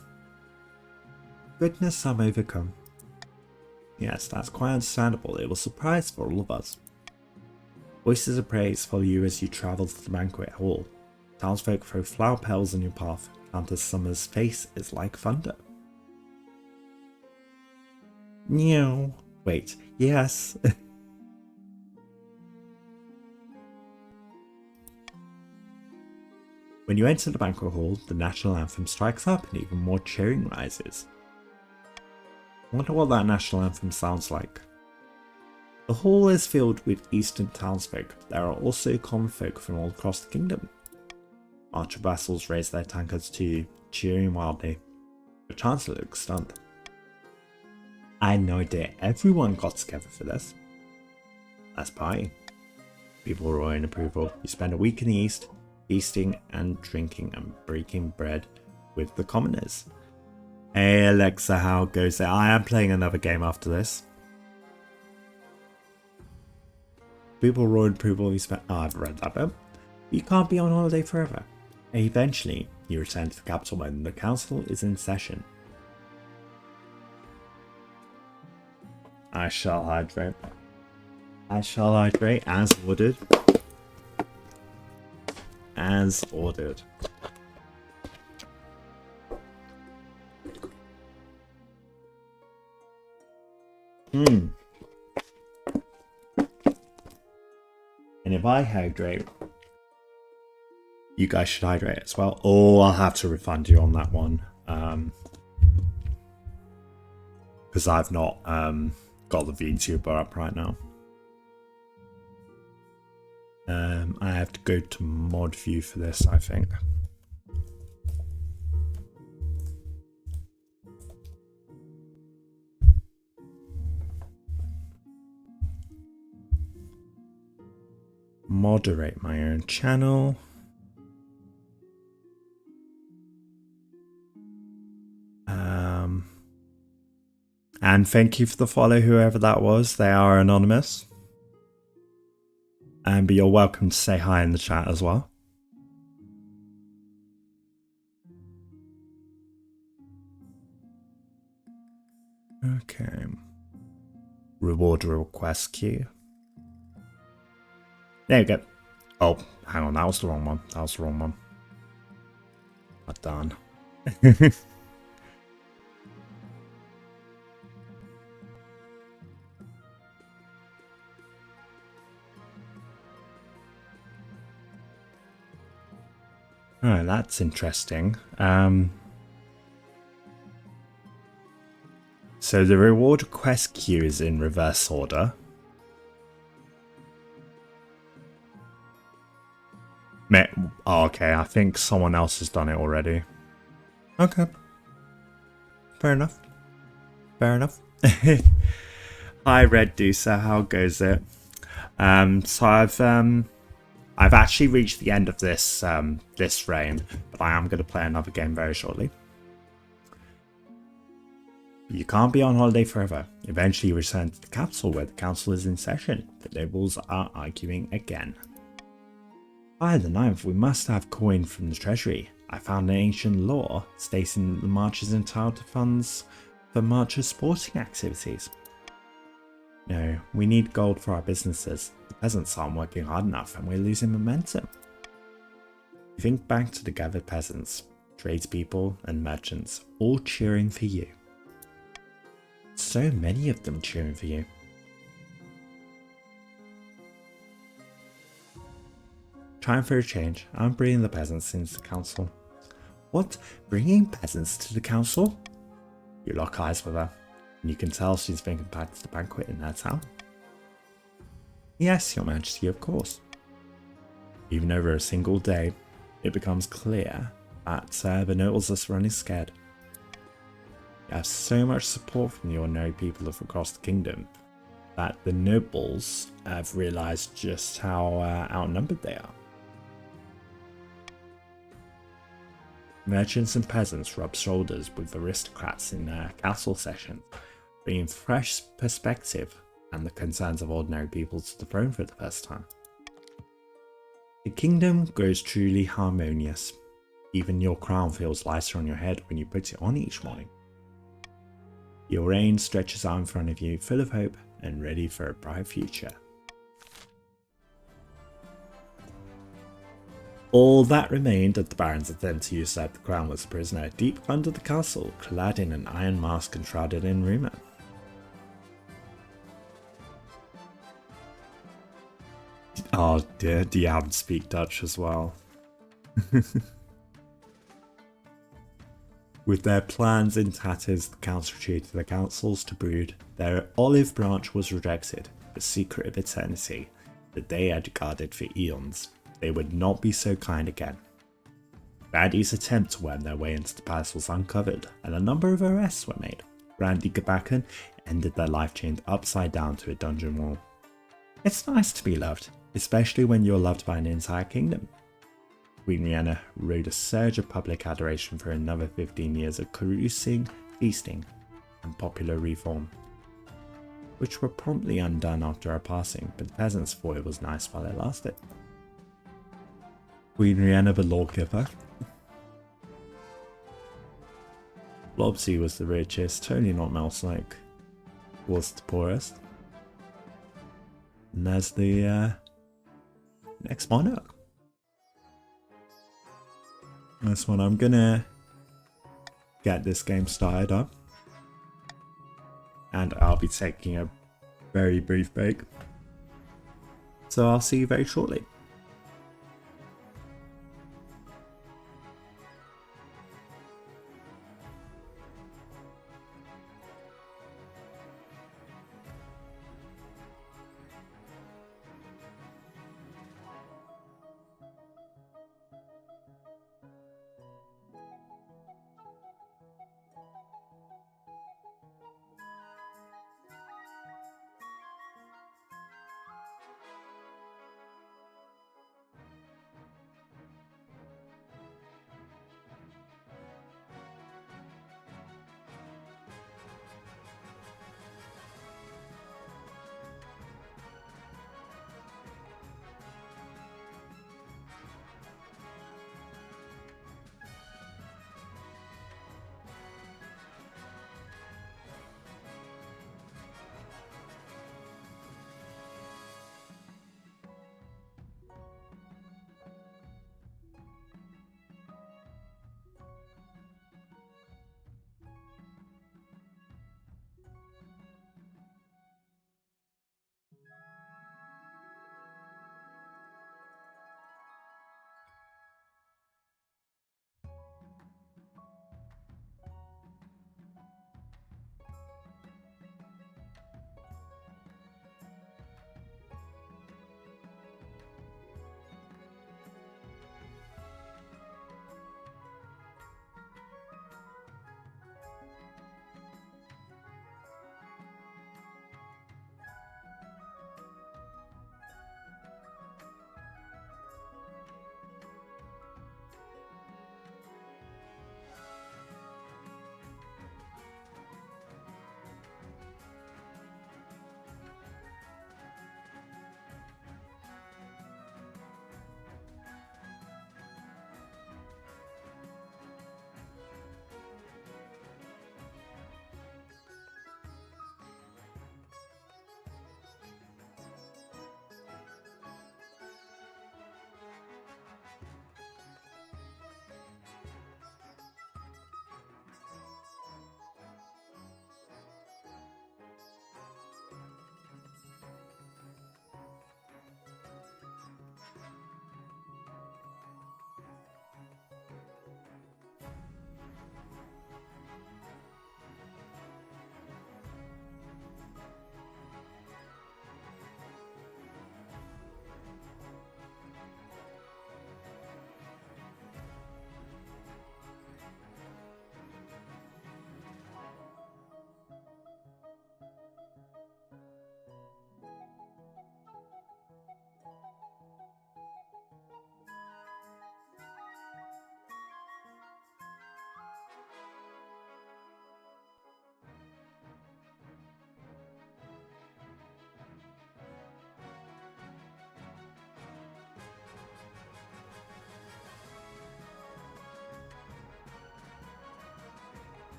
Goodness, I'm overcome. Yes, that's quite understandable. It was a surprise for all of us. Voices of praise follow you as you travel to the banquet hall. Townsfolk throw flower petals in your path. Countess Summer's face is like thunder. No. Wait, yes. When you enter the banquet hall, the national anthem strikes up and even more cheering rises. I wonder what that national anthem sounds like. The hall is filled with eastern townsfolk. There are also common folk from all across the kingdom. Archer vassals raise their tankards to you, cheering wildly. The Chancellor looks stunned. I had no idea everyone got together for this. That's party. People roar in approval. You spend a week in the east, feasting and drinking and breaking bread with the commoners. Hey Alexa, how goes it? I am playing another game after this. People roar in approval. You spend. Oh, I've read that bit. You can't be on holiday forever. Eventually, you return to the capital when the council is in session. I shall hydrate. I shall hydrate as ordered. As ordered. And if I hydrate, you guys should hydrate as well. Oh, I'll have to refund you on that one. Because I've not got the VTuber up right now. I have to go to mod view for this, I think. moderate my own channel. And thank you for the follow, whoever that was. They are anonymous. But you're welcome to say hi in the chat as well. Okay. Reward request queue. There you go. Oh, hang on, that was the wrong one. That was the wrong one. Not done. Oh, that's interesting. So the reward request queue is in reverse order. Oh, okay, I think someone else has done it already. Okay. Fair enough. Fair enough. Hi, Red Deucer, how goes it? So I've actually reached the end of this this reign, but I am going to play another game very shortly. You can't be on holiday forever. Eventually you return to the capital where the council is in session. The nobles are arguing again. By the 9th, we must have coin from the treasury. I found an ancient law stating that the march is entitled to funds for marchers' sporting activities. No, we need gold for our businesses. The peasants aren't working hard enough and we're losing momentum. You think back to the gathered peasants, tradespeople and merchants, all cheering for you. So many of them cheering for you. Trying for a change, I'm bringing the peasants into the council. What? Bringing peasants to the council? You lock eyes with her, and you can tell she's been invited to the banquet in her town. Yes, your majesty, of course. Even over a single day, it becomes clear that the nobles are running scared. You have so much support from the ordinary people of across the kingdom that the nobles have realised just how outnumbered they are. Merchants and peasants rub shoulders with aristocrats in castle sessions, bringing fresh perspective and the concerns of ordinary people to the throne for the first time. The kingdom grows truly harmonious. Even your crown feels lighter on your head when you put it on each morning. Your reign stretches out in front of you, full of hope and ready for a bright future. All that remained of the Baron's attempt to usurp the crown was a prisoner deep under the castle, clad in an iron mask and shrouded in rumour. Oh dear, do you have to speak Dutch as well? With their plans in tatters, the council retreated the councils to brood. Their olive branch was rejected, the secret of eternity, that they had guarded for eons. They would not be so kind again. Randy's attempt to worm their way into the palace was uncovered, and a number of arrests were made. Randy Gabakan ended their life chained upside down to a dungeon wall. It's nice to be loved, especially when you're loved by an entire kingdom. Queen RiiYENNA rode a surge of public adoration for another 15 years of carousing, feasting, and popular reform, which were promptly undone after her passing, but the peasants thought it was nice while it lasted. Queen RiiYENNA the lawgiver. Lobsy was the richest, Tony not Mouse-like was the poorest. And there's the next monarch. This one, I'm gonna get this game started up. And I'll be taking a very brief break. So I'll see you very shortly.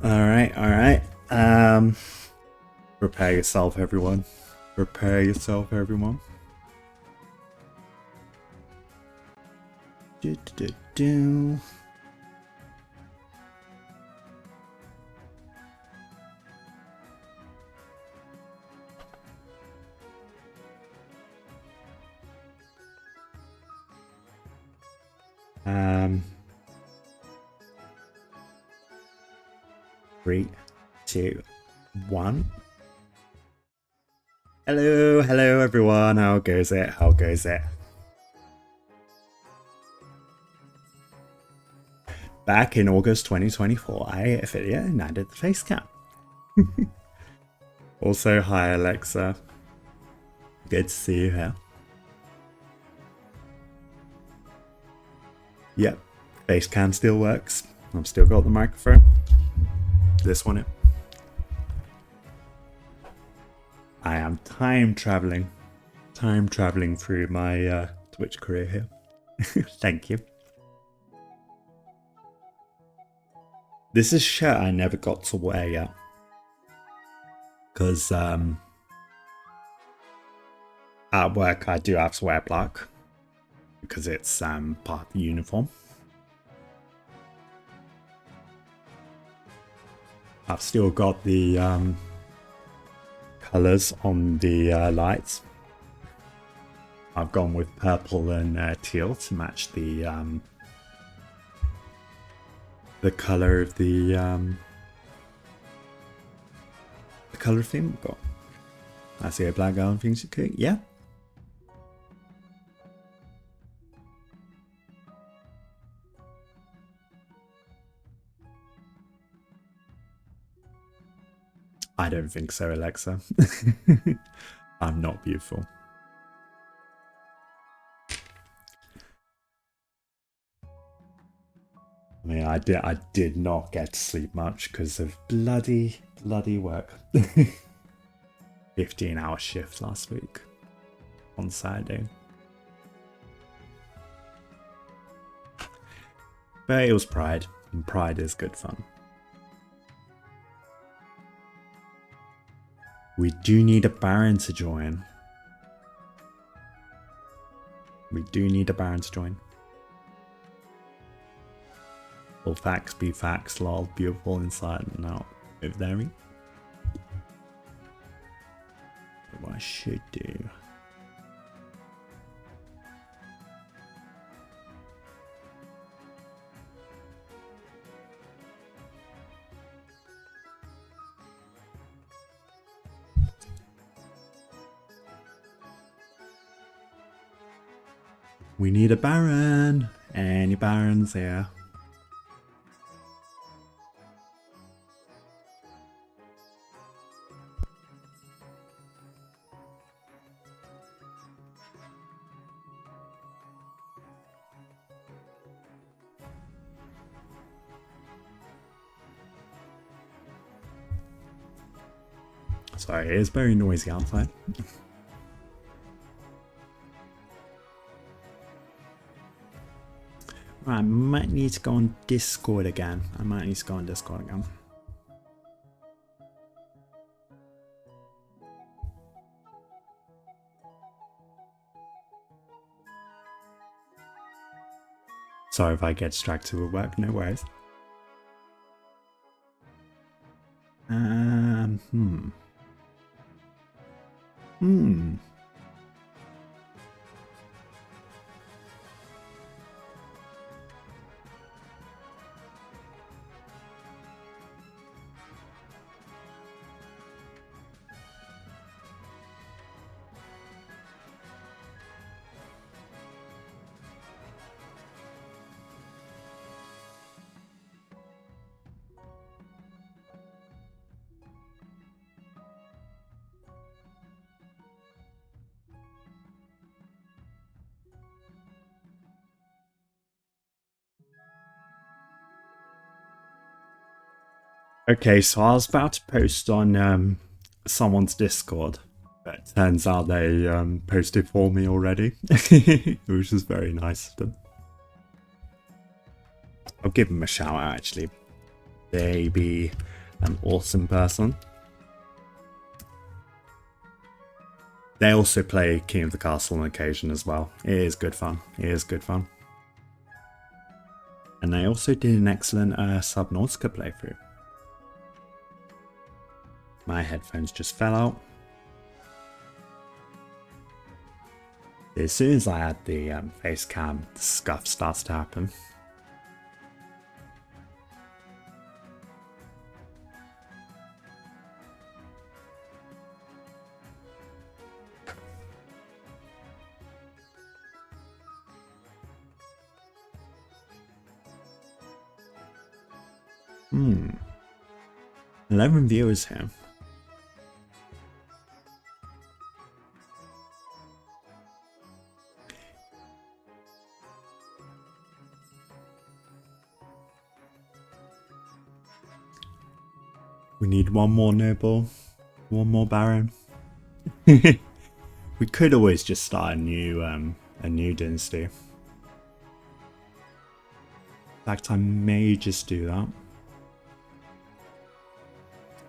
Alright, alright. Prepare yourself, everyone. Prepare yourself, everyone. Do, do, do, do. Three, two, one. Hello everyone. How goes it? How goes it? Back in August 2024, I hit a video and added the face cam. Also, hi Alexa. Good to see you here. Yep, face cam still works. I've still got the microphone. This one. I am time traveling through my Twitch career here. Thank you. This is shirt I never got to wear yet, because at work I do have to wear black because it's part of the uniform. I've still got the colours on the lights. I've gone with purple and teal to match the colour of the colour theme we've got. I see a black girl and thinks you could, yeah. I don't think so, Alexa. I'm not beautiful. I mean, I did not get to sleep much because of bloody work. 15-hour shift last week on Saturday. But it was Pride, and Pride is good fun. We do need a Baron to join. We do need a Baron to join. All facts be facts, lol, beautiful inside and out. If there we. What I should do. We need a Baron. Any Barons here? Sorry, it is very noisy outside. Right, I might need to go on Discord again. Sorry if I get distracted with work, no worries. Okay, so I was about to post on someone's Discord, but it turns out they posted for me already, which is very nice of them. I'll give them a shout out actually. Baby an awesome person. They also play King of the Castle on occasion as well. It is good fun. It is good fun. And they also did an excellent Subnautica playthrough. My headphones just fell out. As soon as I add the face cam, the scuff starts to happen. Hmm. 11 viewers here. We need one more noble, one more baron. We could always just start a new dynasty. In fact, I may just do that.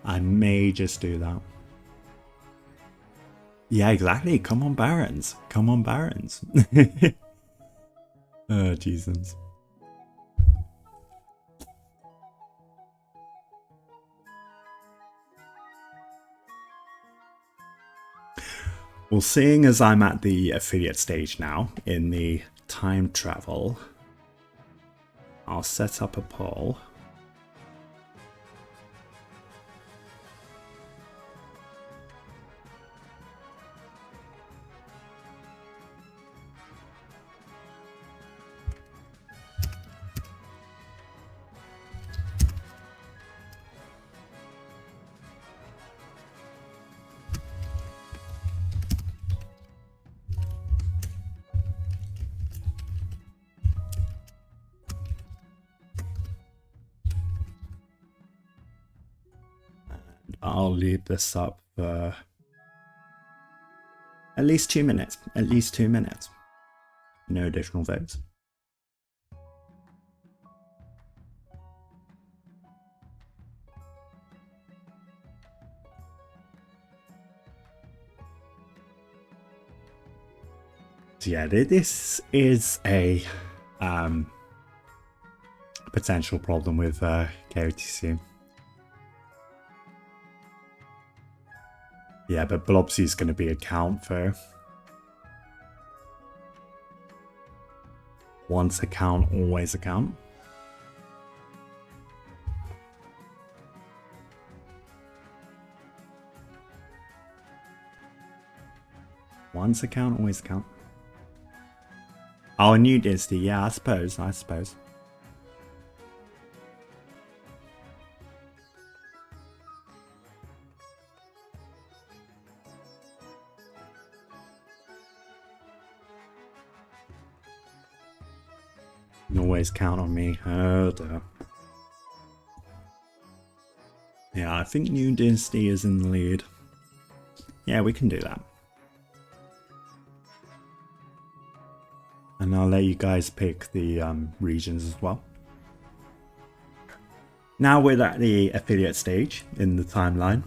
I may just do that. Yeah, exactly. Come on, barons. Come on, barons. Oh, Jesus. Well, seeing as I'm at the affiliate stage now in the time travel, I'll set up a poll. I'll leave this up for at least 2 minutes. At least 2 minutes. No additional votes. So yeah, this is a potential problem with KOTC. Yeah, but Blobsy is going to be a count for once a count, always a count. Once a count, always a count. Oh, a new dynasty. Yeah, I suppose. You can always count on me. Oh, dear. Yeah, I think new dynasty is in the lead. Yeah, we can do that. And I'll let you guys pick the regions as well. Now we're at the affiliate stage in the timeline.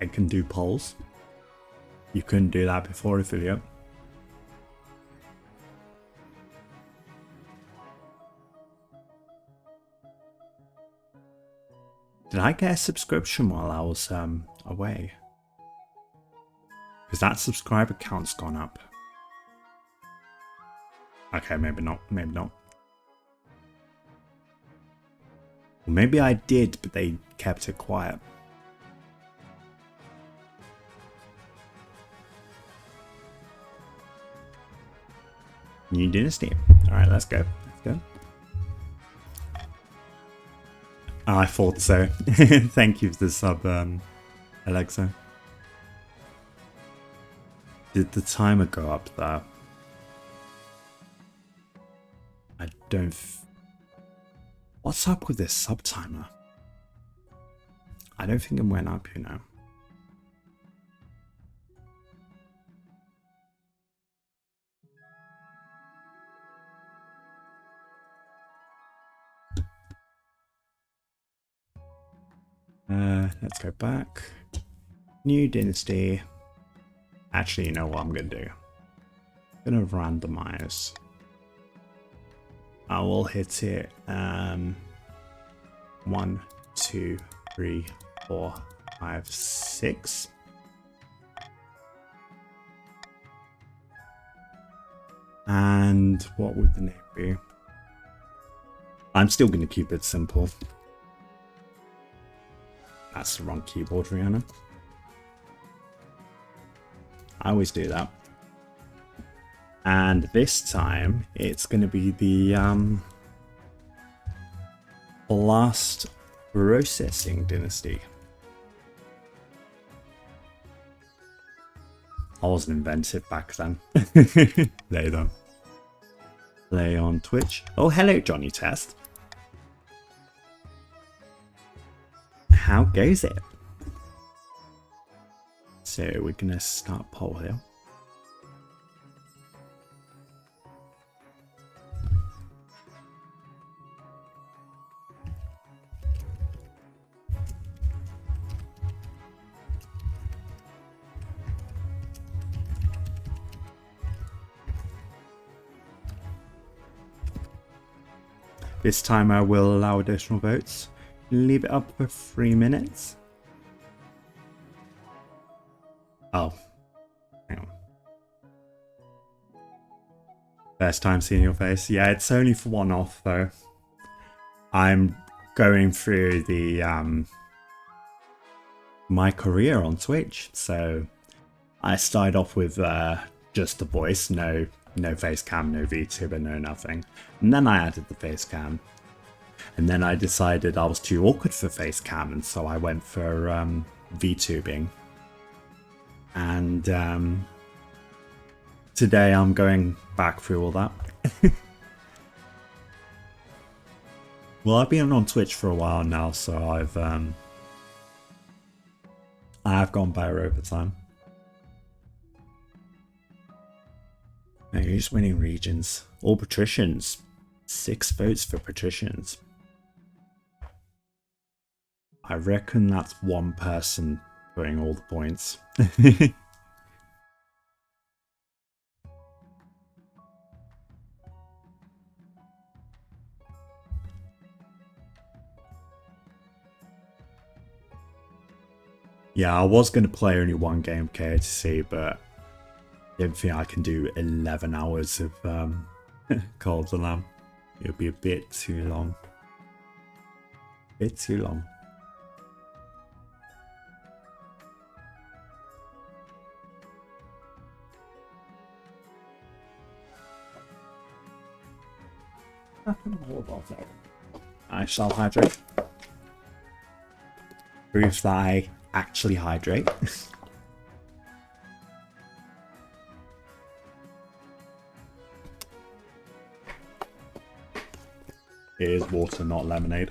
I can do polls. You couldn't do that before affiliate. Did I get a subscription while I was away? Because that subscriber count's gone up. Okay, maybe not. Maybe not. Well, maybe I did, but they kept it quiet. New dynasty. Alright, let's go. Let's go. Oh, I thought so. Thank you for the sub, Alexa. Did the timer go up there? I don't... What's up with this sub timer? I don't think it went up, you know. Let's go back. New dynasty. Actually, you know what I'm going to do? I'm going to randomize. I will hit it 1, 2, 3, 4, 5, 6. And what would the name be? I'm still going to keep it simple. That's the wrong keyboard, RiiYENNA. I always do that. And this time, it's going to be the last processing dynasty. I wasn't inventive back then. There you go. Play on Twitch. Oh, hello, Johnny Test. How goes it? So we're going to start poll here. This time I will allow additional votes. Leave it up for 3 minutes. Oh. Hang on. First time seeing your face. Yeah, it's only for one off though. I'm going through the my career on Twitch. So I started off with just the voice, no face cam, no VTuber, no nothing. And then I added the face cam. And then I decided I was too awkward for face cam, and so I went for VTubing. And today I'm going back through all that. Well, I've been on Twitch for a while now, so I have gone better over time. Now, who's winning regions? All patricians. 6 votes for patricians. I reckon that's one person putting all the points. Yeah, I was going to play only one game KTC, but I don't think I can do 11 hours of Call of the Lamb. It'll be a bit too long. Bit too long. I shall hydrate. Proof that I actually hydrate. It is water, not lemonade.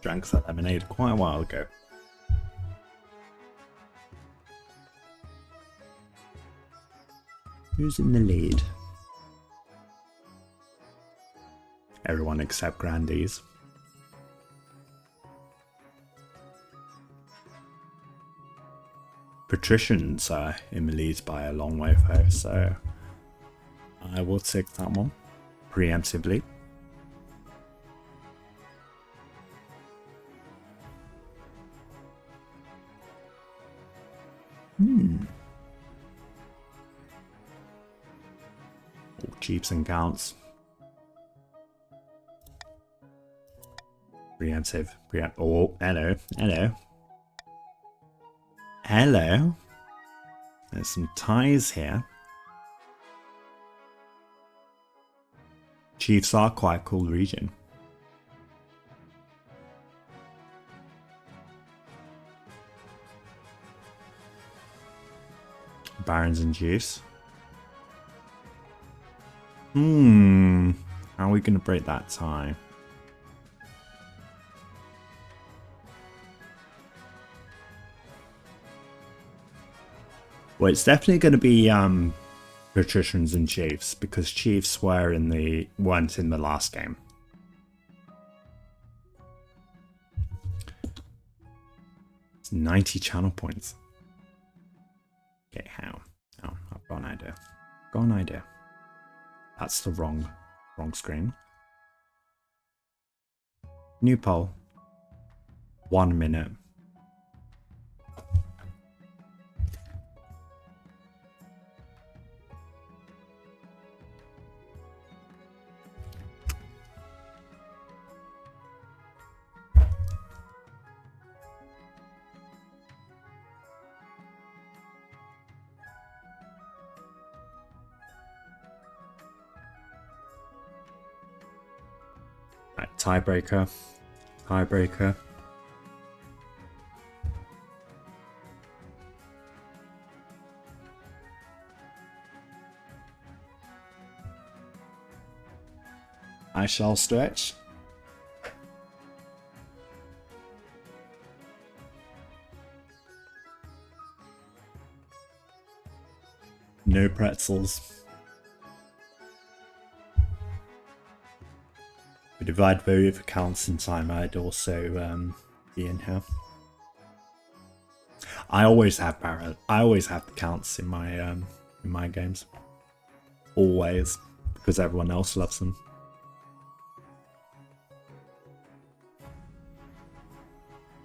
Drank that lemonade quite a while ago. Who's in the lead? Everyone except Grandies. Patricians are in the lead by a long way though, so I will take that one preemptively. All cheaps and counts. Preemptive. Oh, hello. Hello. Hello. There's some ties here. Chiefs are quite a cool region. Barons and Chiefs. How are we going to break that tie? Well, it's definitely going to be patricians and chiefs, because chiefs weren't in the last game. 90 channel points. Okay, how? Oh, I've got an idea. Got an idea. That's the wrong screen. New poll. 1 minute. Right, tiebreaker. Tiebreaker. I shall stretch. No pretzels. But if I'd voted for counts in time, I'd also be in here. I always have the counts in my games. Always, because everyone else loves them.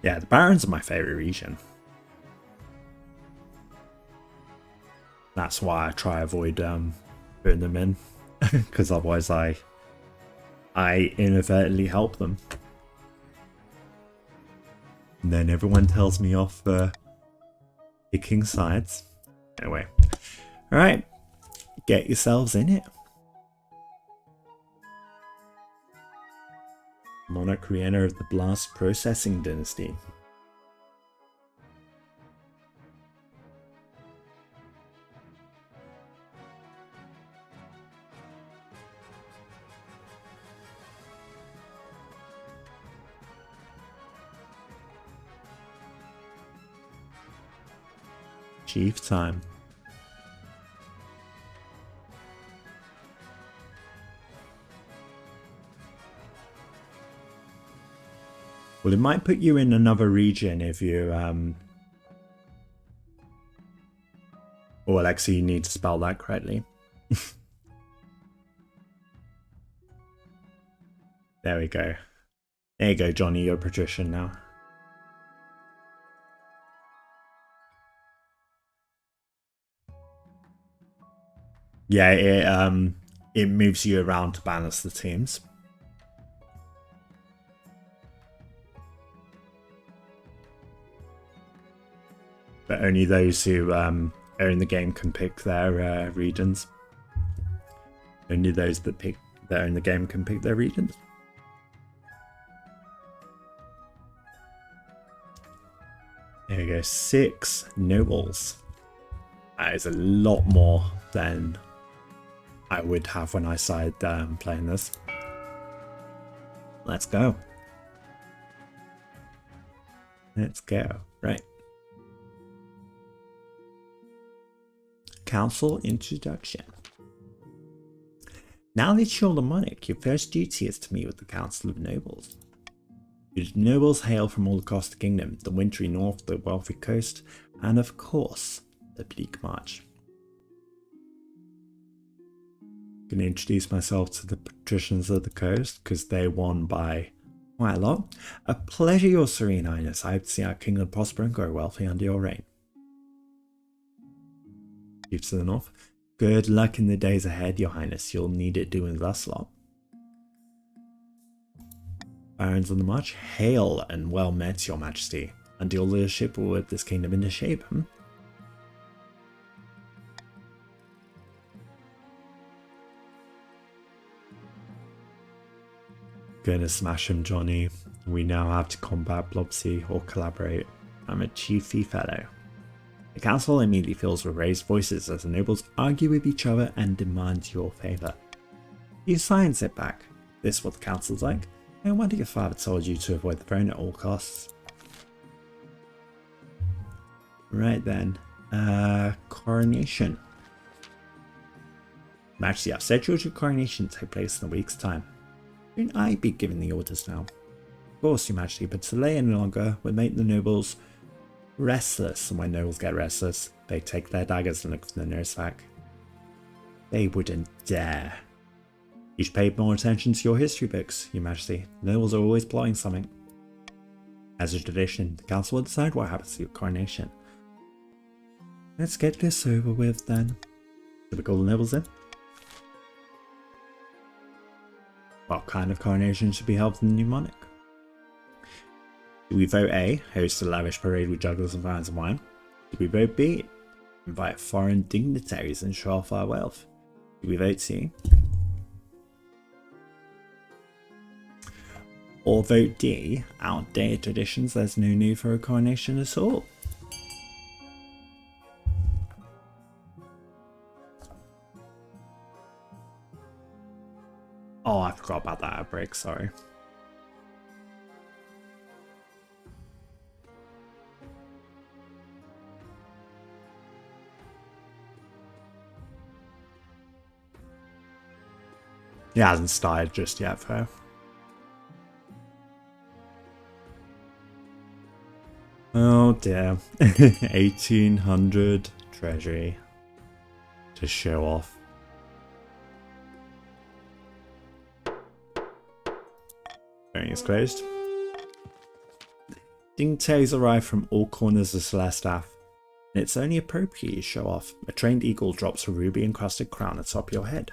Yeah, the Barons are my favorite region. That's why I try to avoid putting them in, because otherwise I inadvertently help them. And then everyone tells me off for picking sides. Anyway, alright, get yourselves in it. Monarch RiiYENNA of the Blast Processing Dynasty. Chief time. Well, it might put you in another region if you oh, Alexa, you need to spell that correctly. There we go. There you go, Johnny, you're a patrician now. Yeah, it moves you around to balance the teams. But only those who are in the game can pick their regions. Only those that are in the game can pick their regions. There we go, 6 nobles. That is a lot more than I would have when I started playing this. Let's go. Let's go. Right. Council introduction. Now that you're the monarch, your first duty is to meet with the Council of Nobles. Your nobles hail from all across the kingdom, the wintry north, the wealthy coast, and of course, the bleak march. I'm going to introduce myself to the patricians of the coast, because they won by quite a lot. A pleasure, your serene highness. I hope to see our kingdom prosper and grow wealthy under your reign. Chiefs to the north. Good luck in the days ahead, your highness. You'll need it doing thus lot. Barons on the march, hail and well met, your majesty. Under your leadership will whip this kingdom into shape, Gonna smash him, Johnny. We now have to combat Blobsy or collaborate. I'm a chiefy fellow. The council immediately fills with raised voices as the nobles argue with each other and demand your favour. You sigh and sit back. This is what the council's like. No wonder your father told you to avoid the throne at all costs. Right then. Coronation. Majesty, I've scheduled your coronation to take place in a week's time. Shouldn't I be giving the orders now? Of course, your majesty, but to delay any longer would make the nobles Restless, and when nobles get restless, they take their daggers and look for the nearest sack. They wouldn't dare. You should pay more attention to your history books, Your Majesty. Nobles are always plotting something. As a tradition, the council will decide what happens to your coronation. Let's get this over with then. Should we call the nobles in? What kind of coronation should be held for the new monarch? Do we vote A, host a lavish parade with jugglers and fountains of wine? Do we vote B, invite foreign dignitaries and show off our wealth? Do we vote C? Or vote D, outdated traditions, there's no need for a coronation at all? Oh, I forgot about that outbreak, sorry. It hasn't started just yet, though. Oh dear. 1800 treasury to show off. Voting is closed. Dignitaries arrive from all corners of Celestath, and it's only appropriate you show off. A trained eagle drops a ruby encrusted crown atop your head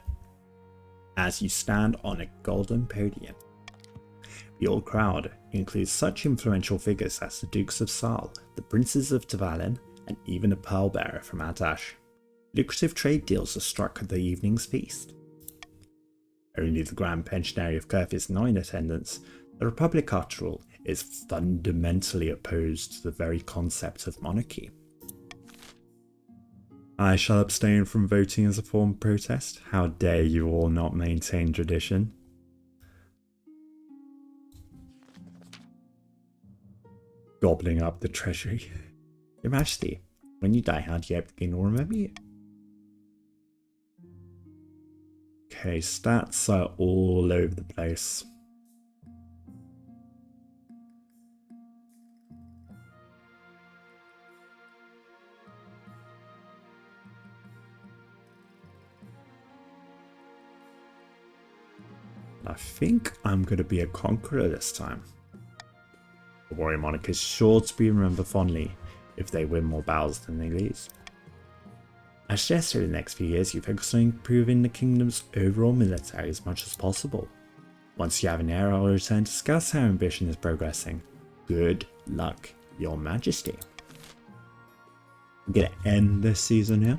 as you stand on a golden podium. The old crowd includes such influential figures as the Dukes of Sal, the Princes of Tavalin, and even a pearl bearer from Adash. Lucrative trade deals are struck at the evening's feast. Only the Grand Pensionary of Kurth is not in attendance. The Republic, after all, is fundamentally opposed to the very concept of monarchy. I shall abstain from voting as a form of protest. How dare you all not maintain tradition? Gobbling up the treasury. Your Majesty, when you die, how do you hope the king will remember you? Okay, stats are all over the place. I think I'm going to be a conqueror this time. The warrior monarch is sure to be remembered fondly if they win more battles than they lose. I suggest over the next few years you focus on improving the kingdom's overall military as much as possible. Once you have an heir, I'll return to discuss how ambition is progressing. Good luck, Your Majesty. I'm going to end this season here.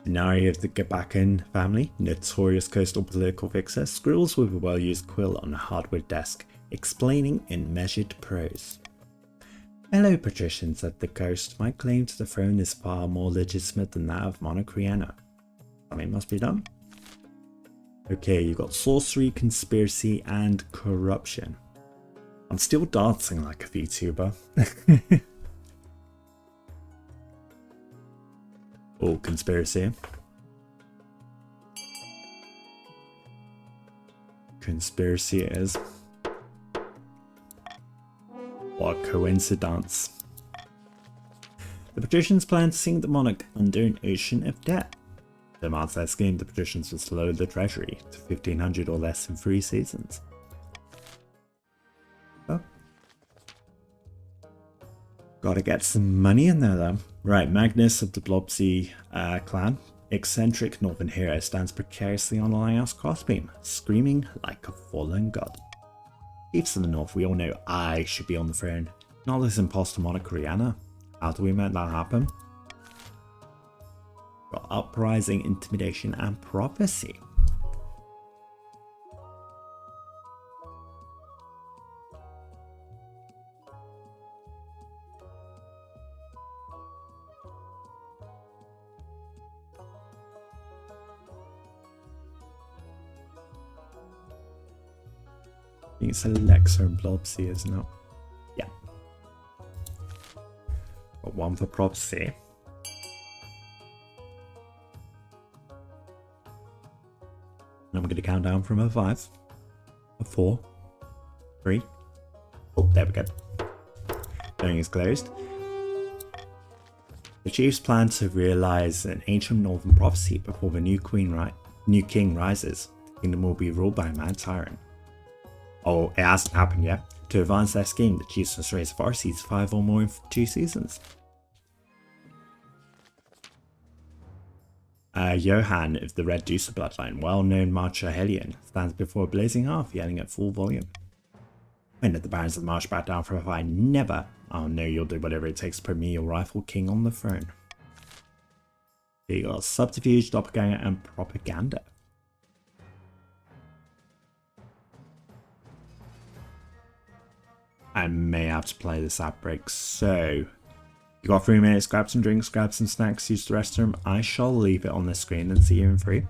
Inari of the Gabakan family, notorious coastal political fixer, scribbles with a well-used quill on a hardwood desk, explaining in measured prose. Fellow patricians at the coast, my claim to the throne is far more legitimate than that of Monarch RiiYENNA. Something must be done. Okay, you got sorcery, conspiracy, and corruption. I'm still dancing like a VTuber. Oh, conspiracy. Conspiracy it is. What a coincidence. The patricians plan to sink the monarch under an ocean of debt. To advance their scheme, the patricians will load the treasury to 1500 or less in 3 seasons. Oh. Gotta get some money in there though. Right, Magnus of the Blobsy clan, eccentric northern hero, stands precariously on a lighthouse crossbeam, screaming like a fallen god. Chiefs of the north, we all know I should be on the throne, not this imposter monarch RiiYENNA. How do we make that happen? Got uprising, intimidation, and prophecy. I think it's Alexa and Blobsy, isn't it? Yeah. Got one for prophecy. And I'm going to count down from a 5, a 4, 3. Oh, there we go. Voting is closed. The chiefs plan to realize an ancient northern prophecy before the new king rises. The kingdom will be ruled by a mad tyrant. Oh, it hasn't happened yet. To advance their scheme, the chiefs must raise authority to 5 or more in 2 seasons. Johann of the Red Deucer bloodline, well-known marcher Hellion, stands before a blazing hearth, yelling at full volume. When did the barons of the marsh back down from a fight? Never! Oh no, you'll do whatever it takes to put me, your rightful king, on the throne. Here you got subterfuge, doppelganger, and propaganda. I may have to play this outbreak, so you got 3 minutes, grab some drinks, grab some snacks, use the restroom. I shall leave it on the screen and see you in 3.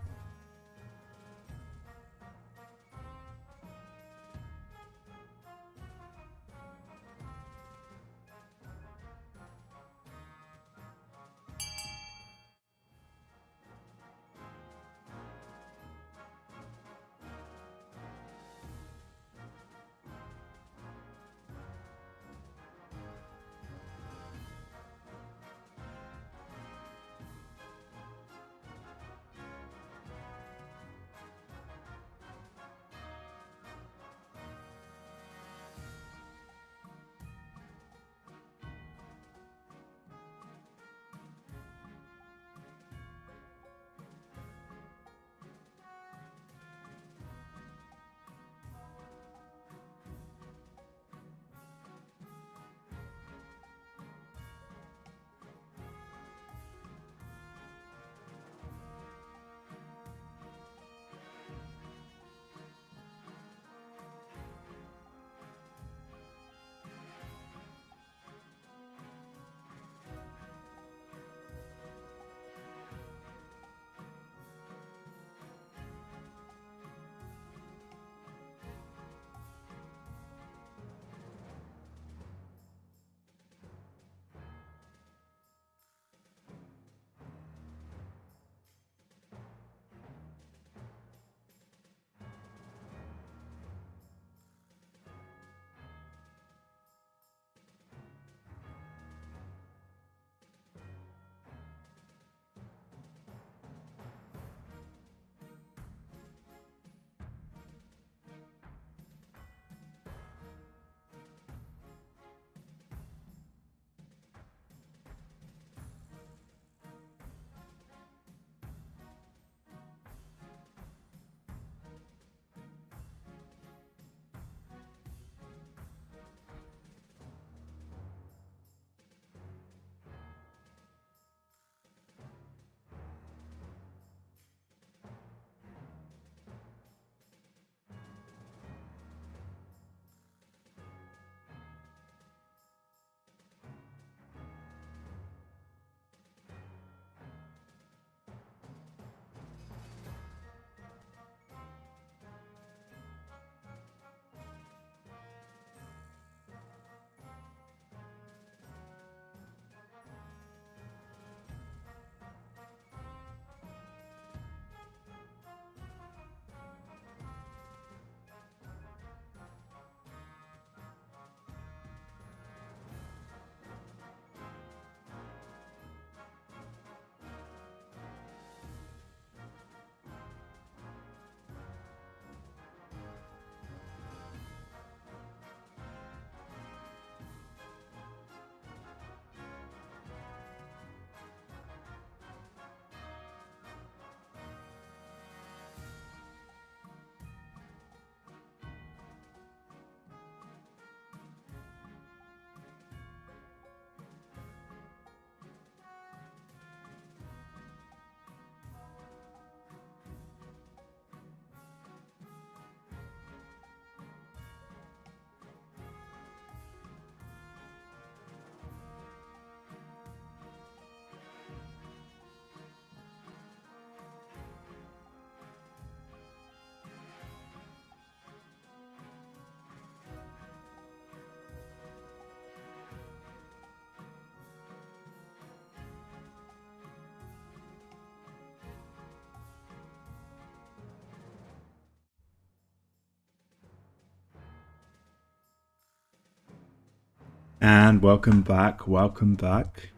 And welcome back, welcome back.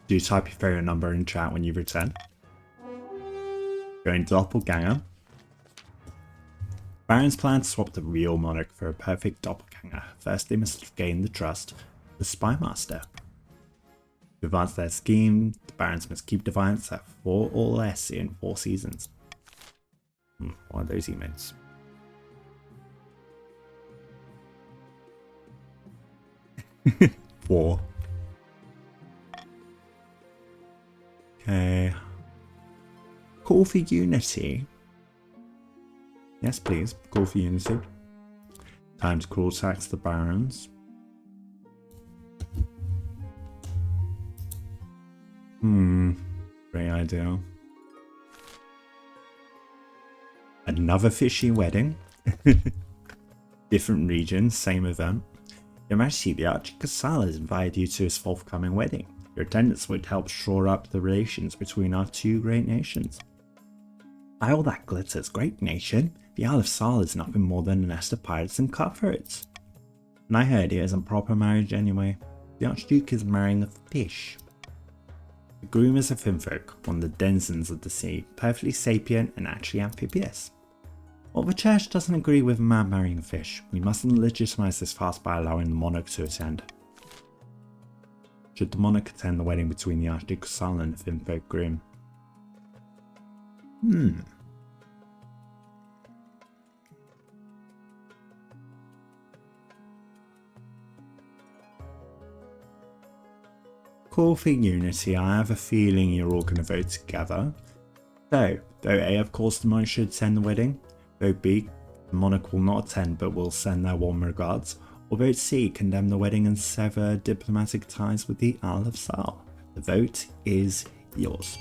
Do type your favorite number in chat when you return. Going doppelganger. Barons plan to swap the real monarch for a perfect doppelganger. First they must gain the trust of the spy master. To advance their scheme, the barons must keep defiance at 4 or less in 4 seasons. What are those emotes? Four. Okay. Call for unity. Yes, please. Call for unity. Time to call tax the barons. Great idea. Another fishy wedding. Different region, same event. Your Majesty, the Archicasal has invited you to his forthcoming wedding. Your attendance would help shore up the relations between our two great nations. By all that glitters, great nation, the Isle of Sal is nothing more than a nest of pirates and cutthroats. And I heard it isn't proper marriage anyway. The Archduke is marrying a fish. The groom is a finfolk, one of the denizens of the sea, perfectly sapient and actually amphibious. Well, the church doesn't agree with a man marrying a fish. We mustn't legitimize this fast by allowing the monarch to attend. Should the monarch attend the wedding between the Archduke of Sal and the finfolk groom? Call for unity. I have a feeling you're all going to vote together. So, though A, of course, the monarch should attend the wedding. Vote B, the monarch will not attend but will send their warm regards. Or vote C, condemn the wedding and sever diplomatic ties with the Isle of Sal. The vote is yours.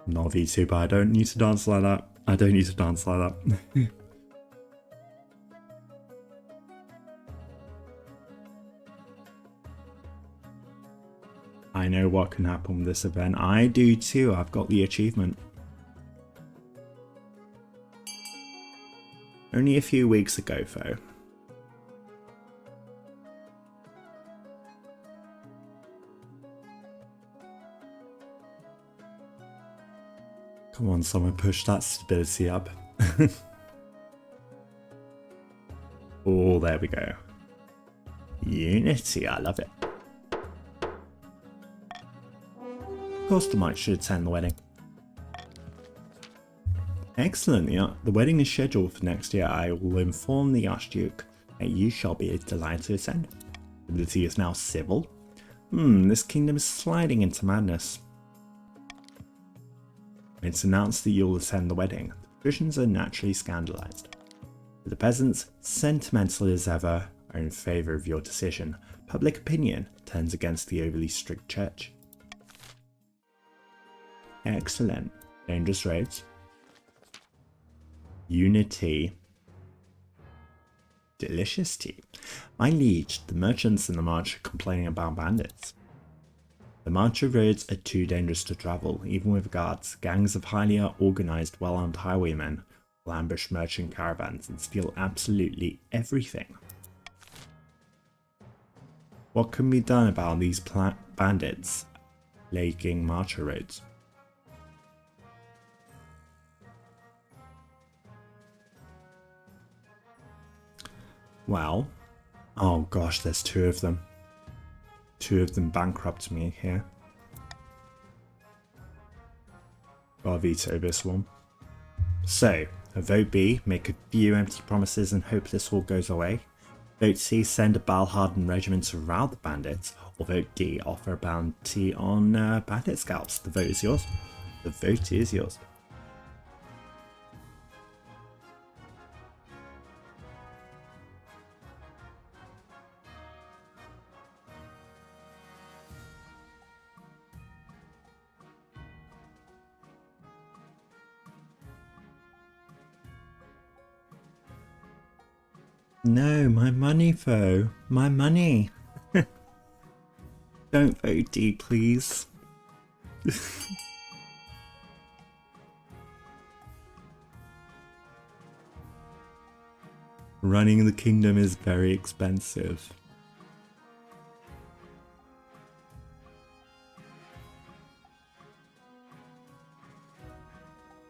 Not VTuber, I don't need to dance like that. I don't need to dance like that. I know what can happen with this event. I do too, I've got the achievement. Only a few weeks ago though. Come on, someone push that stability up. Oh, there we go. Unity, I love it. Of course the monarch should attend the wedding. Excellent, yeah. The wedding is scheduled for next year. I will inform the Archduke that you shall be delighted to attend. Stability is now civil. This kingdom is sliding into madness. It's announced that you'll attend the wedding. The patricians are naturally scandalized. But the peasants, sentimental as ever, are in favour of your decision. Public opinion turns against the overly strict church. Excellent. Dangerous roads. Unity. Delicious tea. My liege, the merchants in the march are complaining about bandits. The marcher roads are too dangerous to travel, even with guards. Gangs of highly organised, well-armed highwaymen will ambush merchant caravans and steal absolutely everything. What can be done about these bandits plaguing marcher roads? Well, oh gosh, there's 2 of them. 2 of them bankrupt me here. Gotta veto this one. So, vote B, make a few empty promises and hope this all goes away. Vote C, send a battle-hardened regiment to rout the bandits. Or vote D, offer a bounty on bandit scalps. The vote is yours. The vote is yours. No, my money, foe. My money. Don't OD, please. Running the kingdom is very expensive.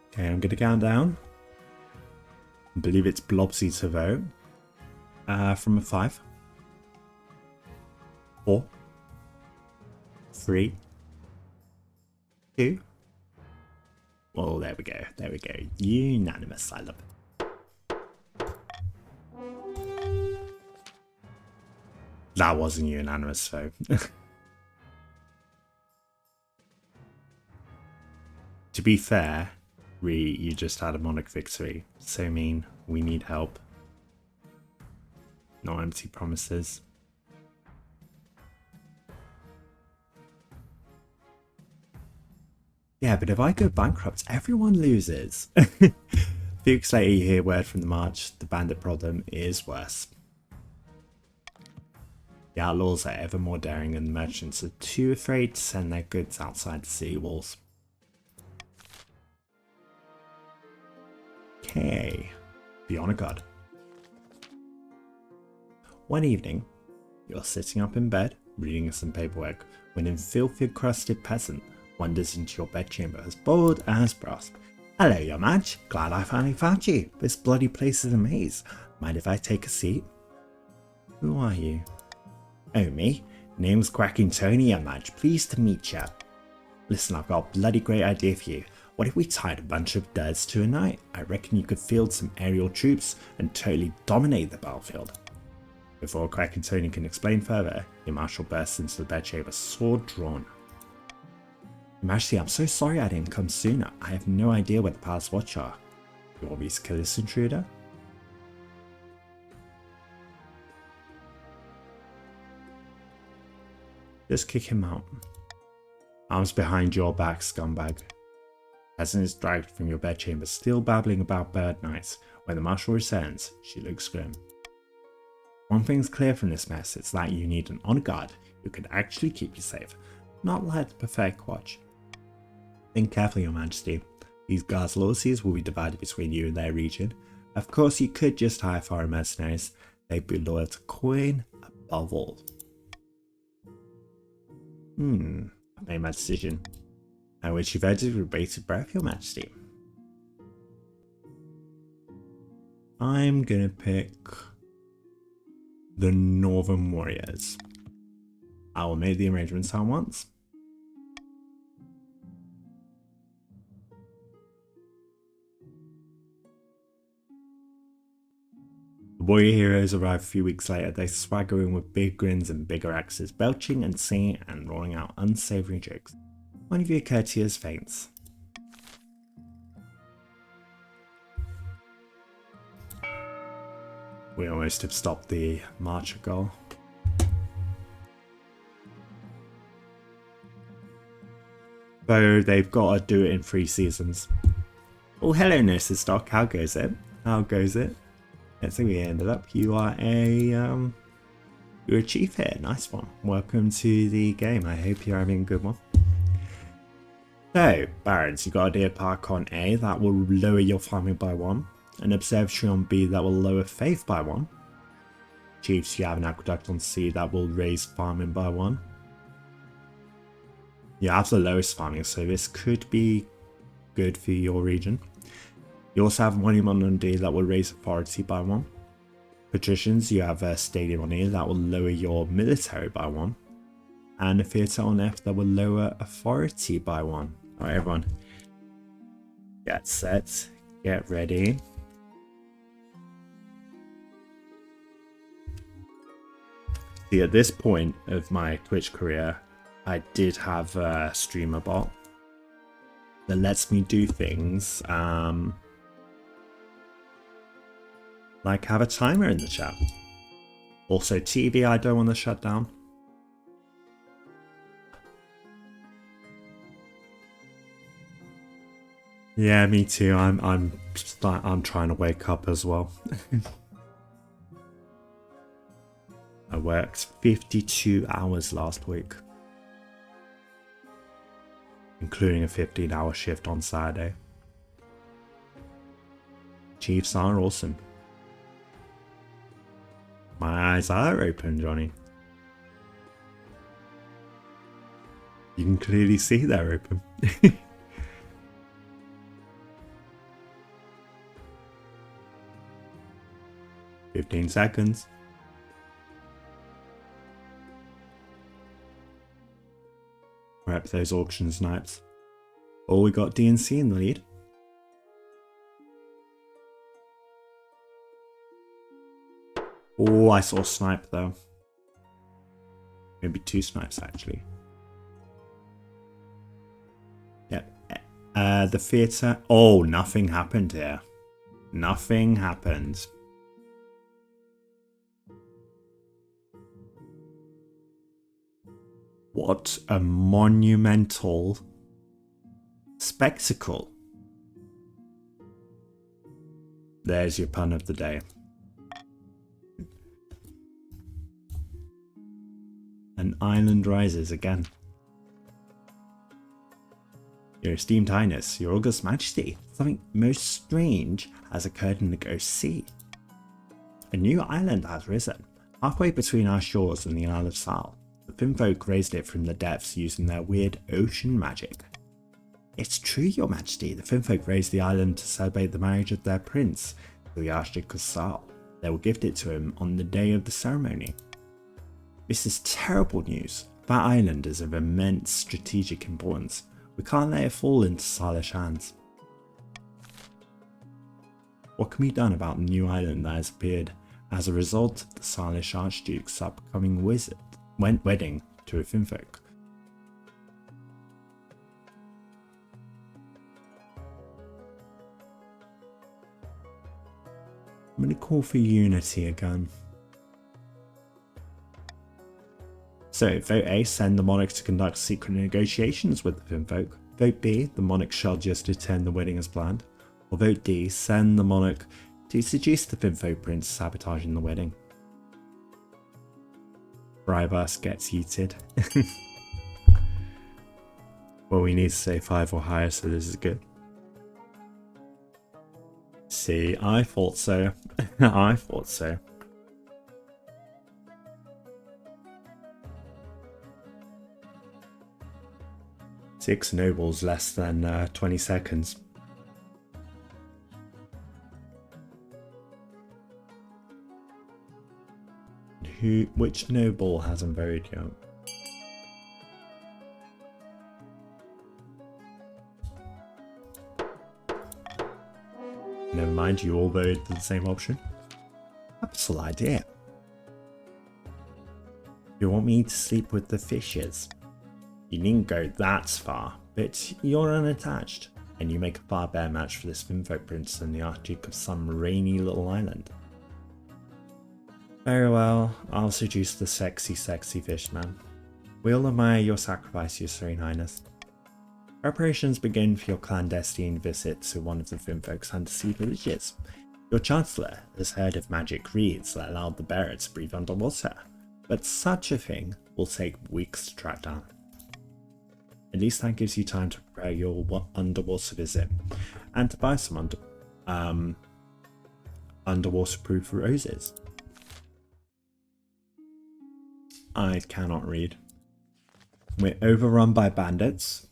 Okay, I'm gonna count down. I believe it's Blobsy to vote. From a 5, 4, 3, 2. Well, there we go. There we go. Unanimous. I love it. That wasn't unanimous, though. To be fair, you just had a monarch victory. So mean, we need help. Not empty promises. Yeah, but if I go bankrupt, everyone loses. A few weeks later, you hear word from the march. The bandit problem is worse. The outlaws are ever more daring and the merchants are too afraid to send their goods outside the city walls. Okay, be on a guard. One evening, you're sitting up in bed, reading some paperwork, when a filthy crusted peasant wanders into your bedchamber as bold as brass. Hello, your Madge. Glad I finally found you. This bloody place is a maze. Mind if I take a seat? Who are you? Oh, me? Name's Quacking Tony, your Madge. Pleased to meet ya. Listen, I've got a bloody great idea for you. What if we tied a bunch of duds to a knight? I reckon you could field some aerial troops and totally dominate the battlefield. Before Quacking Tony can explain further, your marshal bursts into the bedchamber, sword drawn. Your Majesty, I'm so sorry I didn't come sooner. I have no idea where the palace watch are. You want me to kill this intruder? Just kick him out. Arms behind your back, scumbag. Peasant is dragged from your bedchamber, still babbling about bird nights. When the marshal returns, she looks grim. One thing's clear from this mess, it's that you need an honor guard who can actually keep you safe, not like the pathetic watch. Think carefully, your Majesty. These guards' loyalties will be divided between you and their region. Of course, you could just hire foreign mercenaries. They'd be loyal to coin above all. I've made my decision. I wish you voted with bated breath, your Majesty. I'm gonna pick the Northern Warriors. I will make the arrangements I want. The warrior heroes arrive a few weeks later. They swagger in with big grins and bigger axes, belching and singing and rolling out unsavory jokes. One of your courtiers faints. We almost have stopped the marcher goal. So they've got to do it in 3 seasons. Oh, hello, Nurse's Stock. How goes it? How goes it? Let's see, we ended up. You are you're a chief here. Nice one. Welcome to the game. I hope you're having a good one. So, Barons, you got a deer park on A that will lower your farming by 1. An observatory on B that will lower faith by 1. Chiefs, you have an aqueduct on C that will raise farming by 1. You have the lowest farming, so this could be good for your region. You also have a monument on D that will raise authority by 1. Patricians, you have a stadium on E that will lower your military by 1. And a theatre on F that will lower authority by 1. Alright, everyone. Get set. Get ready. See, at this point of my Twitch career, I did have a streamer bot that lets me do things like have a timer in the chat. Also, TV I don't want to shut down. Yeah, me too. I'm trying to wake up as well. I worked 52 hours last week. including a 15-hour shift on Saturday. Chiefs are awesome. My eyes are open, Johnny. You can clearly see they're open. 15 seconds. Rep those auction snipes. Oh, we got DNC in the lead. Oh, I saw a snipe though. Maybe 2 snipes actually. Yep. The theatre. Oh, nothing happened here. Nothing happened. What a monumental spectacle. There's your pun of the day. An island rises again. Your esteemed highness, your august majesty, something most strange has occurred in the Ghost Sea. A new island has risen, halfway between our shores and the Isle of Sal. The Finfolk raised it from the depths using their weird ocean magic. It's true, your majesty, the Finfolk raised the island to celebrate the marriage of their prince to the Archduke of Sal. They will gift it to him on the day of the ceremony. This is terrible news. That island is of immense strategic importance. We can't let it fall into Salish hands. What can be done about the new island that has appeared as a result of the Salish Archduke's upcoming wedding to a Finfolk? I'm going to call for unity again. So, vote A, send the monarch to conduct secret negotiations with the Finfolk. Vote B, the monarch shall just attend the wedding as planned. Or vote D, send the monarch to seduce the Finfolk prince, sabotaging the wedding. Bribus gets heated. Well, we need to say 5 or higher, so this is good. See, I thought so. I thought so. Six nobles, less than 20 seconds. Which noble hasn't voted yet? Never mind, you all voted for the same option. Capital idea. You want me to sleep with the fishes? You needn't go that far, but you're unattached, and you make a far better match for this Finfolk prince than the Archduke of some rainy little island. Very well, I'll seduce the sexy fishman. We'll admire your sacrifice, your serene highness. Preparations begin for your clandestine visit to one of the Finfolk's undersea villages. Your chancellor has heard of magic reeds that allowed the bearer to breathe underwater, but such a thing will take weeks to track down. At least that gives you time to prepare your underwater visit and to buy some underwater-proof roses. I cannot read. We're overrun by bandits.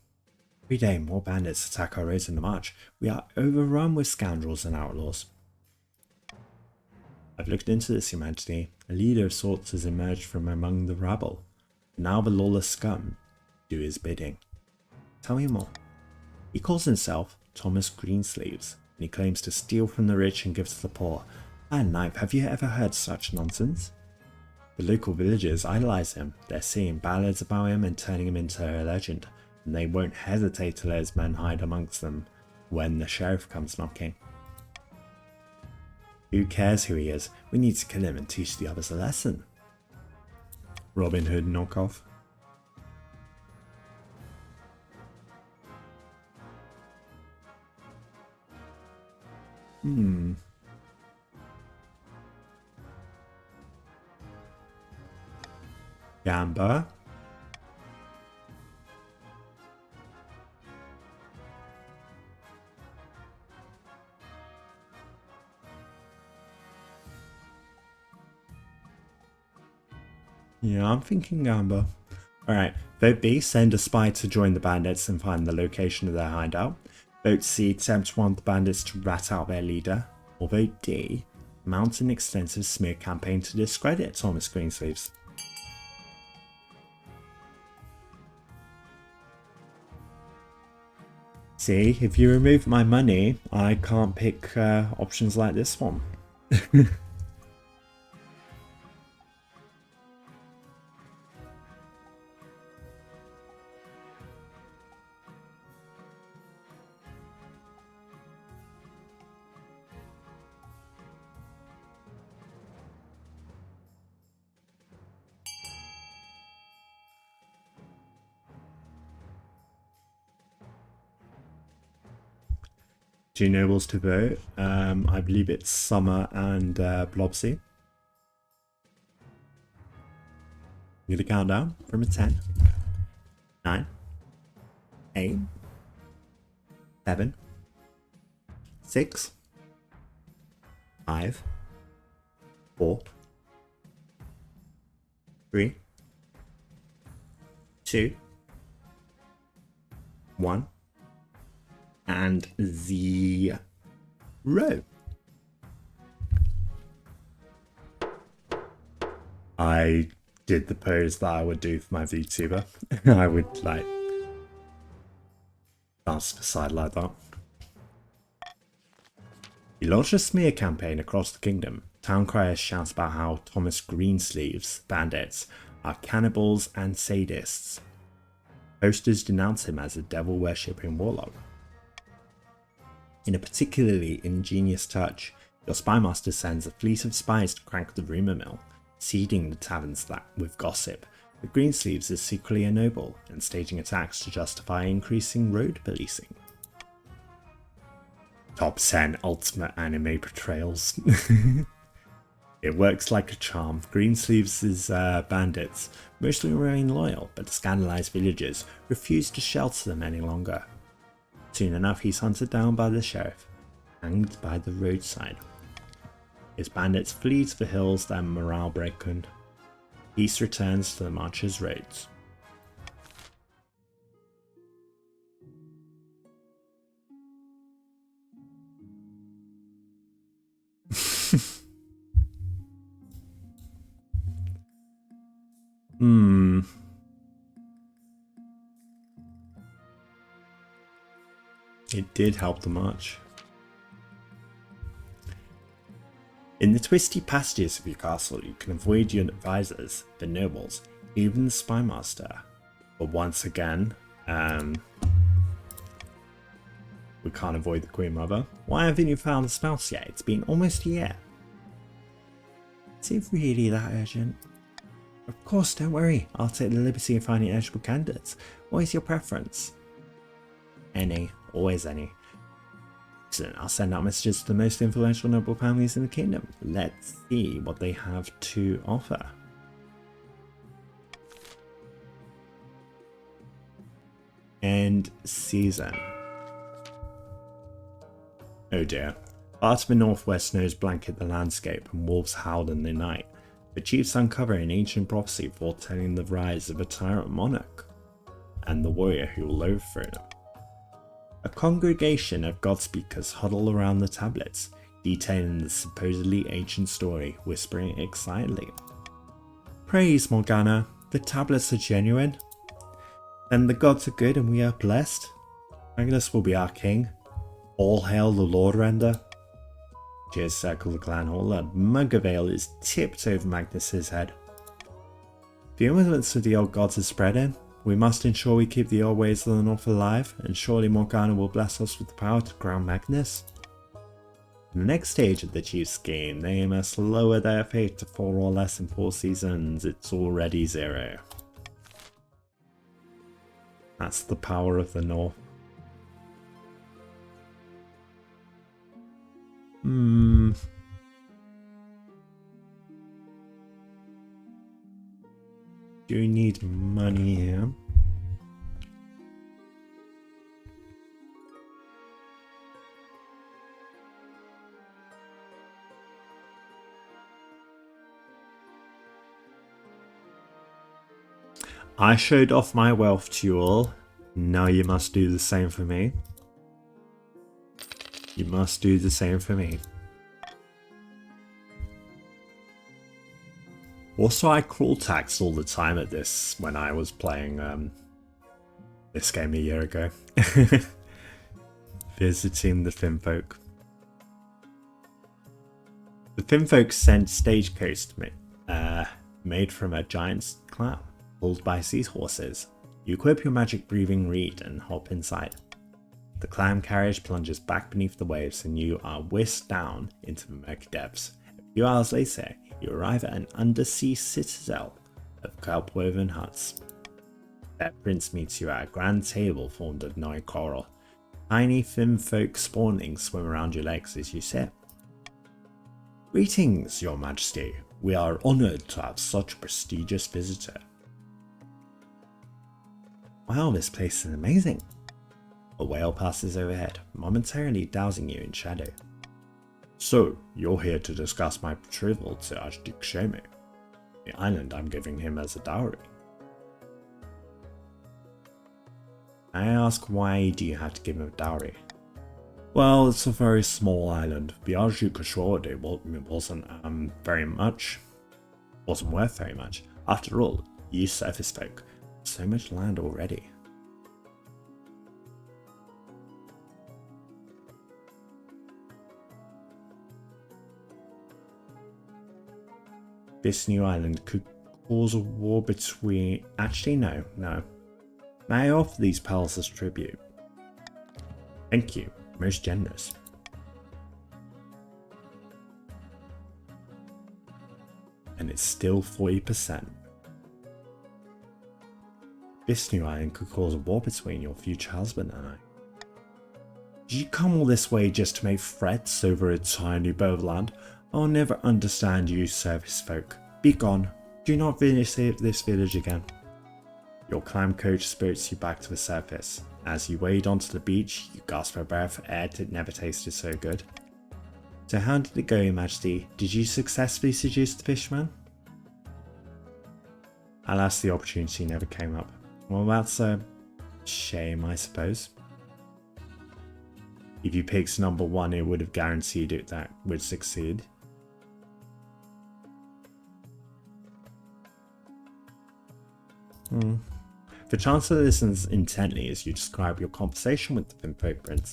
Every day more bandits attack our roads in the march. We are overrun with scoundrels and outlaws. I've looked into this, your majesty. A leader of sorts has emerged from among the rabble. Now the lawless scum do his bidding. Tell me more. He calls himself Thomas Greensleeves, and he claims to steal from the rich and give to the poor. And knife, have you ever heard such nonsense? The local villagers idolize him. They're singing ballads about him and turning him into a legend, and they won't hesitate to let his men hide amongst them when the sheriff comes knocking. Who cares who he is? We need to kill him and teach the others a lesson. Robin Hood knockoff. Gamba. Yeah, I'm thinking Amber. Alright, vote B, send a spy to join the bandits and find the location of their hideout. Vote C, tempt one of the bandits to rat out their leader. Or vote D, mount an extensive smear campaign to discredit Thomas Greensleeves. See, if you remove my money, I can't pick options like this one. Two nobles to vote. I believe it's Summer and Blobsy. I'm going to count down from a 10, 9, 8, 7, 6, 5, 4, 3, 2, 1, and 0. I did the pose that I would do for my VTuber. I would like dance to the side like that. He launched a smear campaign across the kingdom. Town criers shout about how Thomas Greensleeves bandits are cannibals and sadists. Posters denounce him as a devil-worshipping warlock. In a particularly ingenious touch, your spymaster sends a fleet of spies to crank the rumour mill, seeding the taverns with gossip. The Greensleeves is secretly a noble and staging attacks to justify increasing road policing. Top 10 ultimate anime portrayals. It works like a charm. Greensleeves' bandits mostly remain loyal, but the scandalised villagers refuse to shelter them any longer. Soon enough, he's hunted down by the sheriff, hanged by the roadside. His bandits flee to the hills, their morale broken. Peace returns to the marchers' roads. It did help the march. In the twisty passages of your castle, you can avoid your advisors, the nobles, even the spymaster. But once again, we can't avoid the Queen Mother. Why haven't you found the spouse yet? It's been almost a year. Is it really that urgent? Of course, don't worry. I'll take the liberty of finding eligible candidates. What is your preference? Any. Always any. Excellent. I'll send out messages to the most influential noble families in the kingdom. Let's see what they have to offer. End season. Oh dear. Parts of the northwest snows blanket the landscape and wolves howl in the night. The chiefs uncover an ancient prophecy foretelling the rise of a tyrant monarch and the warrior who will overthrow them. A congregation of God-speakers huddle around the tablets, detailing the supposedly ancient story, whispering excitedly. Praise Morgana, the tablets are genuine. Then the gods are good and we are blessed. Magnus will be our king. All hail the Lord Render. Cheers circle the clan hall and Muggervale is tipped over Magnus's head. The influence of the old gods is spreading. We must ensure we keep the old ways of the North alive, and surely Morgana will bless us with the power to crown Magnus. In the next stage of the Chief's scheme, they must lower their fate to 4 or less in 4 seasons. It's already 0. That's the power of the North. Do you need money here? I showed off my wealth to you all. Now you must do the same for me. You must do the same for me. Also, I crawl taxed all the time at this when I was playing this game a year ago. Visiting the Finfolk. The Finfolk sent stagecoach made from a giant's clam, pulled by seahorses. You equip your magic breathing reed and hop inside. The clam carriage plunges back beneath the waves and you are whisked down into the murky depths. A few hours later, you arrive at an undersea citadel of kelp-woven huts. There, Prince meets you at a grand table formed of knowing coral. Tiny Finfolk spawnings swim around your legs as you sit. Greetings, Your Majesty. We are honoured to have such a prestigious visitor. Wow, this place is amazing. A whale passes overhead, momentarily dousing you in shadow. So, you're here to discuss my betrothal to Archduke Shomu, the island I'm giving him as a dowry. I ask, why do you have to give him a dowry? Well, it's a very small island. The Archduke assured it wasn't worth very much. After all, you surface folk have so much land already. This new island could cause a war between... Actually, no. May I offer these pearls as tribute? Thank you. Most generous. And it's still 40%. This new island could cause a war between your future husband and I. Did you come all this way just to make threats over a tiny bit of land? I'll never understand you service folk. Be gone. Do not visit this village again. Your clam coach spirits you back to the surface. As you wade onto the beach, you gasp for breath. Air never tasted so good. So how did it go, Your Majesty? Did you successfully seduce the fisherman? Alas, the opportunity never came up. Well, that's a shame, I suppose. If you picked number one, it would have guaranteed it that would succeed. The Chancellor listens intently as you describe your conversation with the Finfolk Prince.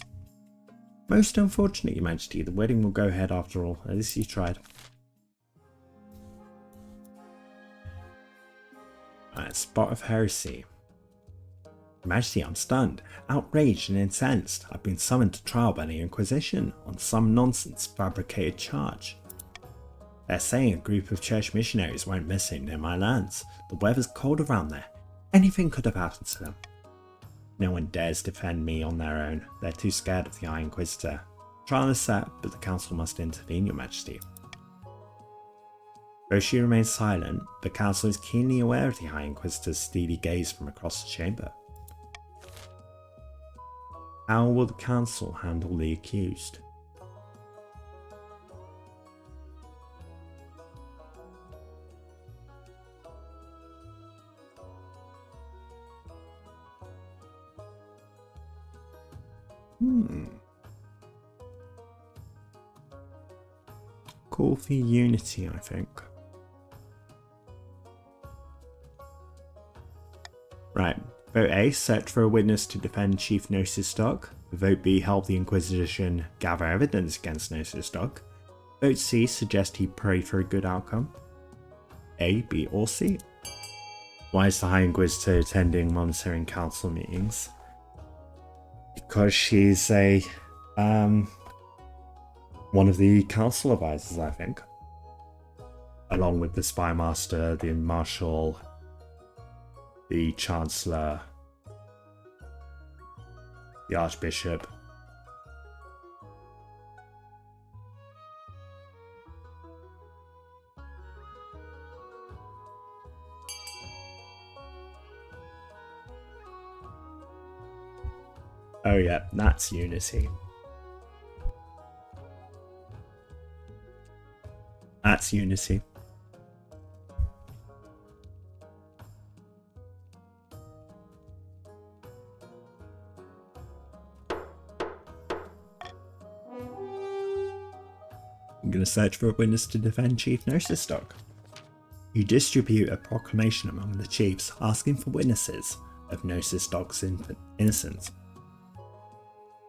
Most unfortunate, Your Majesty, the wedding will go ahead after all. At least you tried. Spot of heresy. Your Majesty, I'm stunned, outraged and incensed. I've been summoned to trial by the Inquisition on some nonsense fabricated charge. They're saying a group of church missionaries went missing near my lands. The weather's cold around there. Anything could have happened to them. No one dares defend me on their own. They're too scared of the High Inquisitor. Trial is set, but the Council must intervene, Your Majesty. Though she remains silent, the Council is keenly aware of the High Inquisitor's steely gaze from across the chamber. How will the Council handle the accused? Call for unity, I think. Right. Vote A, search for a witness to defend Chief Gnosis Stock. Vote B, help the Inquisition gather evidence against Gnosis Stock. Vote C, suggest he pray for a good outcome. A, B, or C. Why is the High Inquisitor attending monitoring council meetings? Because she's a one of the council advisors, I think. Along with the Spy Master, the Marshal, the Chancellor, the Archbishop. Oh yeah, that's unity. That's unity. I'm going to search for a witness to defend Chief Nosestock. You distribute a proclamation among the chiefs asking for witnesses of Nosestock's innocence.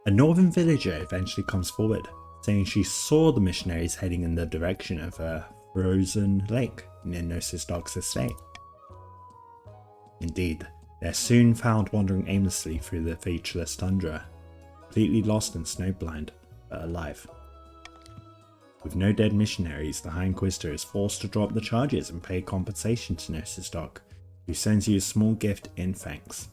A northern villager eventually comes forward, saying she saw the missionaries heading in the direction of a frozen lake near Nosestock's estate. Indeed, they're soon found wandering aimlessly through the featureless tundra, completely lost and snowblind, but alive. With no dead missionaries, the High Inquisitor is forced to drop the charges and pay compensation to Nosestock, who sends you a small gift in thanks.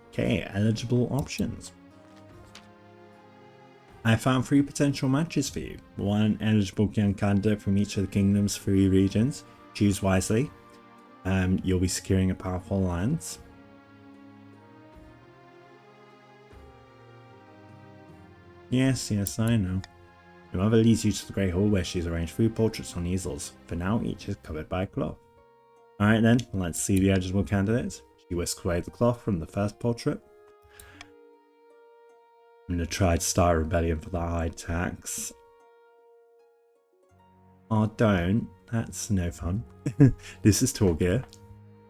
Okay, eligible options. I found 3 potential matches for you. 1 eligible young candidate from each of the kingdom's 3 regions. Choose wisely. You'll be securing a powerful alliance. Yes, I know. Your mother leads you to the Great Hall where she's arranged 3 portraits on easels. For now, each is covered by a cloth. Alright then, let's see the eligible candidates. She whisked away the cloth from the first portrait. I'm going to try to start a rebellion for the high tax. Oh, don't. That's no fun. This is Torgir,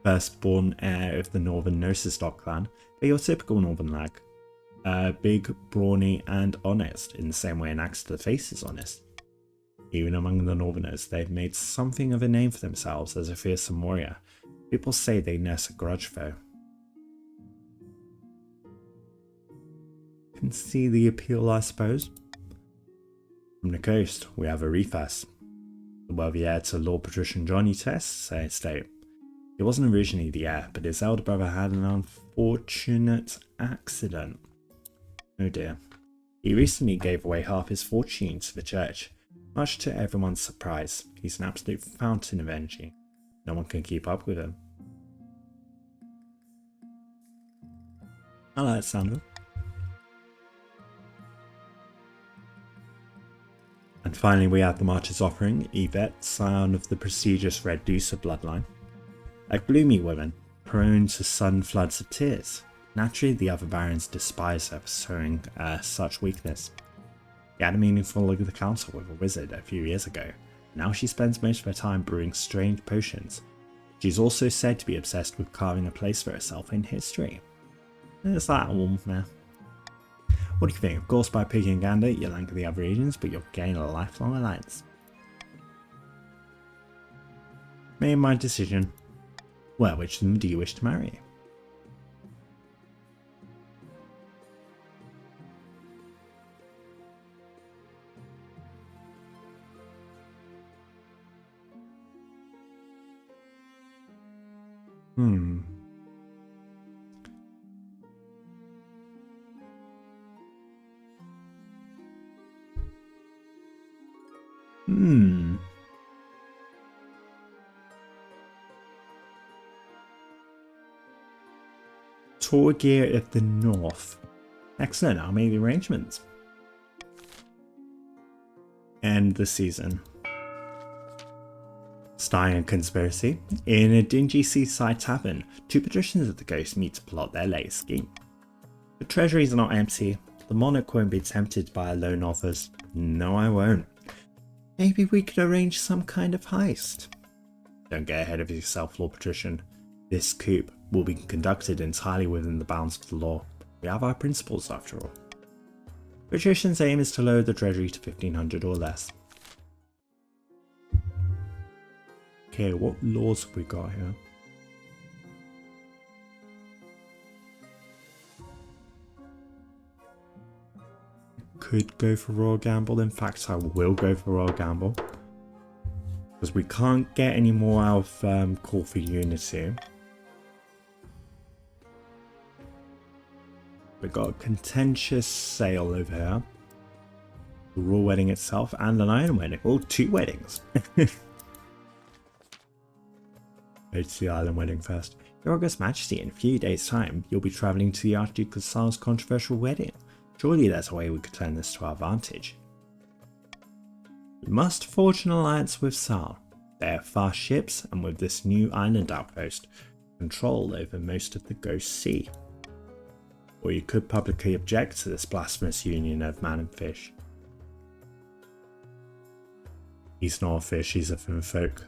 firstborn heir of the Northern Nosestock clan, but your typical Northern lag. Big, brawny, and honest, in the same way an axe to the face is honest. Even among the Northerners, they've made something of a name for themselves as a fearsome warrior. People say they nurse a grudge though. Can see the appeal, I suppose. From the coast, we have Arifas, the wealthy heir to Lord Patrician John Utess estate. He wasn't originally the heir, but his elder brother had an unfortunate accident. Oh dear. He recently gave away half his fortune to the church, much to everyone's surprise. He's an absolute fountain of energy. No one can keep up with him. I like that sound of it. And finally we have the March's offering, Yvette, scion of the prestigious Red Deucer bloodline. A gloomy woman, prone to sudden floods of tears. Naturally, the other barons despise her for showing such weakness. She had a meaningful look at the council with a wizard a few years ago. Now she spends most of her time brewing strange potions. She's also said to be obsessed with carving a place for herself in history. There's that one there. What do you think? Of course, by picking Gander, you'll anchor the other regions, but you'll gain a lifelong alliance. Made my decision. Well, which of them do you wish to marry? Torgir of the North. Excellent, I'll make the arrangements. End the season. Starring a conspiracy. In a dingy seaside tavern, 2 patricians of the coast meet to plot their latest scheme. The treasuries are not empty. The monarch won't be tempted by lone offers. No, I won't. Maybe we could arrange some kind of heist. Don't get ahead of yourself, Lord Patrician. This coup will be conducted entirely within the bounds of the law. We have our principles after all. Patrician's aim is to lower the treasury to 1500 or less. Okay, what laws have we got here? Could go for Royal Gamble. In fact, I will go for Royal Gamble. Because we can't get any more out of Call for Unity. We've got a contentious sale over here. The royal wedding itself and an iron wedding. Oh, 2 weddings. Go to the island wedding first. Your August Majesty, in a few days' time, you'll be travelling to the Archduke of Sal's controversial wedding. Surely there's a way we could turn this to our advantage. We must forge an alliance with Sal. They have fast ships, and with this new island outpost, control over most of the Ghost Sea. Or you could publicly object to this blasphemous union of man and fish. He's not a fish, he's a finfolk.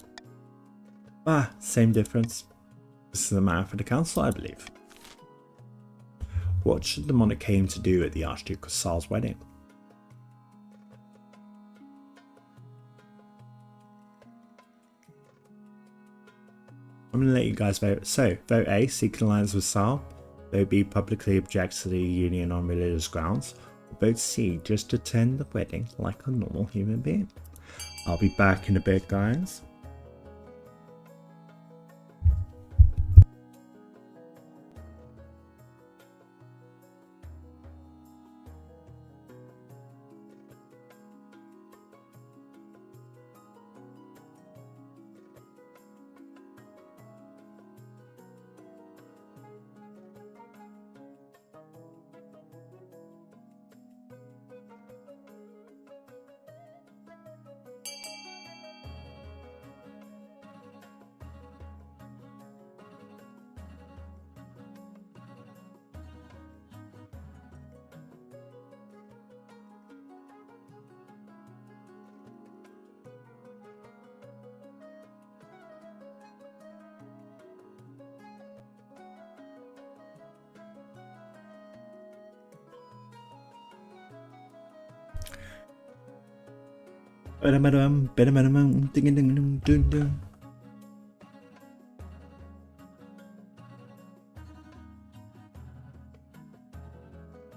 Ah, same difference. This is a matter for the council, I believe. What should the monarch aim to do at the Archduke of Sal's wedding? I'm going to let you guys vote. So, vote A, seek an alliance with Sal. Vote B, publicly object to the union on religious grounds. Or vote C, just attend the wedding like a normal human being. I'll be back in a bit, guys.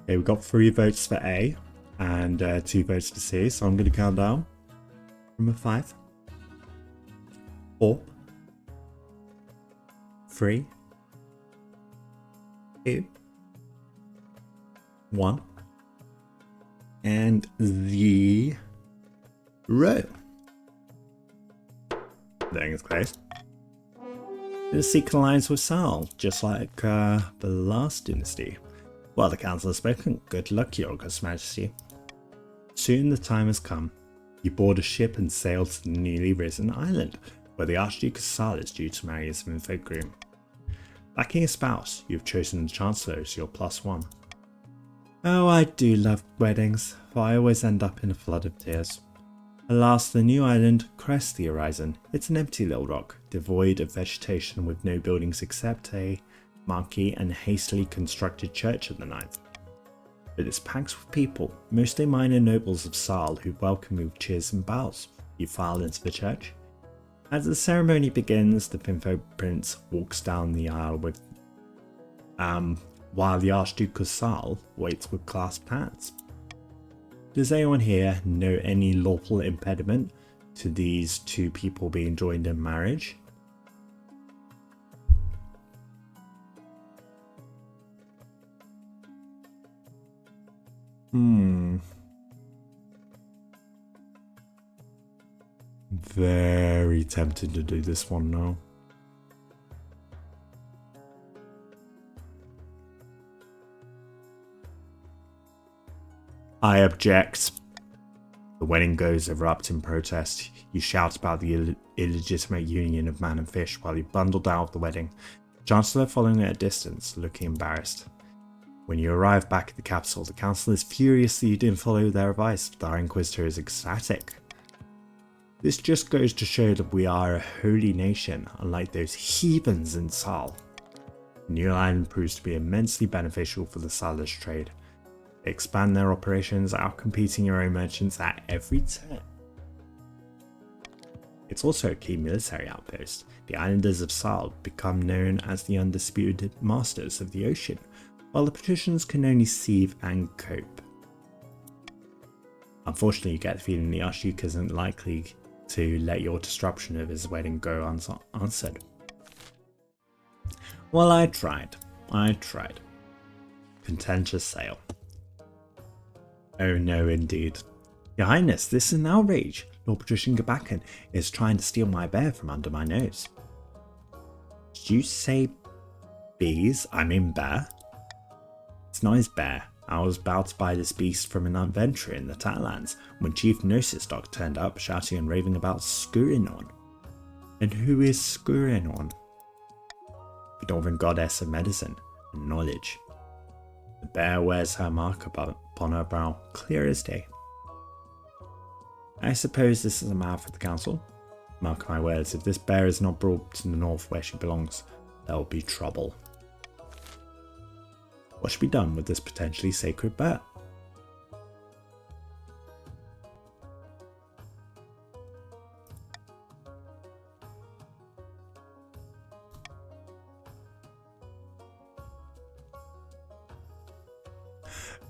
Okay, we've got 3 votes for A and 2 votes for C, so I'm going to count down from a 5, 4, 3, 2, 1, and the row. Voting is closed. The seek an alliance with Sal, just like the last dynasty. Well, the council has spoken. Good luck, your August Majesty. Soon the time has come. You board a ship and sail to the newly risen island, where the Archduke of Sal is due to marry his infant groom. Lacking a spouse, you have chosen the Chancellor as your +1. Oh, I do love weddings, for I always end up in a flood of tears. Alas, the new island crests the horizon. It's an empty little rock, devoid of vegetation with no buildings except a marquee and hastily constructed church at the ninth. But it's packed with people, mostly minor nobles of Sal, who welcome you with cheers and bows. You file into the church. As the ceremony begins, the Finfo Prince walks down the aisle with while the Archduke of Sal waits with clasped hands. Does anyone here know any lawful impediment to these two people being joined in marriage? Very tempted to do this one now. I object. The wedding goes erupt in protest. You shout about the illegitimate union of man and fish while you bundled out of the wedding, Chancellor following at a distance, looking embarrassed. When you arrive back at the capital, the council is furious that you didn't follow their advice, but our Inquisitor is ecstatic. This just goes to show that we are a holy nation, unlike those heathens in Sal. The new island proves to be immensely beneficial for the Salish trade. They expand their operations, outcompeting your own merchants at every turn. It's also a key military outpost. The islanders of Sal become known as the undisputed masters of the ocean, while the patricians can only sieve and cope. Unfortunately, you get the feeling the Archduke isn't likely to let your disruption of his wedding go unanswered. Well, I tried. Contentious sale. Oh no, indeed. Your Highness, this is an outrage. Lord Patrician Gabakan is trying to steal my bear from under my nose. Did you say bees? I mean bear? It's not his bear. I was about to buy this beast from an adventurer in the Tatlands when Chief Nosistok turned up shouting and raving about Skurinon. And who is Skurinon? The Northern goddess of medicine and knowledge. The bear wears her mark upon her brow, clear as day. I suppose this is a matter for the council. Mark my words, if this bear is not brought to the north where she belongs, there will be trouble. What should be done with this potentially sacred bear?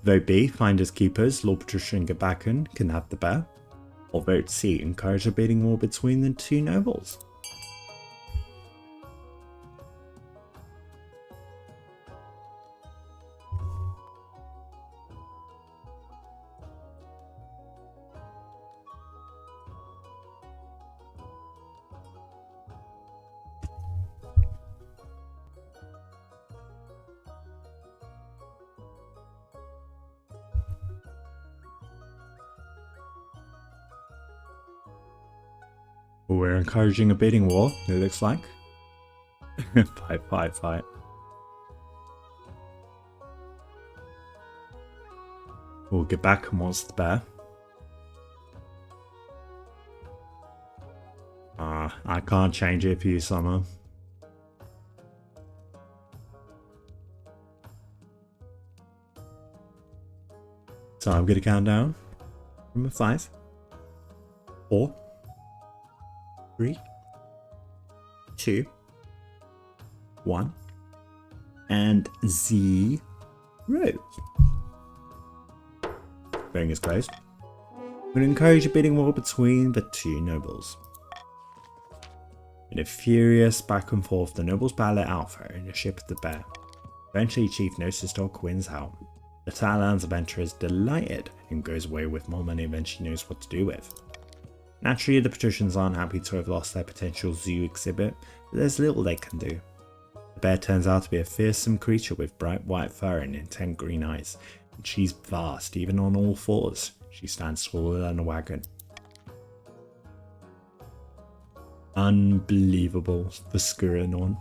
Vote B, finders keepers, Lord Patricia and Gabakan can have the bear. Or vote C, encourage a bidding war between the two nobles. We're encouraging a bidding war, it looks like. Fight. We'll get back and wants the bear. I can't change it for you, Summer. So I'm gonna count down from a 5, 4, 3, 2, 1, and 0. Voting is closed. We're going to encourage a bidding war between the two nobles. In a furious back and forth, the nobles battle it out for ownership of the bear. Eventually, Chief Nosisdog wins out. The Talon's adventurer is delighted and goes away with more money than she knows what to do with. Naturally, the patricians aren't happy to have lost their potential zoo exhibit, but there's little they can do. The bear turns out to be a fearsome creature with bright white fur and intent green eyes, and she's vast even on all fours. She stands taller than a wagon. Unbelievable for Skuranon.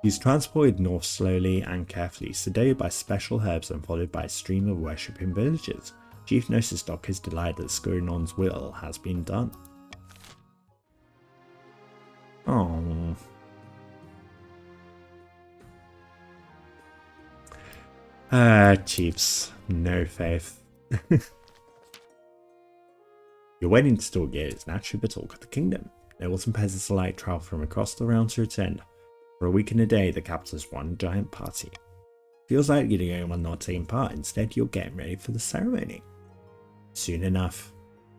He's transported north slowly and carefully, sedated by special herbs and followed by a stream of worshipping villagers. Chief Nosisdog is delighted that Skuranon's will has been done. Oh. Chiefs, no faith. Your wedding to Storgate is naturally the talk of the kingdom. Nobles and peasants alike travel from across the realm to attend. For a week and a day, the capital is one giant party. Feels like you're the only one not taking part, instead you're getting ready for the ceremony. Soon enough,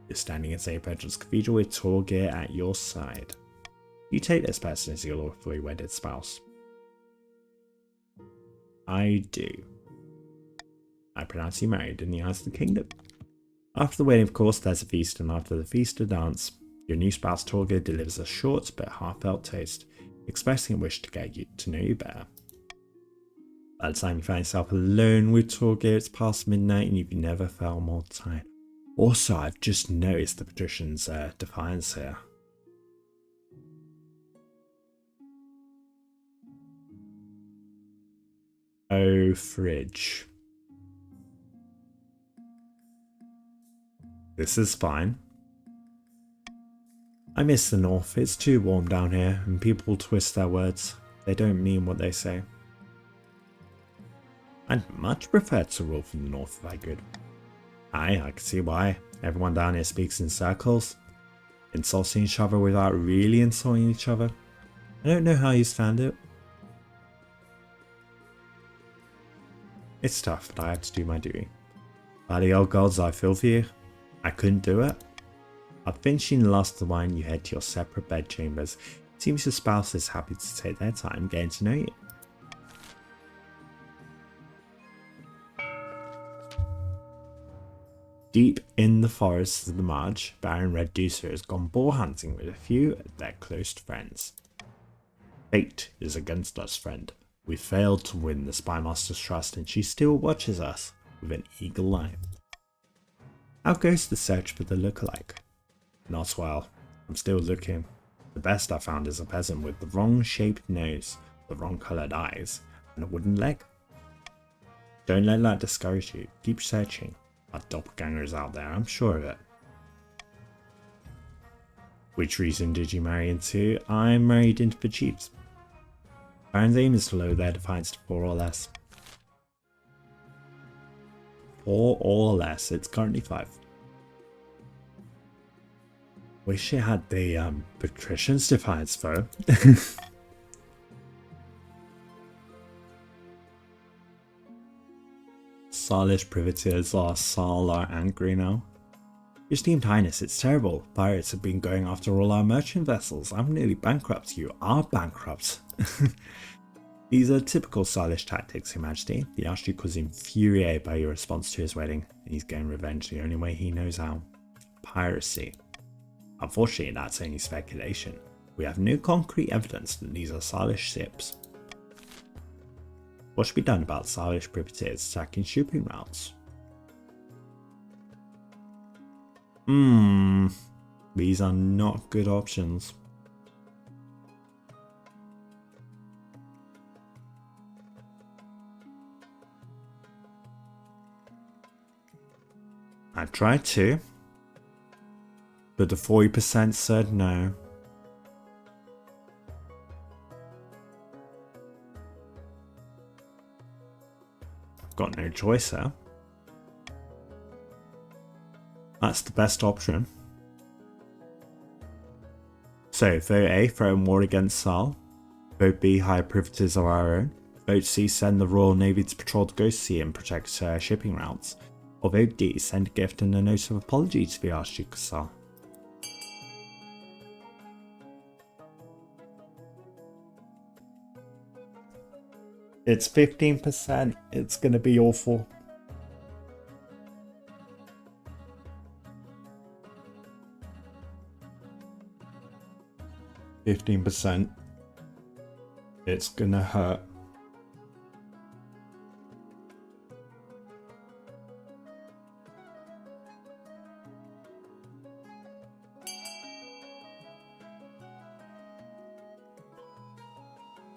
you're standing in St. Petrus Cathedral with Torgeir at your side. You take this person as your lawfully wedded spouse. I do. I pronounce you married in the eyes of the kingdom. After the wedding, of course, there's a feast, and after the feast, a dance. Your new spouse Torgeir delivers a short but heartfelt toast, expressing a wish to get you to know you better. By the time you find yourself alone with Torgeir, it's past midnight and you've never felt more tired. Also, I've just noticed the patricians' defiance here. Oh, fridge. This is fine. I miss the north. It's too warm down here, and people twist their words. They don't mean what they say. I'd much prefer to rule from the north if I could. Aye, I can see why. Everyone down here speaks in circles, insulting each other without really insulting each other. I don't know how you stand it. It's tough, but I had to do my duty. By the old gods, I feel for you. I couldn't do it. After finishing the last of the wine, you head to your separate bedchambers. It seems your spouse is happy to take their time getting to know you. Deep in the forests of the marge, Baron Red Deucer has gone boar hunting with a few of their close friends. Fate is against us, friend. We failed to win the Spymaster's trust and she still watches us with an eagle eye. Out goes the search for the lookalike. Not well. I'm still looking. The best I found is a peasant with the wrong shaped nose, the wrong coloured eyes, and a wooden leg. Don't let that discourage you. Keep searching. Our doppelganger is out there, I'm sure of it. Which region did you marry into? I married into the Chiefs. Baron's aim is to lower their defiance to 4 or less. 4 or less, it's currently 5. Wish it had the patrician's defiance though. Salish privateers are angry now. Your esteemed highness, it's terrible. Pirates have been going after all our merchant vessels. I'm nearly bankrupt. You are bankrupt. These are typical Salish tactics, Your Majesty. The Archduke was infuriated by your response to his wedding, and he's getting revenge the only way he knows how. Piracy. Unfortunately, that's only speculation. We have no concrete evidence that these are Salish ships. What should be done about Salish privateers attacking shipping routes? These are not good options. I tried to, but the 40% said no. Got no choice here. That's the best option. So, vote A, threaten war against Sal. Vote B, hire privateers of our own. Vote C, send the Royal Navy to patrol the Ghost Sea and protect shipping routes. Or vote D, send a gift and a note of apology to the Archduke of Sal. It's 15%. It's gonna be awful. %. It's gonna hurt.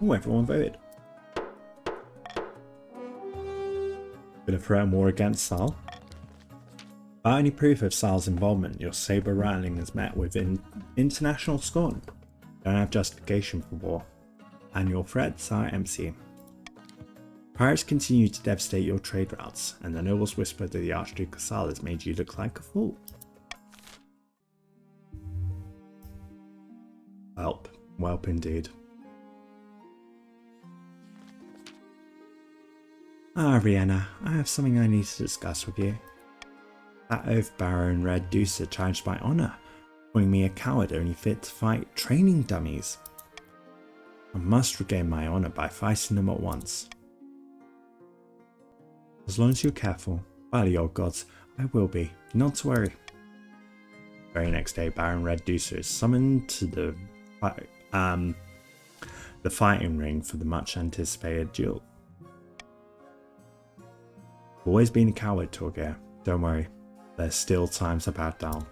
Oh, everyone voted. Gonna threaten war against Sal. Without any proof of Sal's involvement, your saber rattling is met with international scorn. Don't have justification for war, and your threats are empty. Pirates continue to devastate your trade routes, and the nobles whisper that the Archduke of Sal has made you look like a fool. Welp indeed. RiiYENNA, I have something I need to discuss with you. That oath Baron Red Deucer challenged my honour, calling me a coward only fit to fight training dummies. I must regain my honour by fighting them at once. As long as you're careful, by the old gods, I will be, not to worry. The very next day, Baron Red Deucer is summoned to the fighting ring for the much anticipated duel. I've always been a coward, Torgeir. Don't worry, there's still time to back down.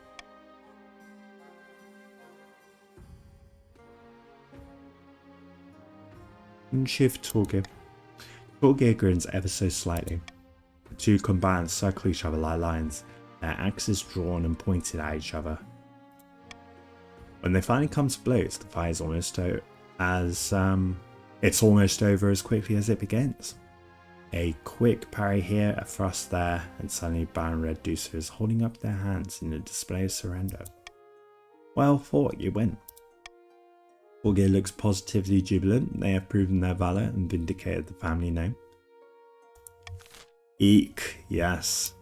Shift Torgeir. Torgeir grins ever so slightly. The two combatants circle each other like lions, their axes drawn and pointed at each other. When they finally come to blows, the fight is almost over as quickly as it begins. A quick parry here, a thrust there, and suddenly Baron Red Deucer is holding up their hands in a display of surrender. Well fought, you win. Torgeir looks positively jubilant. They have proven their valour and vindicated the family name. Eek, yes.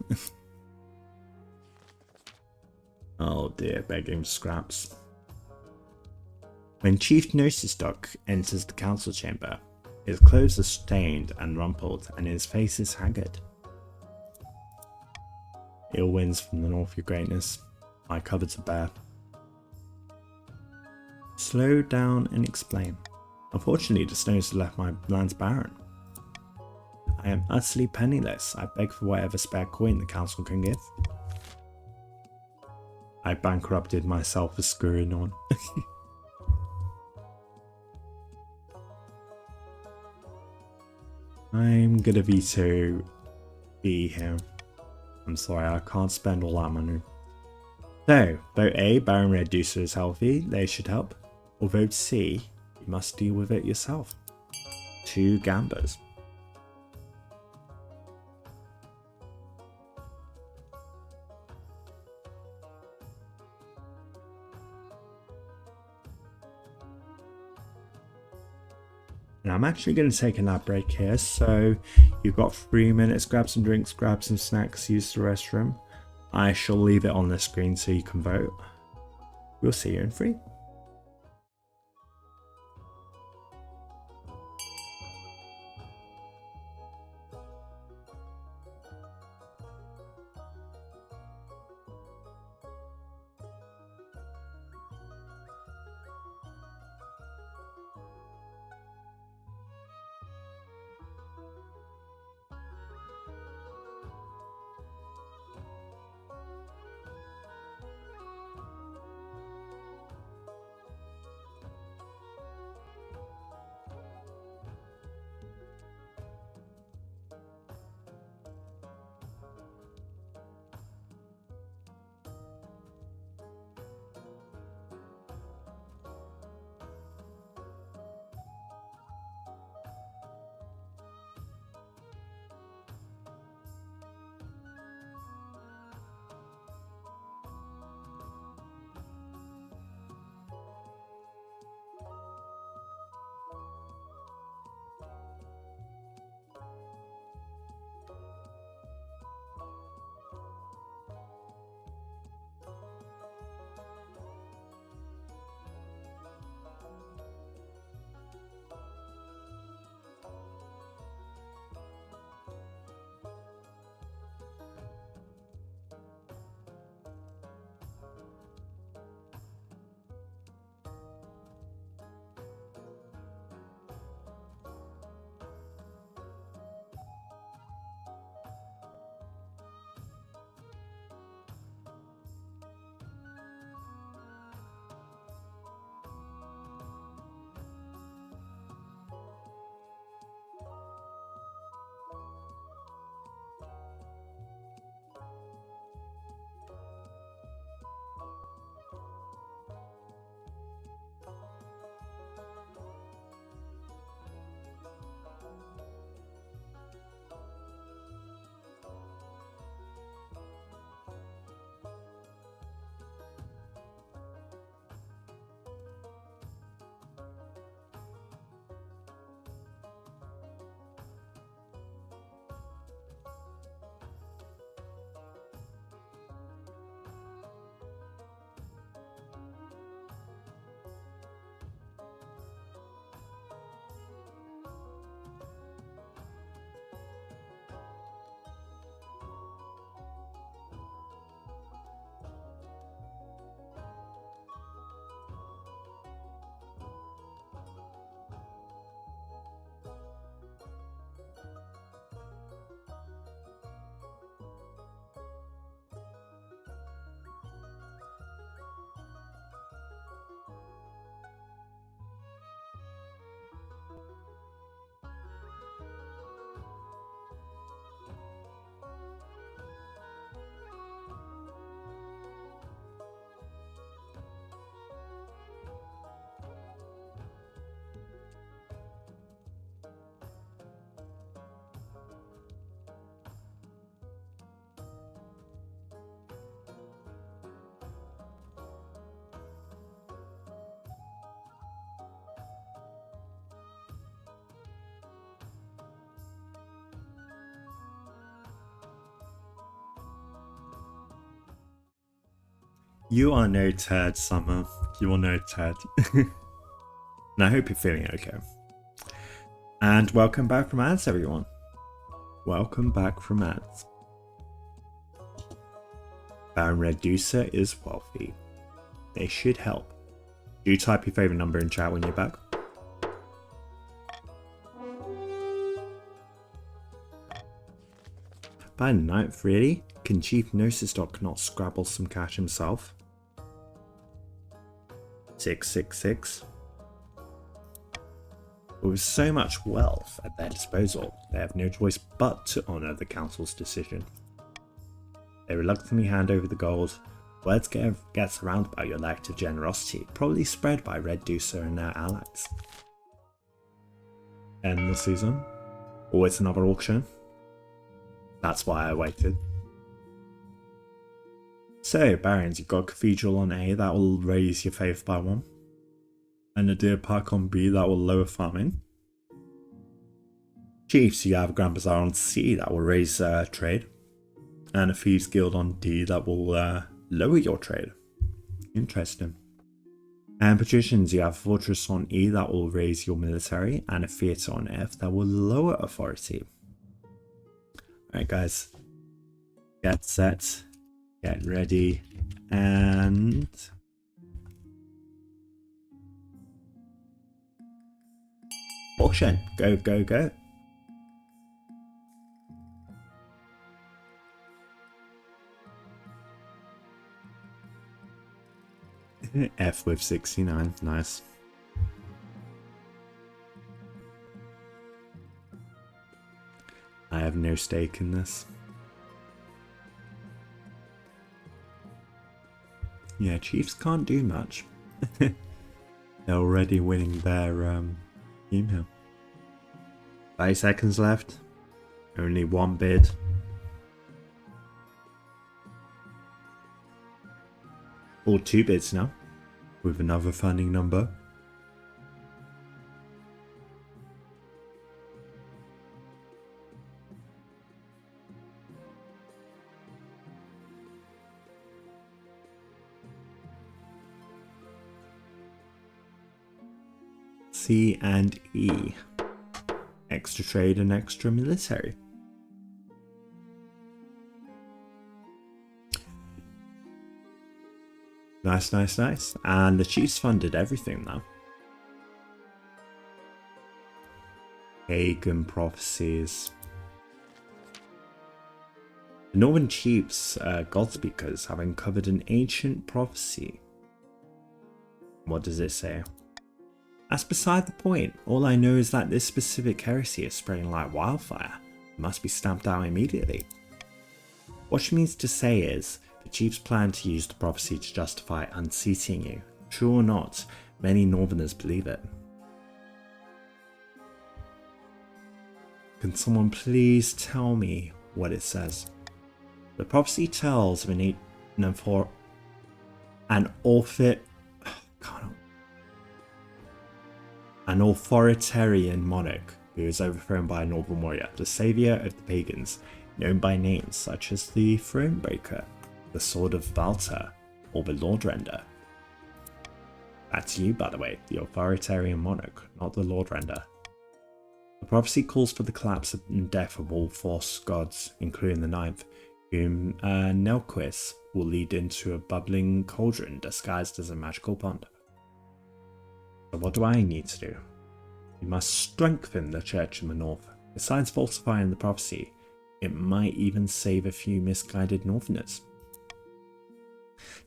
Oh dear, begging scraps. When Chief Nosistok enters the council chamber, his clothes are stained and rumpled, and his face is haggard. Ill winds from the north, your greatness. My cupboards are bare. Slow down and explain. Unfortunately, the snows have left my lands barren. I am utterly penniless. I beg for whatever spare coin the council can give. I bankrupted myself for screwing on. I'm gonna veto be here. I'm sorry, I can't spend all that money. So, vote A, Baron Reducer is healthy, they should help. Or vote C, you must deal with it yourself. 2 Gambas. And I'm actually going to take a nap break here, so you've got 3 minutes, grab some drinks, grab some snacks, use the restroom. I shall leave it on the screen so you can vote. We'll see you in 3. You are no turd, Summer. You are no turd. And I hope you're feeling okay. And welcome back from ads, everyone. Welcome back from ads. Baron Reducer is wealthy. They should help. Do type your favourite number in chat when you're back. By 9th, really? Can Chief Gnosis not scrabble some cash himself? 666. But with so much wealth at their disposal, they have no choice but to honour the council's decision. They reluctantly hand over the gold. Word gets around about your lack of generosity, probably spread by Red Deucer and their allies. End the season. Always another auction. That's why I waited. So, Barons, you've got a Cathedral on A that will raise your faith by 1. And a Deer Park on B that will lower farming. Chiefs, you have a Grand Bazaar on C that will raise trade. And a Thieves Guild on D that will lower your trade. Interesting. And Patricians, you have a Fortress on E that will raise your military. And a Theatre on F that will lower authority. Alright guys. Get set. Get ready. And... auction. Go, go, go. F with 69. Nice. I have no stake in this. Yeah, Chiefs can't do much. They're already winning their game here. 5 seconds left. Only 1 bid. Or 2 bids now. With another funding number. C and E. Extra trade and extra military. Nice, nice, nice. And the Chiefs funded everything now. Pagan prophecies. The Northern Chiefs, God Speakers, have uncovered an ancient prophecy. What does it say? That's beside the point. All I know is that this specific heresy is spreading like wildfire. It must be stamped out immediately. What she means to say is, the Chiefs plan to use the prophecy to justify unseating you. True or not, many Northerners believe it. Can someone please tell me what it says? The prophecy tells of an authoritarian monarch who is overthrown by a Northern warrior, the saviour of the pagans, known by names such as the Thronebreaker, the Sword of Valta, or the Lordrender. That's you, by the way, the authoritarian monarch, not the Lordrender. The prophecy calls for the collapse and death of all false gods, including the ninth, whom Nelquis will lead into a bubbling cauldron disguised as a magical pond. So what do I need to do? We must strengthen the church in the north. Besides falsifying the prophecy, it might even save a few misguided Northerners.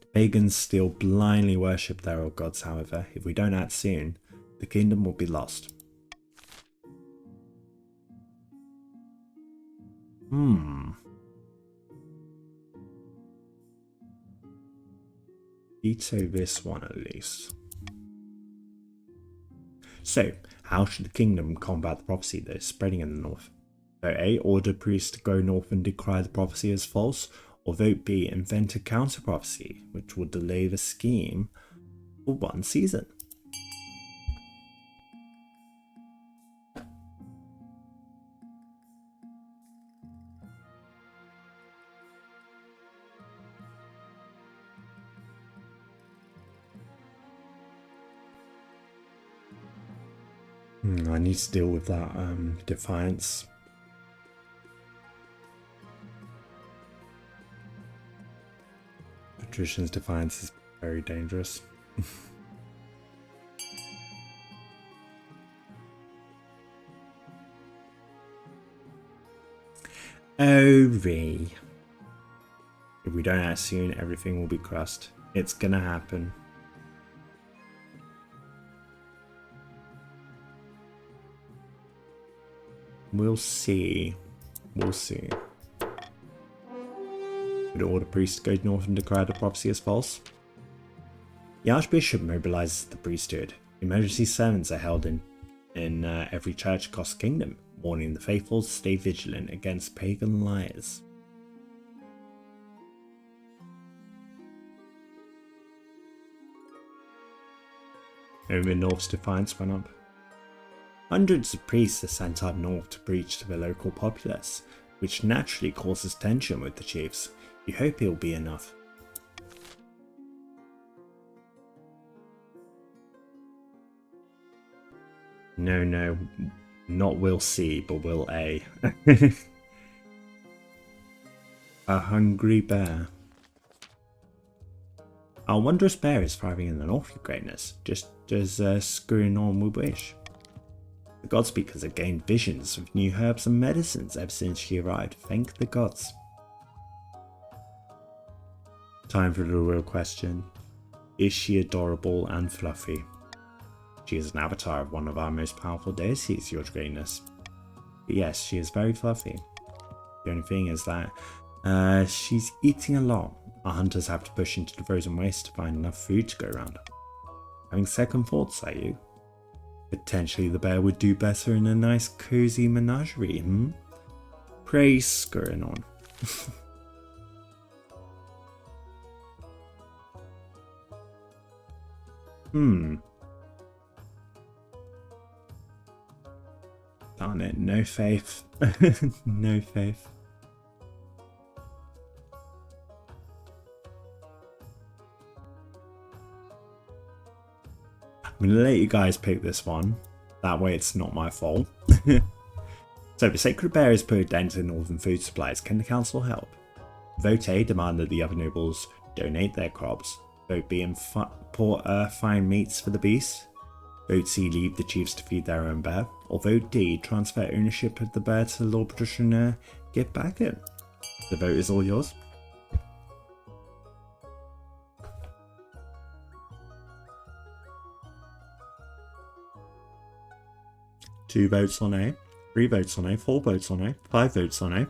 The pagans still blindly worship their old gods, however. If we don't act soon, the kingdom will be lost. Veto this one at least. So, how should the kingdom combat the prophecy that is spreading in the north? Vote A, order priests to go north and decry the prophecy as false, or vote B, invent a counter-prophecy, which will delay the scheme for 1 season. I need to deal with that defiance. Patrician's defiance is very dangerous. Oh, Ree. If we don't act soon, everything will be crushed. It's gonna happen. We'll see. We'll see. Would order priests to go north and declare the prophecy as false? The Archbishop mobilizes the priesthood. Emergency sermons are held in every church across the kingdom, warning the faithful to stay vigilant against pagan liars. Over north's defiance went up. Hundreds of priests are sent up north to preach to the local populace, which naturally causes tension with the chiefs. You hope it'll be enough. No, not will C, but will A. A hungry bear. Our wondrous bear is thriving in the north, your greatness, just as screwing on would wish. The god speakers have gained visions of new herbs and medicines ever since she arrived. Thank the gods. Time for the real question. Is she adorable and fluffy? She is an avatar of one of our most powerful deities, your greatness. But yes, she is very fluffy. The only thing is that she's eating a lot. Our hunters have to push into the frozen waste to find enough food to go around. Having second thoughts, are you? Potentially the bear would do better in a nice cozy menagerie, Praise scurrying on. Darn it, no faith. No faith. I'm going to let you guys pick this one. That way it's not my fault. So the Sacred Bear has put a dent in northern food supplies. Can the council help? Vote A demand that the other nobles donate their crops. Vote B and find meats for the beasts. Vote C leave the chiefs to feed their own bear. Or vote D transfer ownership of the bear to the Lord Petitioner. Get back it. The vote is all yours. Two votes on A, 3 votes on A, 4 votes on A, 5 votes on A,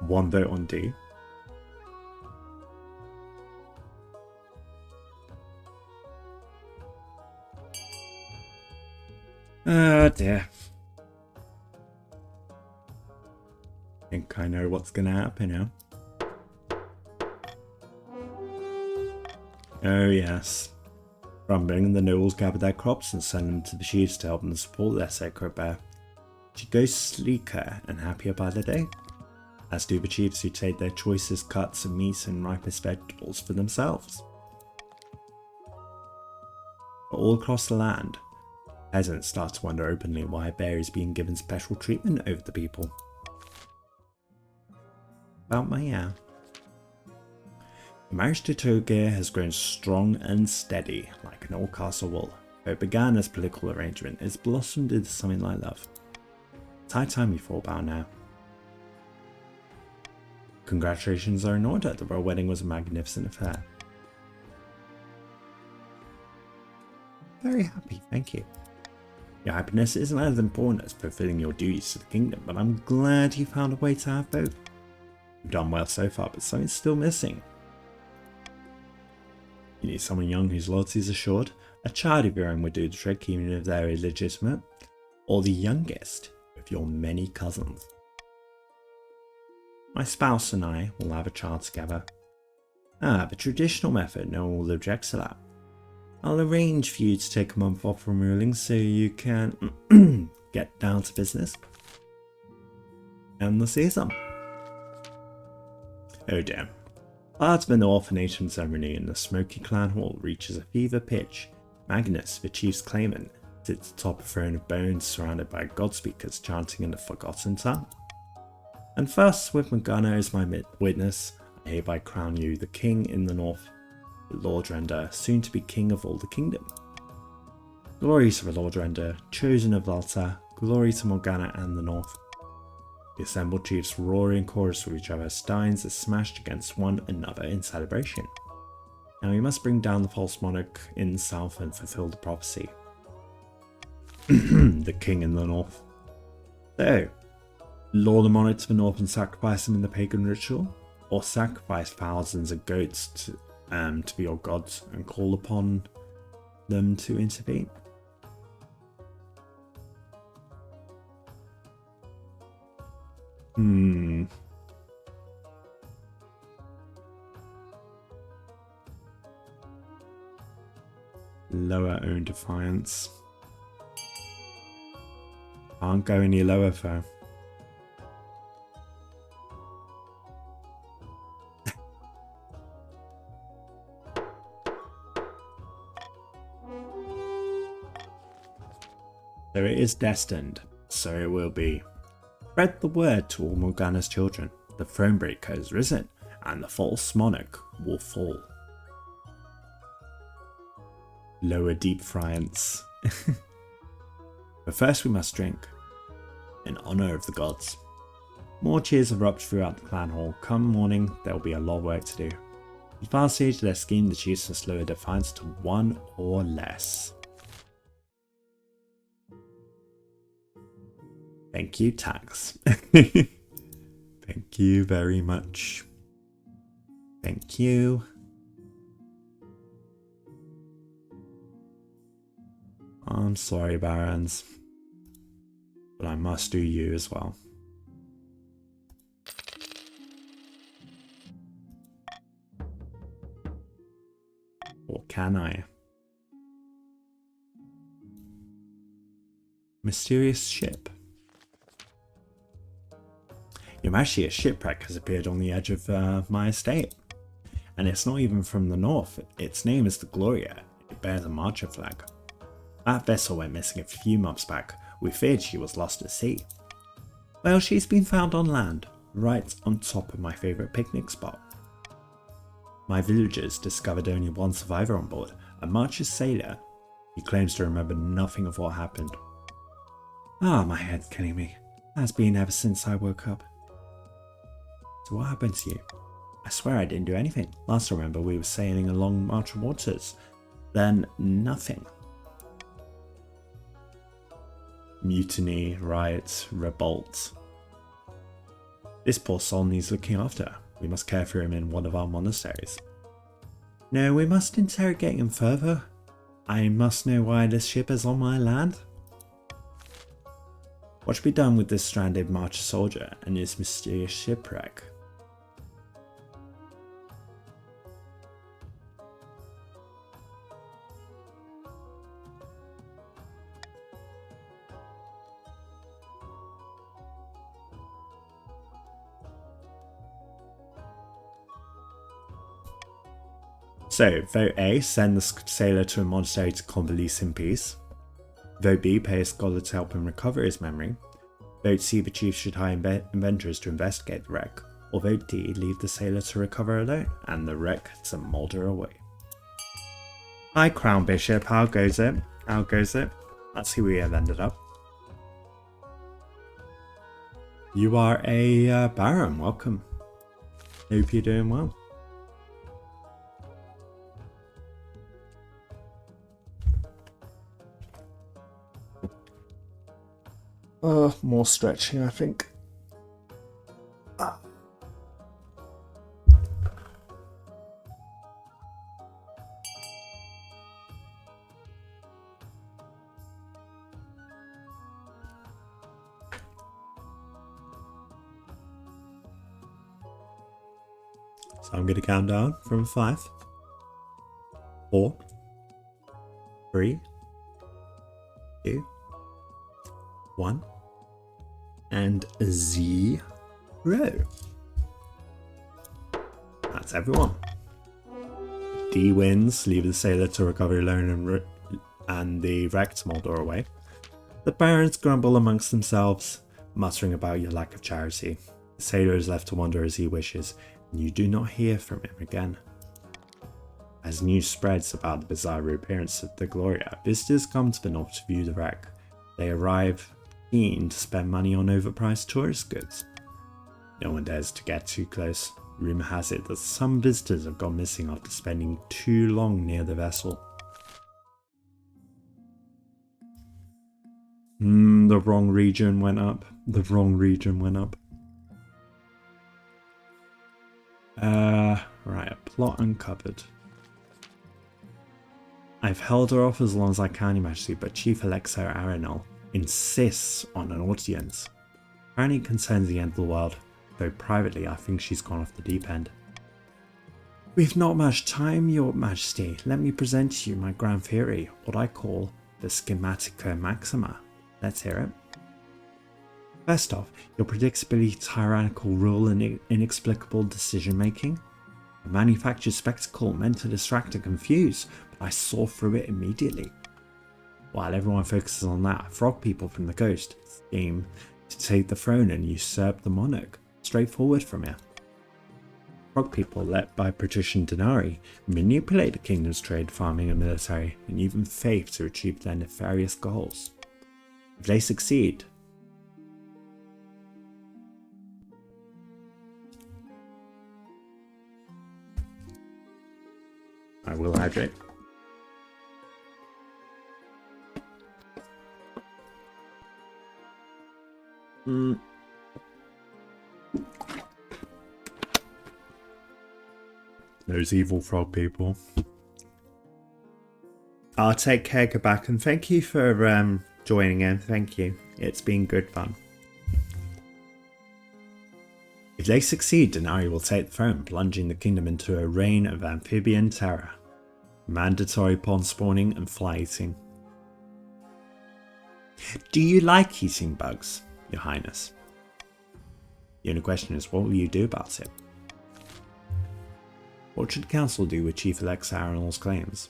1 vote on D. Oh dear. I think I know what's gonna happen now. Oh yes. Grumbling, the nobles gather their crops and send them to the chiefs to help them support their sacred bear. She goes sleeker and happier by the day, as do the chiefs who take their choicest cuts of meat and ripest vegetables for themselves. But all across the land, peasants start to wonder openly why a bear is being given special treatment over the people. About my yeah. The marriage to Togir has grown strong and steady, like an old castle wall. Though it began as a political arrangement, it's blossomed into something like love. It's high time you thought about now. Congratulations are in order. The royal wedding was a magnificent affair. Very happy, thank you. Your happiness isn't as important as fulfilling your duties to the kingdom, but I'm glad you found a way to have both. You've done well so far, but something's still missing. You need someone young whose loyalty is assured. A child of your own would do the trick, even if they're illegitimate. Or the youngest of your many cousins. My spouse and I will have a child together. Ah, the traditional method, no one will object to that. I'll arrange for you to take a month off from ruling so you can get down to business. And the season. Oh dear. Part of an orphanation ceremony in the Smoky Clan Hall reaches a fever pitch. Magnus, the chief's claimant, sits atop a throne of bones surrounded by god speakers chanting in the forgotten tongue. And thus, with Morgana as my witness, I hereby crown you the king in the north, the Lord Render, soon to be king of all the kingdom. Glory to the Lord Render, chosen of Valta, glory to Morgana and the north. The assembled chiefs roar in chorus with each other, steins are smashed against one another in celebration. Now we must bring down the false monarch in the south and fulfill the prophecy. the king in the north. So, lure them on it to the north and sacrifice them in the pagan ritual, or sacrifice thousands of goats to your gods and call upon them to intervene. Lower own defiance. Can't go any lower though. So it is destined, so it will be. Spread the word to all Morgana's children. The Thronebreaker has risen, and the false monarch will fall. Lower deep friance. But first we must drink, in honour of the gods. More cheers erupt throughout the clan hall. Come morning, there will be a lot of work to do. At the final stage of their scheme, the chiefs must lower defiance to 1 or less. Thank you, Tax. Thank you very much. Thank you. I'm sorry, Barons, but I must do you as well. Or can I? Mysterious ship. Your Majesty, a shipwreck has appeared on the edge of my estate. And it's not even from the north. Its name is the Gloria. It bears a Marcher flag. That vessel went missing a few months back. We feared she was lost at sea. Well, she's been found on land, right on top of my favourite picnic spot. My villagers discovered only one survivor on board, a Marcher's sailor. He claims to remember nothing of what happened. Ah, my head's killing me. Has been ever since I woke up. So what happened to you? I swear I didn't do anything. Last I remember we were sailing along Marcher waters. Then nothing. Mutiny, riots, revolt. This poor soul needs looking after. We must care for him in one of our monasteries. No, we must interrogate him further. I must know why this ship is on my land. What should be done with this stranded Marcher soldier and his mysterious shipwreck? So, vote A, send the sailor to a monastery to convalesce in peace. Vote B, pay a scholar to help him recover his memory. Vote C, the chief should hire inventors to investigate the wreck. Or vote D, leave the sailor to recover alone, and the wreck to moulder away. Hi Crown Bishop, how goes it? How goes it? Let's see where we have ended up. You are a Baron, welcome. Hope you're doing well. More stretching, I think. So I'm going to count down from 5, 4, 3, 2, 1, and 0. That's everyone. D wins, leave the sailor to recover alone and the wreck to moulder away. The barons grumble amongst themselves, muttering about your lack of charity. The sailor is left to wander as he wishes, and you do not hear from him again. As news spreads about the bizarre reappearance of the Gloria, visitors come to the north to view the wreck. They arrive keen to spend money on overpriced tourist goods. No one dares to get too close. Rumour has it that some visitors have gone missing after spending too long near the vessel. The wrong region went up. The wrong region went up. Right, a plot uncovered. I've held her off as long as I can, Your Majesty, but Chief Alexo Arenal insists on an audience. Apparently it concerns the end of the world, though privately I think she's gone off the deep end. We've not much time, Your Majesty. Let me present to you my grand theory, what I call the Schematica Maxima. Let's hear it. First off, your predictably tyrannical rule and inexplicable decision making. A manufactured spectacle meant to distract and confuse, but I saw through it immediately. While everyone focuses on that, frog people from the coast scheme to take the throne and usurp the monarch, straightforward from here. Frog people, led by patrician Denari, manipulate the kingdom's trade, farming and military, and even faith to achieve their nefarious goals. If they succeed, I will hydrate. Those evil frog people. I'll take care, go back, and thank you for joining in. Thank you. It's been good fun. If they succeed, Denari will take the throne, plunging the kingdom into a reign of amphibian terror. Mandatory pond spawning and fly eating. Do you like eating bugs, Your Highness? The only question is, what will you do about it? What should the council do with Chief Elect Arenal's claims?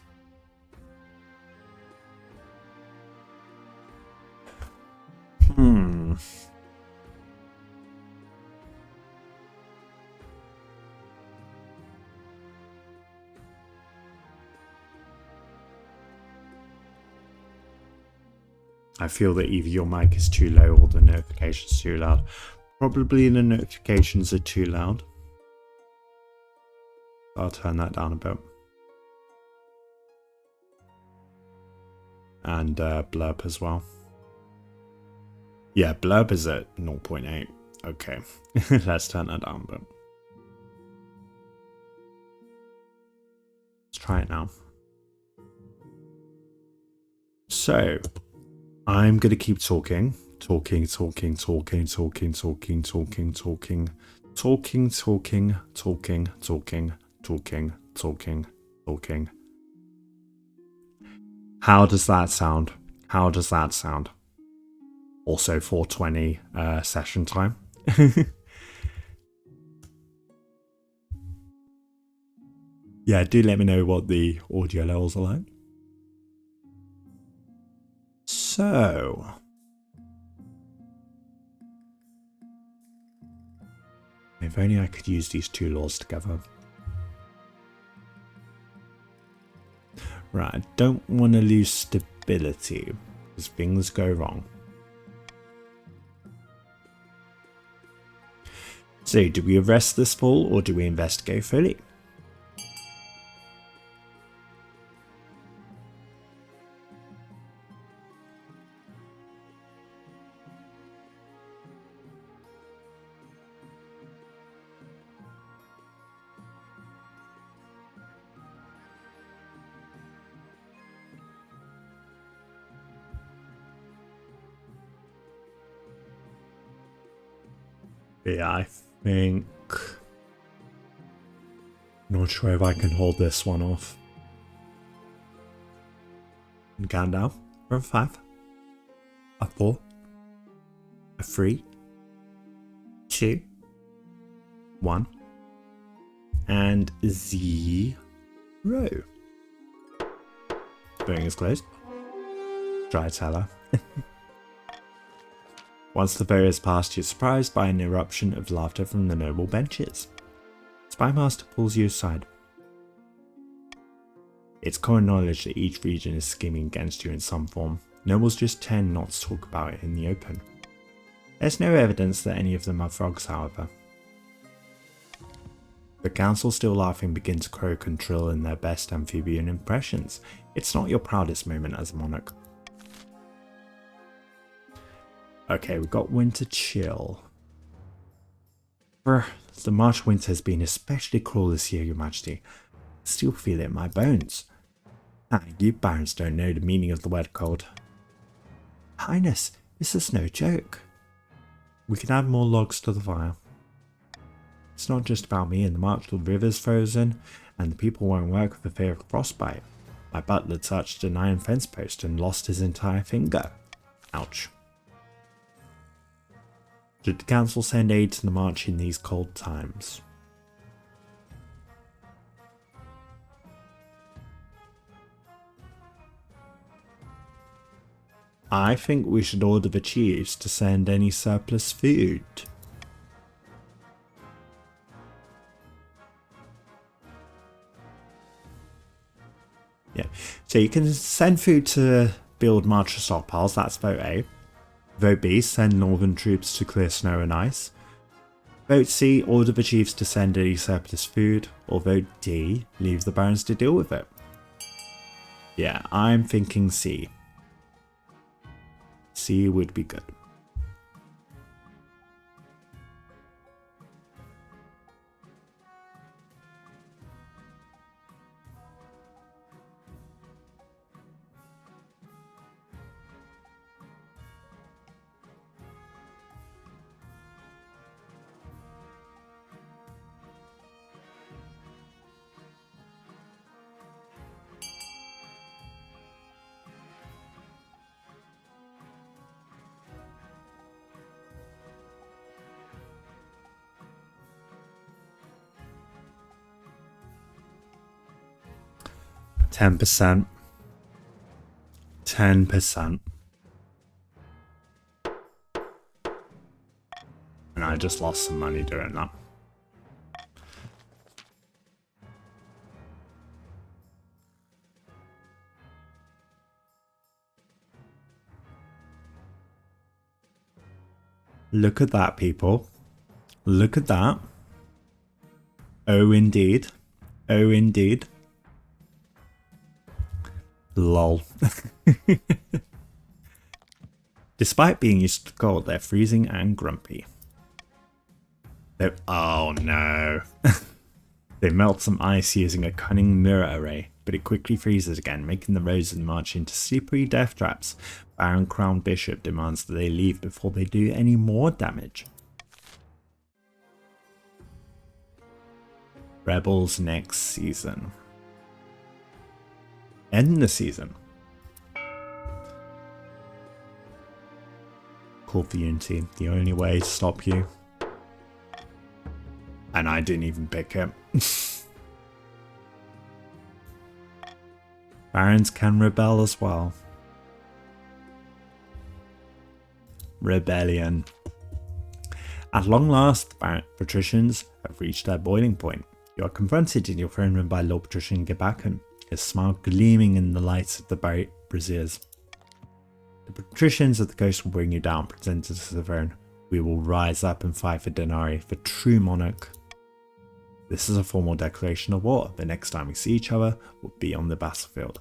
I feel that either your mic is too low or the notifications too loud. Probably the notifications are too loud. I'll turn that down a bit. And blurb as well. Yeah, blurb is at 0.8. Okay, let's turn that down a bit. Let's try it now. So, I'm going to keep talking. Talking. How does that sound? How does that sound? Also 420 session time. Yeah, do let me know what the audio levels are like. So, if only I could use these two laws together. Right, I don't want to lose stability, because things go wrong. So, do we arrest this fall, or do we investigate fully? Yeah, I think... Not sure if I can hold this one off. And count down from 5, a 4, a 3, 2, 1, and 0. Voting is closed. Dry teller. Once the vote is passed, you're surprised by an eruption of laughter from the noble benches. Spymaster pulls you aside. It's common knowledge that each region is scheming against you in some form. Nobles just tend not to talk about it in the open. There's no evidence that any of them are frogs, however. The council, still laughing, begin to croak and trill in their best amphibian impressions. It's not your proudest moment as a monarch. Okay, we've got winter chill. Brr, the March winter has been especially cruel this year, Your Majesty. I still feel it in my bones. Ah, you barons don't know the meaning of the word cold. Highness, this is no joke. We can add more logs to the fire. It's not just about me. In the March, the river's frozen, and the people won't work for fear of frostbite. My butler touched an iron fence post and lost his entire finger. Ouch. Should the council send aid to the March in these cold times? I think we should order the chiefs to send any surplus food. Yeah, so you can send food to build March stockpiles, that's vote A. Vote B, send northern troops to clear snow and ice. Vote C, order the chiefs to send any surplus food. Or vote D, leave the barons to deal with it. Yeah, I'm thinking C. C would be good. $10%. 10%. And I just lost some money doing that. Look at that, people. Look at that. Oh, indeed. Oh, indeed. Lol. Despite being used to cold, they're freezing and grumpy. Oh no. They melt some ice using a cunning mirror array, but it quickly freezes again, making the roads and march into slippery death traps. Baron Crown Bishop demands that they leave before they do any more damage. Rebels next season. End the season. Call for unity, the only way to stop you. And I didn't even pick it. Barons can rebel as well. Rebellion. At long last, the patricians have reached their boiling point. You are confronted in your throne room by Lord Patrician Gebacken, his smile gleaming in the light of the bright braziers. The patricians of the coast will bring you down, presented to the throne. We will rise up and fight for Denari, for true monarch. This is a formal declaration of war. The next time we see each other will be on the battlefield.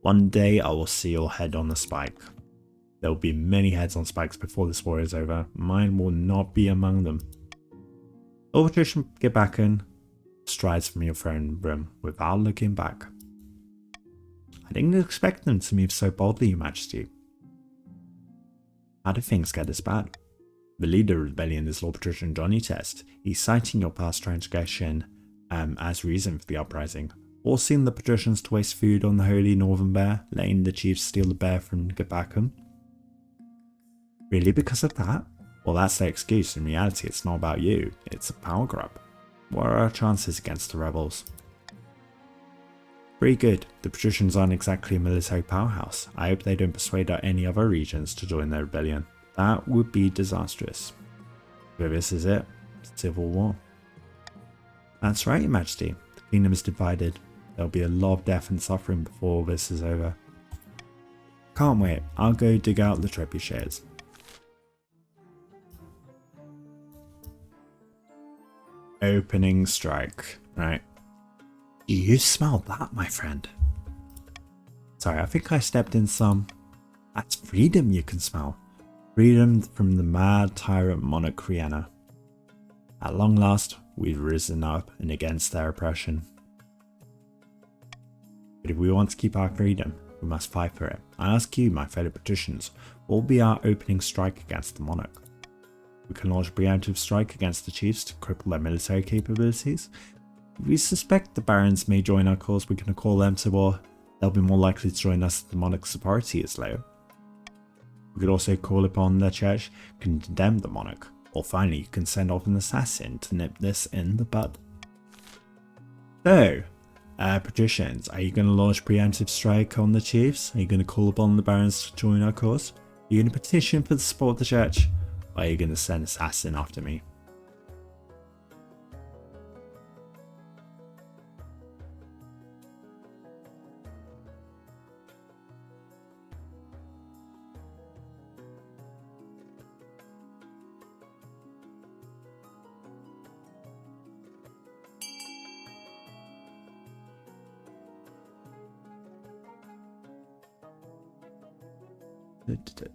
One day I will see your head on the spike. There will be many heads on spikes before this war is over. Mine will not be among them. Lord Patrician Gebacken strides from your throne room without looking back. I didn't expect them to move so boldly, Your Majesty. How did things get this bad? The leader of the rebellion is Lord Patrician Johnny Test. He's citing your past transgression as reason for the uprising, forcing the patricians to waste food on the holy northern bear, letting the chiefs steal the bear from Gebacken. Really because of that? Well, that's their excuse. In reality, it's not about you. It's a power grab. What are our chances against the rebels? Pretty good. The patricians aren't exactly a military powerhouse. I hope they don't persuade any other regions to join their rebellion. That would be disastrous. So this is it. Civil war. That's right, Your Majesty. The kingdom is divided. There'll be a lot of death and suffering before all this is over. Can't wait. I'll go dig out the trebuchets. Opening strike. Right. Do you smell that, my friend? Sorry, I think I stepped in some. That's freedom you can smell. Freedom from the mad tyrant monarch RiiYENNA. At long last, we've risen up and against their oppression. But if we want to keep our freedom, we must fight for it. I ask you, my fellow patricians, what will be our opening strike against the monarch? We can launch a preemptive strike against the chiefs to cripple their military capabilities. If we suspect the barons may join our cause, we can call them to war. They'll be more likely to join us if the monarch's authority is low. We could also call upon the church to condemn the monarch. Or finally, you can send off an assassin to nip this in the bud. So, patricians, are you going to launch a preemptive strike on the chiefs? Are you going to call upon the barons to join our cause? Are you going to petition for the support of the church? Or are you going to send an assassin after me? Okay,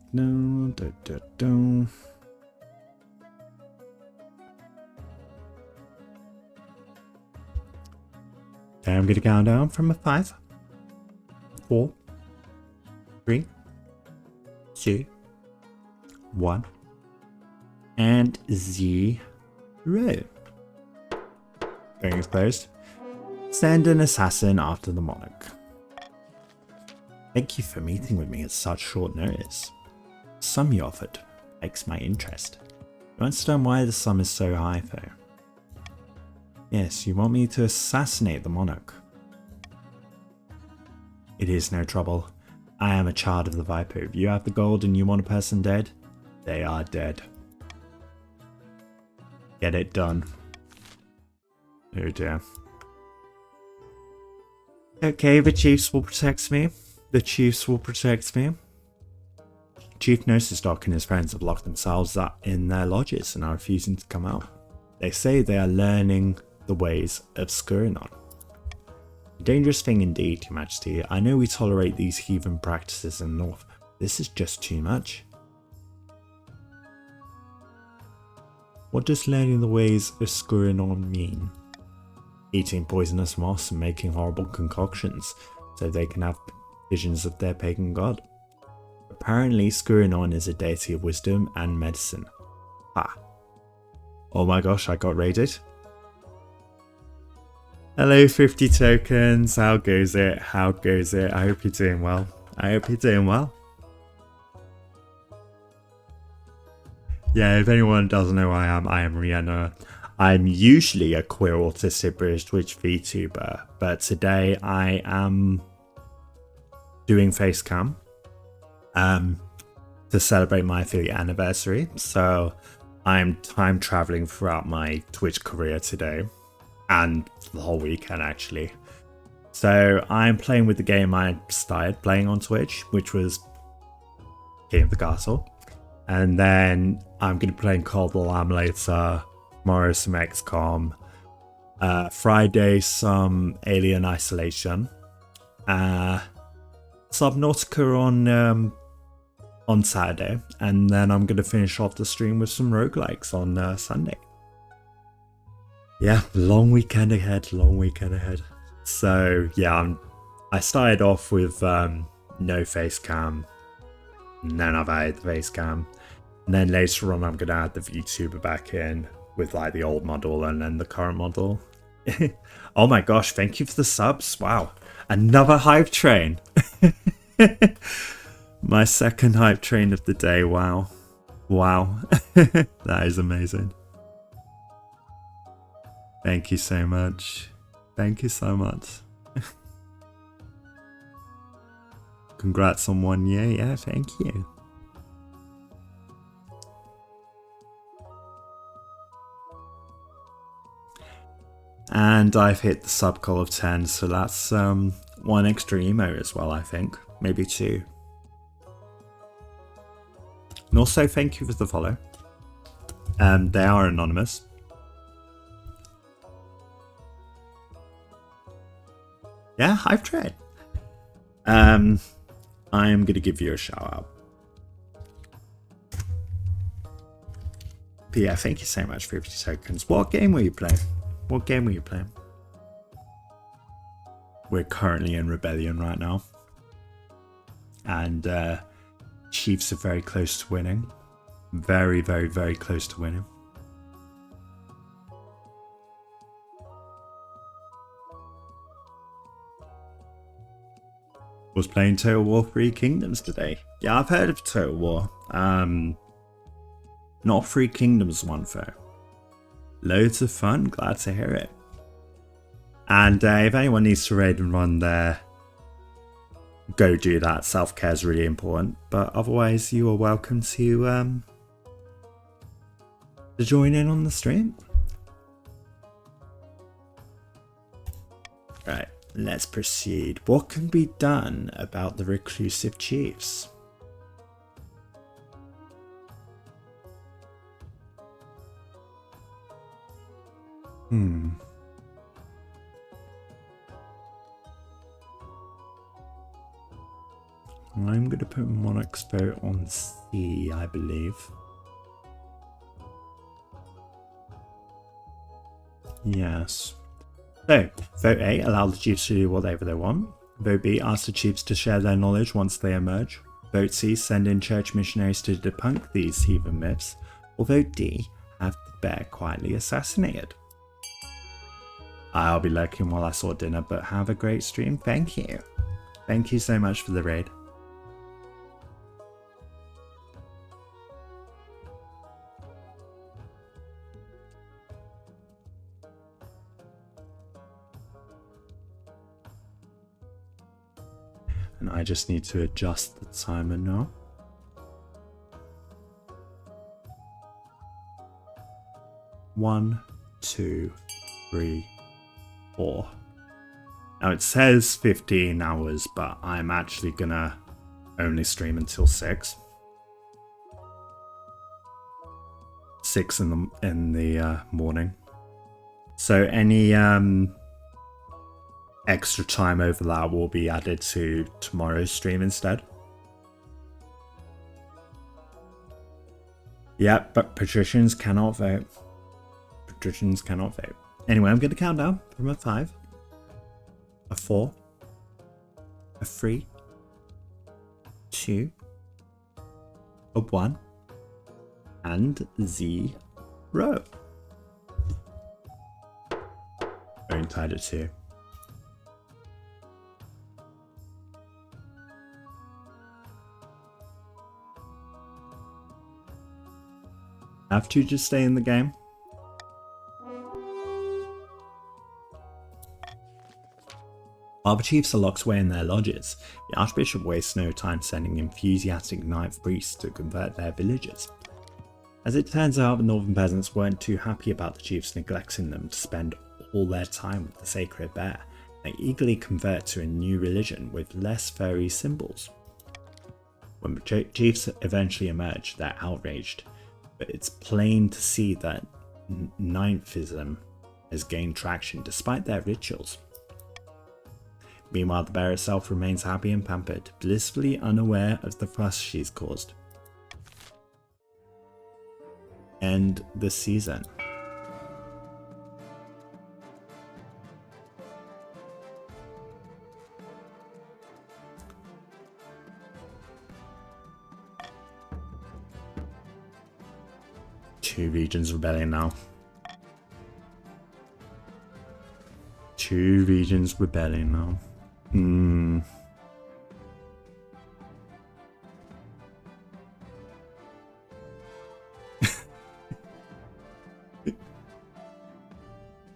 I'm going to count down from a 5, 4, 3, 2, 1, and 0. Going exposed. Send an assassin after the monarch. Thank you for meeting with me at such short notice. The sum you offered piques my interest. You understand why the sum is so high though? Yes, you want me to assassinate the monarch. It is no trouble. I am a child of the Viper. If you have the gold and you want a person dead, they are dead. Get it done. Oh dear. Okay, the chiefs will protect me. The chiefs will protect me. Chief Gnosis and his friends have locked themselves up in their lodges and are refusing to come out. They say they are learning the ways of Subathon. A dangerous thing indeed, Your Majesty. I know we tolerate these heathen practices in the north. This is just too much. What does learning the ways of Subathon mean? Eating poisonous moss and making horrible concoctions so they can have visions of their pagan god. Apparently, Subathon is a deity of wisdom and medicine. Ha. Oh my gosh, I got raided. Hello 50 tokens, how goes it? How goes it? I hope you're doing well. I hope you're doing well. Yeah, if anyone doesn't know who I am RiiYENNA. I'm usually a queer autistic British Twitch VTuber, but today I am doing facecam to celebrate my 30th anniversary. So I'm time traveling throughout my Twitch career today and the whole weekend actually. So I'm playing with the game I started playing on Twitch, which was King of the Castle. And then I'm going to be playing Call of the Lamb later, tomorrow some XCOM, Friday some Alien Isolation, Subnautica on Saturday, and then I'm going to finish off the stream with some roguelikes on Sunday. Yeah, long weekend ahead, long weekend ahead. So yeah, I started off with no face cam, and then I've added the face cam, and then later on I'm going to add the VTuber back in with like the old model and then the current model. Oh my gosh, thank you for the subs. Wow, another hype train. My second hype train of the day. Wow. Wow. That is amazing. Thank you so much. Thank you so much. Congrats on 1 year. Yeah, thank you. And I've hit the sub goal of 10, so that's one extra emote as well, I think. Maybe 2. And also, thank you for the follow. They are anonymous. Yeah, hype train. I am going to give you a shout out. But yeah, thank you so much for 50 tokens. What game were you playing? What game were you playing? We're currently in Rebellion right now. And Chiefs are very close to winning. Very, very, very close to winning. Was playing Total War 3 Kingdoms today. Yeah, I've heard of Total War. Not 3 Kingdoms one though. Loads of fun, glad to hear it. And if anyone needs to raid and run there, go do that. Self-care is really important. But otherwise, you are welcome to join in on the stream. Right. Let's proceed. What can be done about the reclusive chiefs? I'm going to put Monarch's vote on C, I believe. Yes. So, vote A, allow the chiefs to do whatever they want. Vote B, ask the chiefs to share their knowledge once they emerge. Vote C, send in church missionaries to debunk these heathen myths. Or vote D, have the bear quietly assassinated. I'll be lurking while I sort dinner, but have a great stream. Thank you. Thank you so much for the raid. And I just need to adjust the timer now. One, 2, 3, 4. Now it says 15 hours, but I'm actually gonna only stream until 6. 6 in the morning. So any extra time over that will be added to tomorrow's stream instead. Yep, but patricians cannot vote. Patricians cannot vote. Anyway, I'm going to count down from a 5, a 4, a 3, 2, a 1, and 0. Going tied at 2. Have to just stay in the game. While the chiefs are locked away in their lodges, the Archbishop wastes no time sending enthusiastic ninth priests to convert their villagers. As it turns out, the northern peasants weren't too happy about the chiefs neglecting them to spend all their time with the sacred bear. They eagerly convert to a new religion with less furry symbols. When the chiefs eventually emerge, they're outraged, but it's plain to see that Ninethism has gained traction despite their rituals. Meanwhile, the bear itself remains happy and pampered, blissfully unaware of the fuss she's caused. End the season. Two regions rebelling now. 2 regions rebelling now.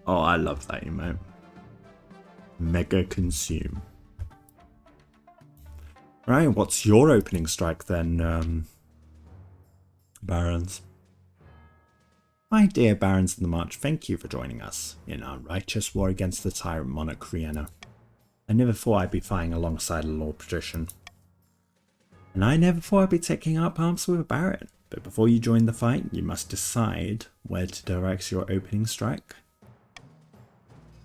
Oh, I love that emote. Mega consume. Right, what's your opening strike then, Barons? My dear Barons of the March, thank you for joining us in our righteous war against the tyrant monarch RiiYENNA. I never thought I'd be fighting alongside a Lord Patrician. And I never thought I'd be taking up arms with a Baron. But before you join the fight, you must decide where to direct your opening strike.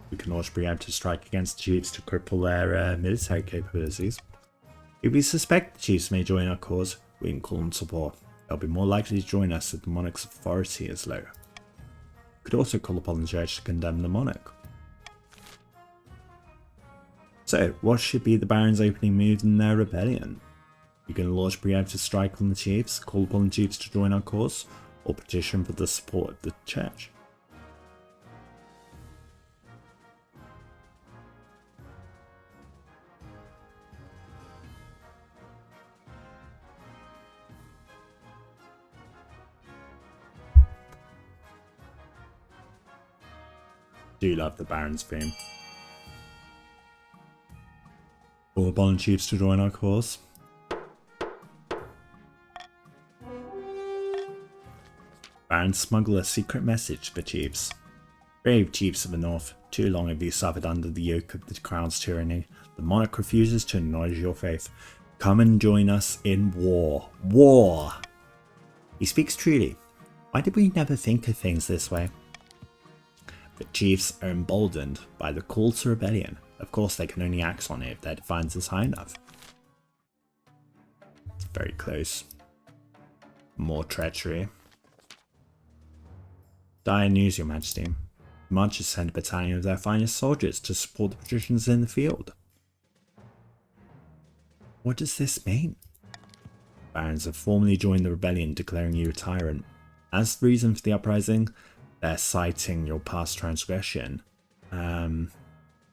We can launch preemptive strike against the chiefs to cripple their military capabilities. If we suspect the chiefs may join our cause, we can call them support. They'll be more likely to join us if the monarch's authority is low. We could also call upon the judge to condemn the monarch. So, what should be the Barons' opening move in their rebellion? You can launch preemptive strike on the chiefs, call upon the chiefs to join our cause, or petition for the support of the church. Do love the Barons theme. Call upon the chiefs to join our cause. Barons smuggle a secret message to the chiefs. Brave chiefs of the north, too long have you suffered under the yoke of the crown's tyranny. The monarch refuses to acknowledge your faith. Come and join us in war. War! He speaks truly. Why did we never think of things this way? The chiefs are emboldened by the call to rebellion. Of course, they can only act on it if their defiance is high enough. It's very close. More treachery. Dire news, Your Majesty. The Marchers sent a battalion of their finest soldiers to support the patricians in the field. What does this mean? Barons have formally joined the rebellion, declaring you a tyrant. As the reason for the uprising, they're citing your past transgression,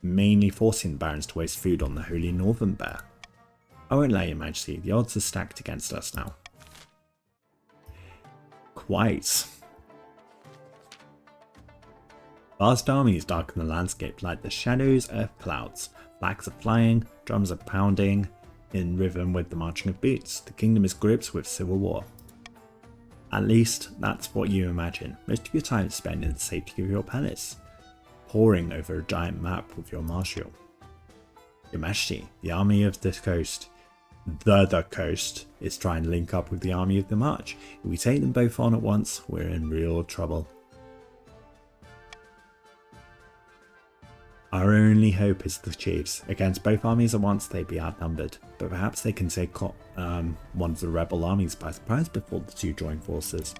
mainly forcing the Barons to waste food on the Holy Northern Bear. I won't lie, Your Majesty, the odds are stacked against us now. Quite. Vast armies darken the landscape like the shadows of clouds. Flags are flying, drums are pounding, in rhythm with the marching of boots. The kingdom is gripped with civil war. At least, that's what you imagine. Most of your time is spent in the safety of your palace, poring over a giant map with your marshal. Your Majesty, the army of the coast, the coast, is trying to link up with the army of the march. If we take them both on at once, we're in real trouble. Our only hope is the chiefs. Against both armies at once, they'd be outnumbered, but perhaps they can take one of the rebel armies by surprise before the two join forces.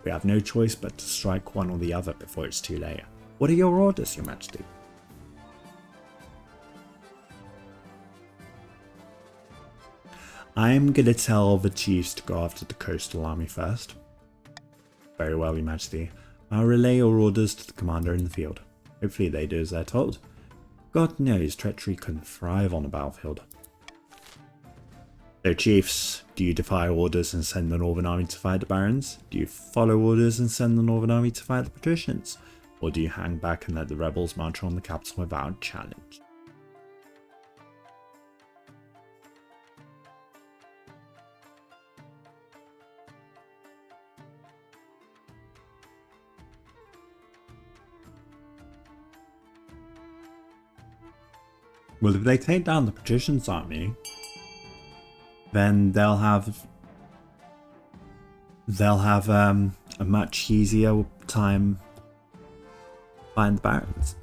We have no choice but to strike one or the other before it's too late. What are your orders, Your Majesty? I'm gonna tell the chiefs to go after the coastal army first. Very well, Your Majesty. I'll relay your orders to the commander in the field. Hopefully they do as they're told. God knows treachery can thrive on a battlefield. So chiefs, do you defy orders and send the Northern Army to fight the Barons? Do you follow orders and send the Northern Army to fight the patricians? Or do you hang back and let the rebels march on the capital without challenge? Well, if they take down the patricians' army, then they'll have a much easier time fighting the Barons.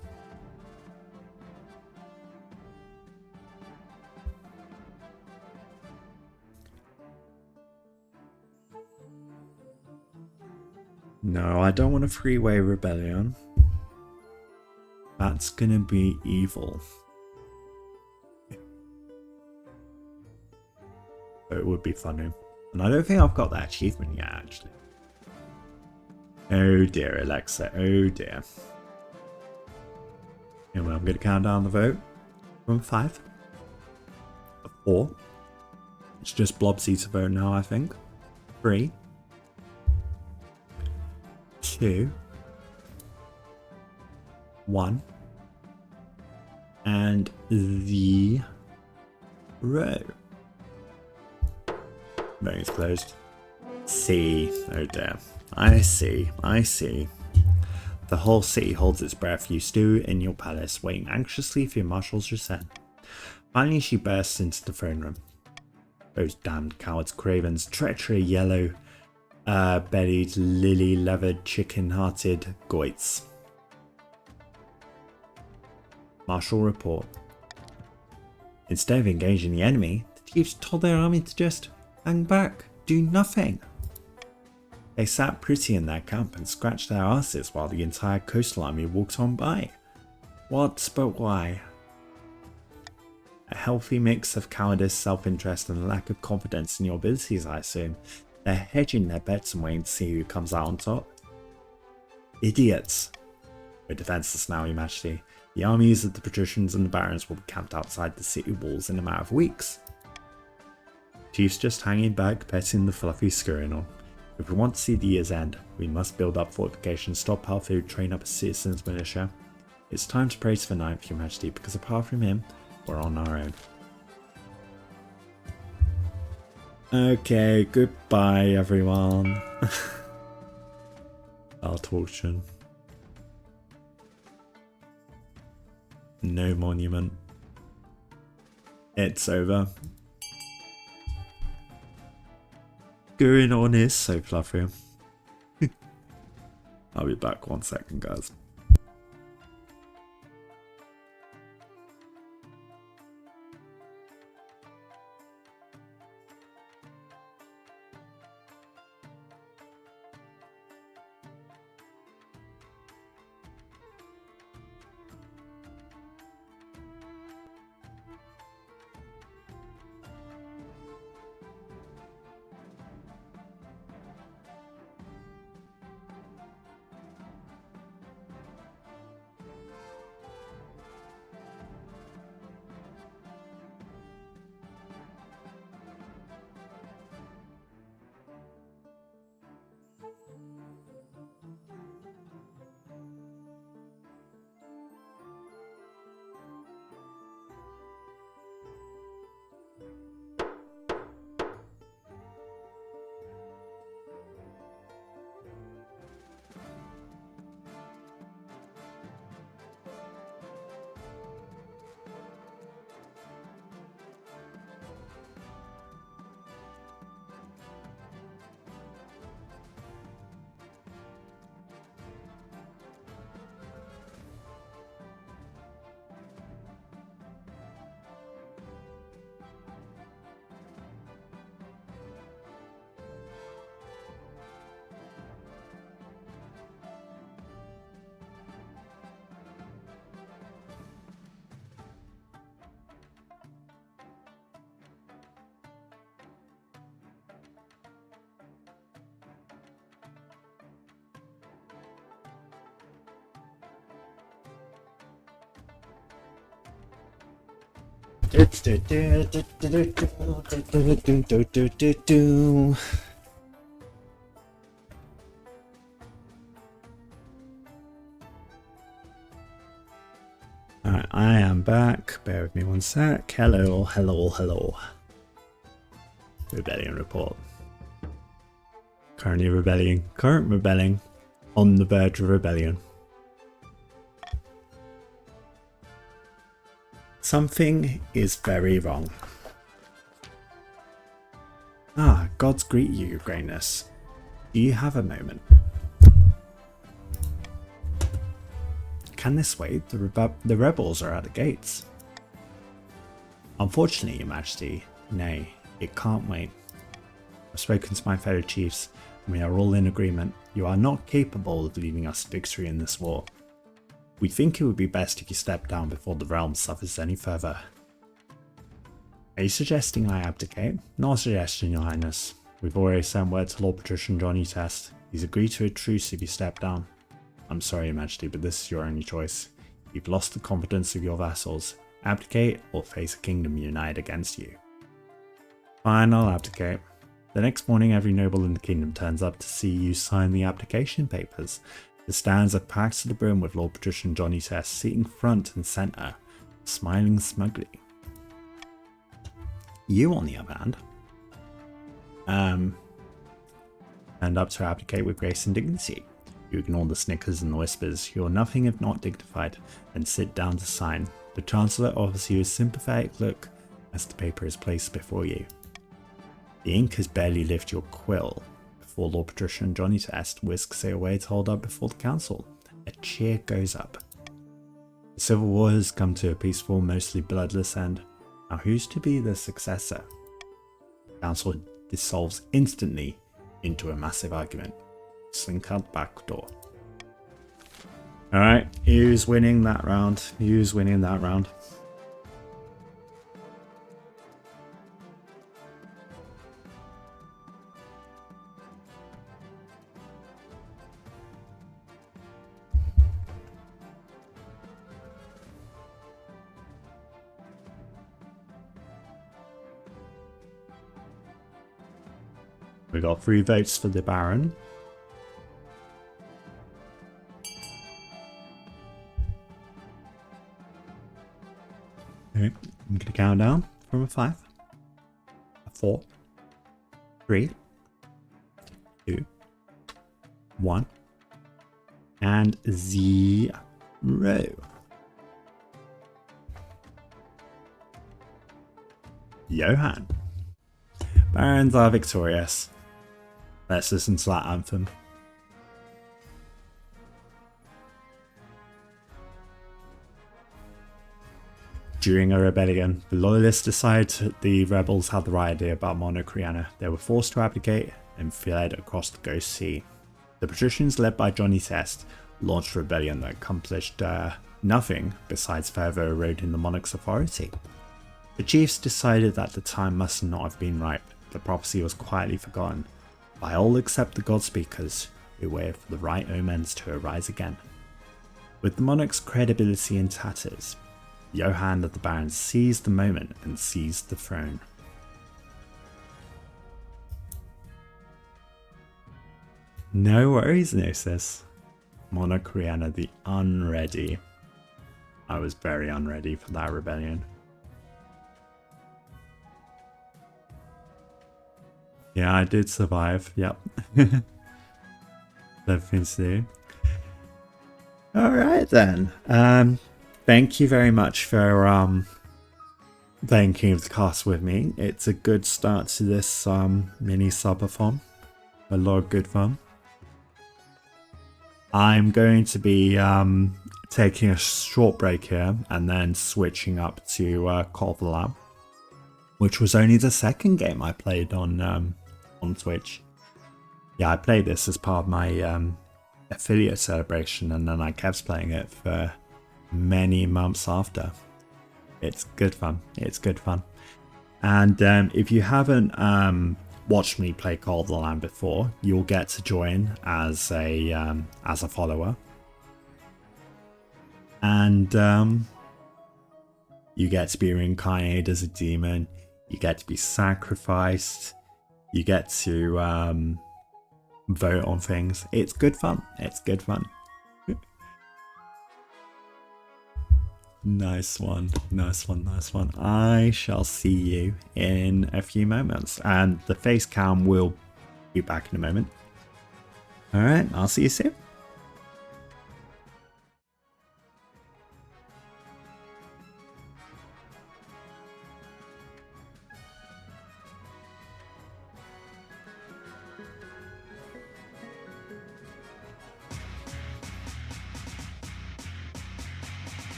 No, I don't want a freeway rebellion. That's gonna be evil. It would be funny. And I don't think I've got that achievement yet, actually. Oh dear, Alexa. Oh dear. Anyway, I'm going to count down the vote from 5. 4. It's just Blobsy to vote now, I think. 3. 2. 1. And the row. Voting is closed. See. Oh dear. I see. The whole city holds its breath. You stew in your palace, waiting anxiously for your marshal's return. Finally, she bursts into the throne room. Those damned cowards, cravens, treachery, yellow, bellied, lily-leathered, chicken-hearted goits. Marshal report. Instead of engaging the enemy, the Chiefs told their army to just hang back, do nothing. They sat pretty in their camp and scratched their asses while the entire coastal army walked on by. What, but why? A healthy mix of cowardice, self-interest and a lack of confidence in your abilities, I assume. They're hedging their bets and waiting to see who comes out on top. Idiots. We're defenseless now, Your Majesty. The armies of the patricians and the barons will be camped outside the city walls in a matter of weeks. Chiefs just hanging back, petting the fluffy squirrel. If we want to see the year's end, we must build up fortifications, stockpile food, train up a citizens' militia. It's time to pray to the Ninth, Your Majesty, because apart from him, we're on our own. Okay, goodbye everyone. Our torture. No monument. It's over. Going on is so fluffy. I'll be back 1 second, guys. Alright, I am back. Bear with me 1 sec. Hello. Rebellion report. Current rebelling. On the verge of rebellion. Something is very wrong. Ah, gods greet you, Your Greatness. Do you have a moment? Can this wait? The rebels are at the gates. Unfortunately, Your Majesty, nay, it can't wait. I've spoken to my fellow chiefs, and we are all in agreement. You are not capable of leading us to victory in this war. We think it would be best if you step down before the realm suffers any further. Are you suggesting I abdicate? Not a suggestion, Your Highness. We've already sent word to Lord Patrician Johnny Test. He's agreed to a truce if you step down. I'm sorry, Your Majesty, but this is your only choice. You've lost the confidence of your vassals. Abdicate or face a kingdom united against you. Fine, I'll abdicate. The next morning, every noble in the kingdom turns up to see you sign the abdication papers. The stands are packed to the brim with Lord Patrician Johnny Test sitting front and centre, smiling smugly. You, on the other hand, turned up to abdicate with grace and dignity. You ignore the snickers and the whispers. You're nothing if not dignified, and sit down to sign. The Chancellor offers you a sympathetic look as the paper is placed before you. The ink has barely lifted your quill before Lord Patrician Johnny Test whisks it away to hold up before the council. A cheer goes up. The civil war has come to a peaceful, mostly bloodless end. Now who's to be the successor? Council dissolves instantly into a massive argument. Slink out the back door. Alright, who's winning that round? Who's winning that round? We got 3 votes for the Baron. Okay, I'm gonna count down from a 5, a 4, 3, 2, 1, and 0. Johan. Barons are victorious. Let's listen to that anthem. During a rebellion, the loyalists decided the rebels had the right idea about Monarch RiiYENNA. They were forced to abdicate and fled across the Ghost Sea. The patricians, led by Johnny Test, launched a rebellion that accomplished nothing besides further eroding the monarch's authority. The chiefs decided that the time must not have been ripe. The prophecy was quietly forgotten by all except the God Speakers, who waited for the right omens to arise again. With the monarch's credibility in tatters, Johan of the Barons seized the moment and seized the throne. No worries, Gnosis. Monarch RiiYENNA the Unready. I was very unready for that rebellion. Yeah, I did survive. Yep. Everything to do. Alright then. Thank you very much for playing King of the Castle with me. It's a good start to this mini subathon. A lot of good fun. I'm going to be taking a short break here and then switching up to Call of the Lamb, which was only the second game I played on Twitch. Yeah, I played this as part of my affiliate celebration, and then I kept playing it for many months after. It's good fun. It's good fun. And if you haven't watched me play Call of the Lamb before, you'll get to join as a follower, and you get to be reincarnated as a demon. You get to be sacrificed. You get to vote on things. It's good fun. It's good fun. Nice one. Nice one. Nice one. I shall see you in a few moments, and the face cam will be back in a moment. Alright, I'll see you soon.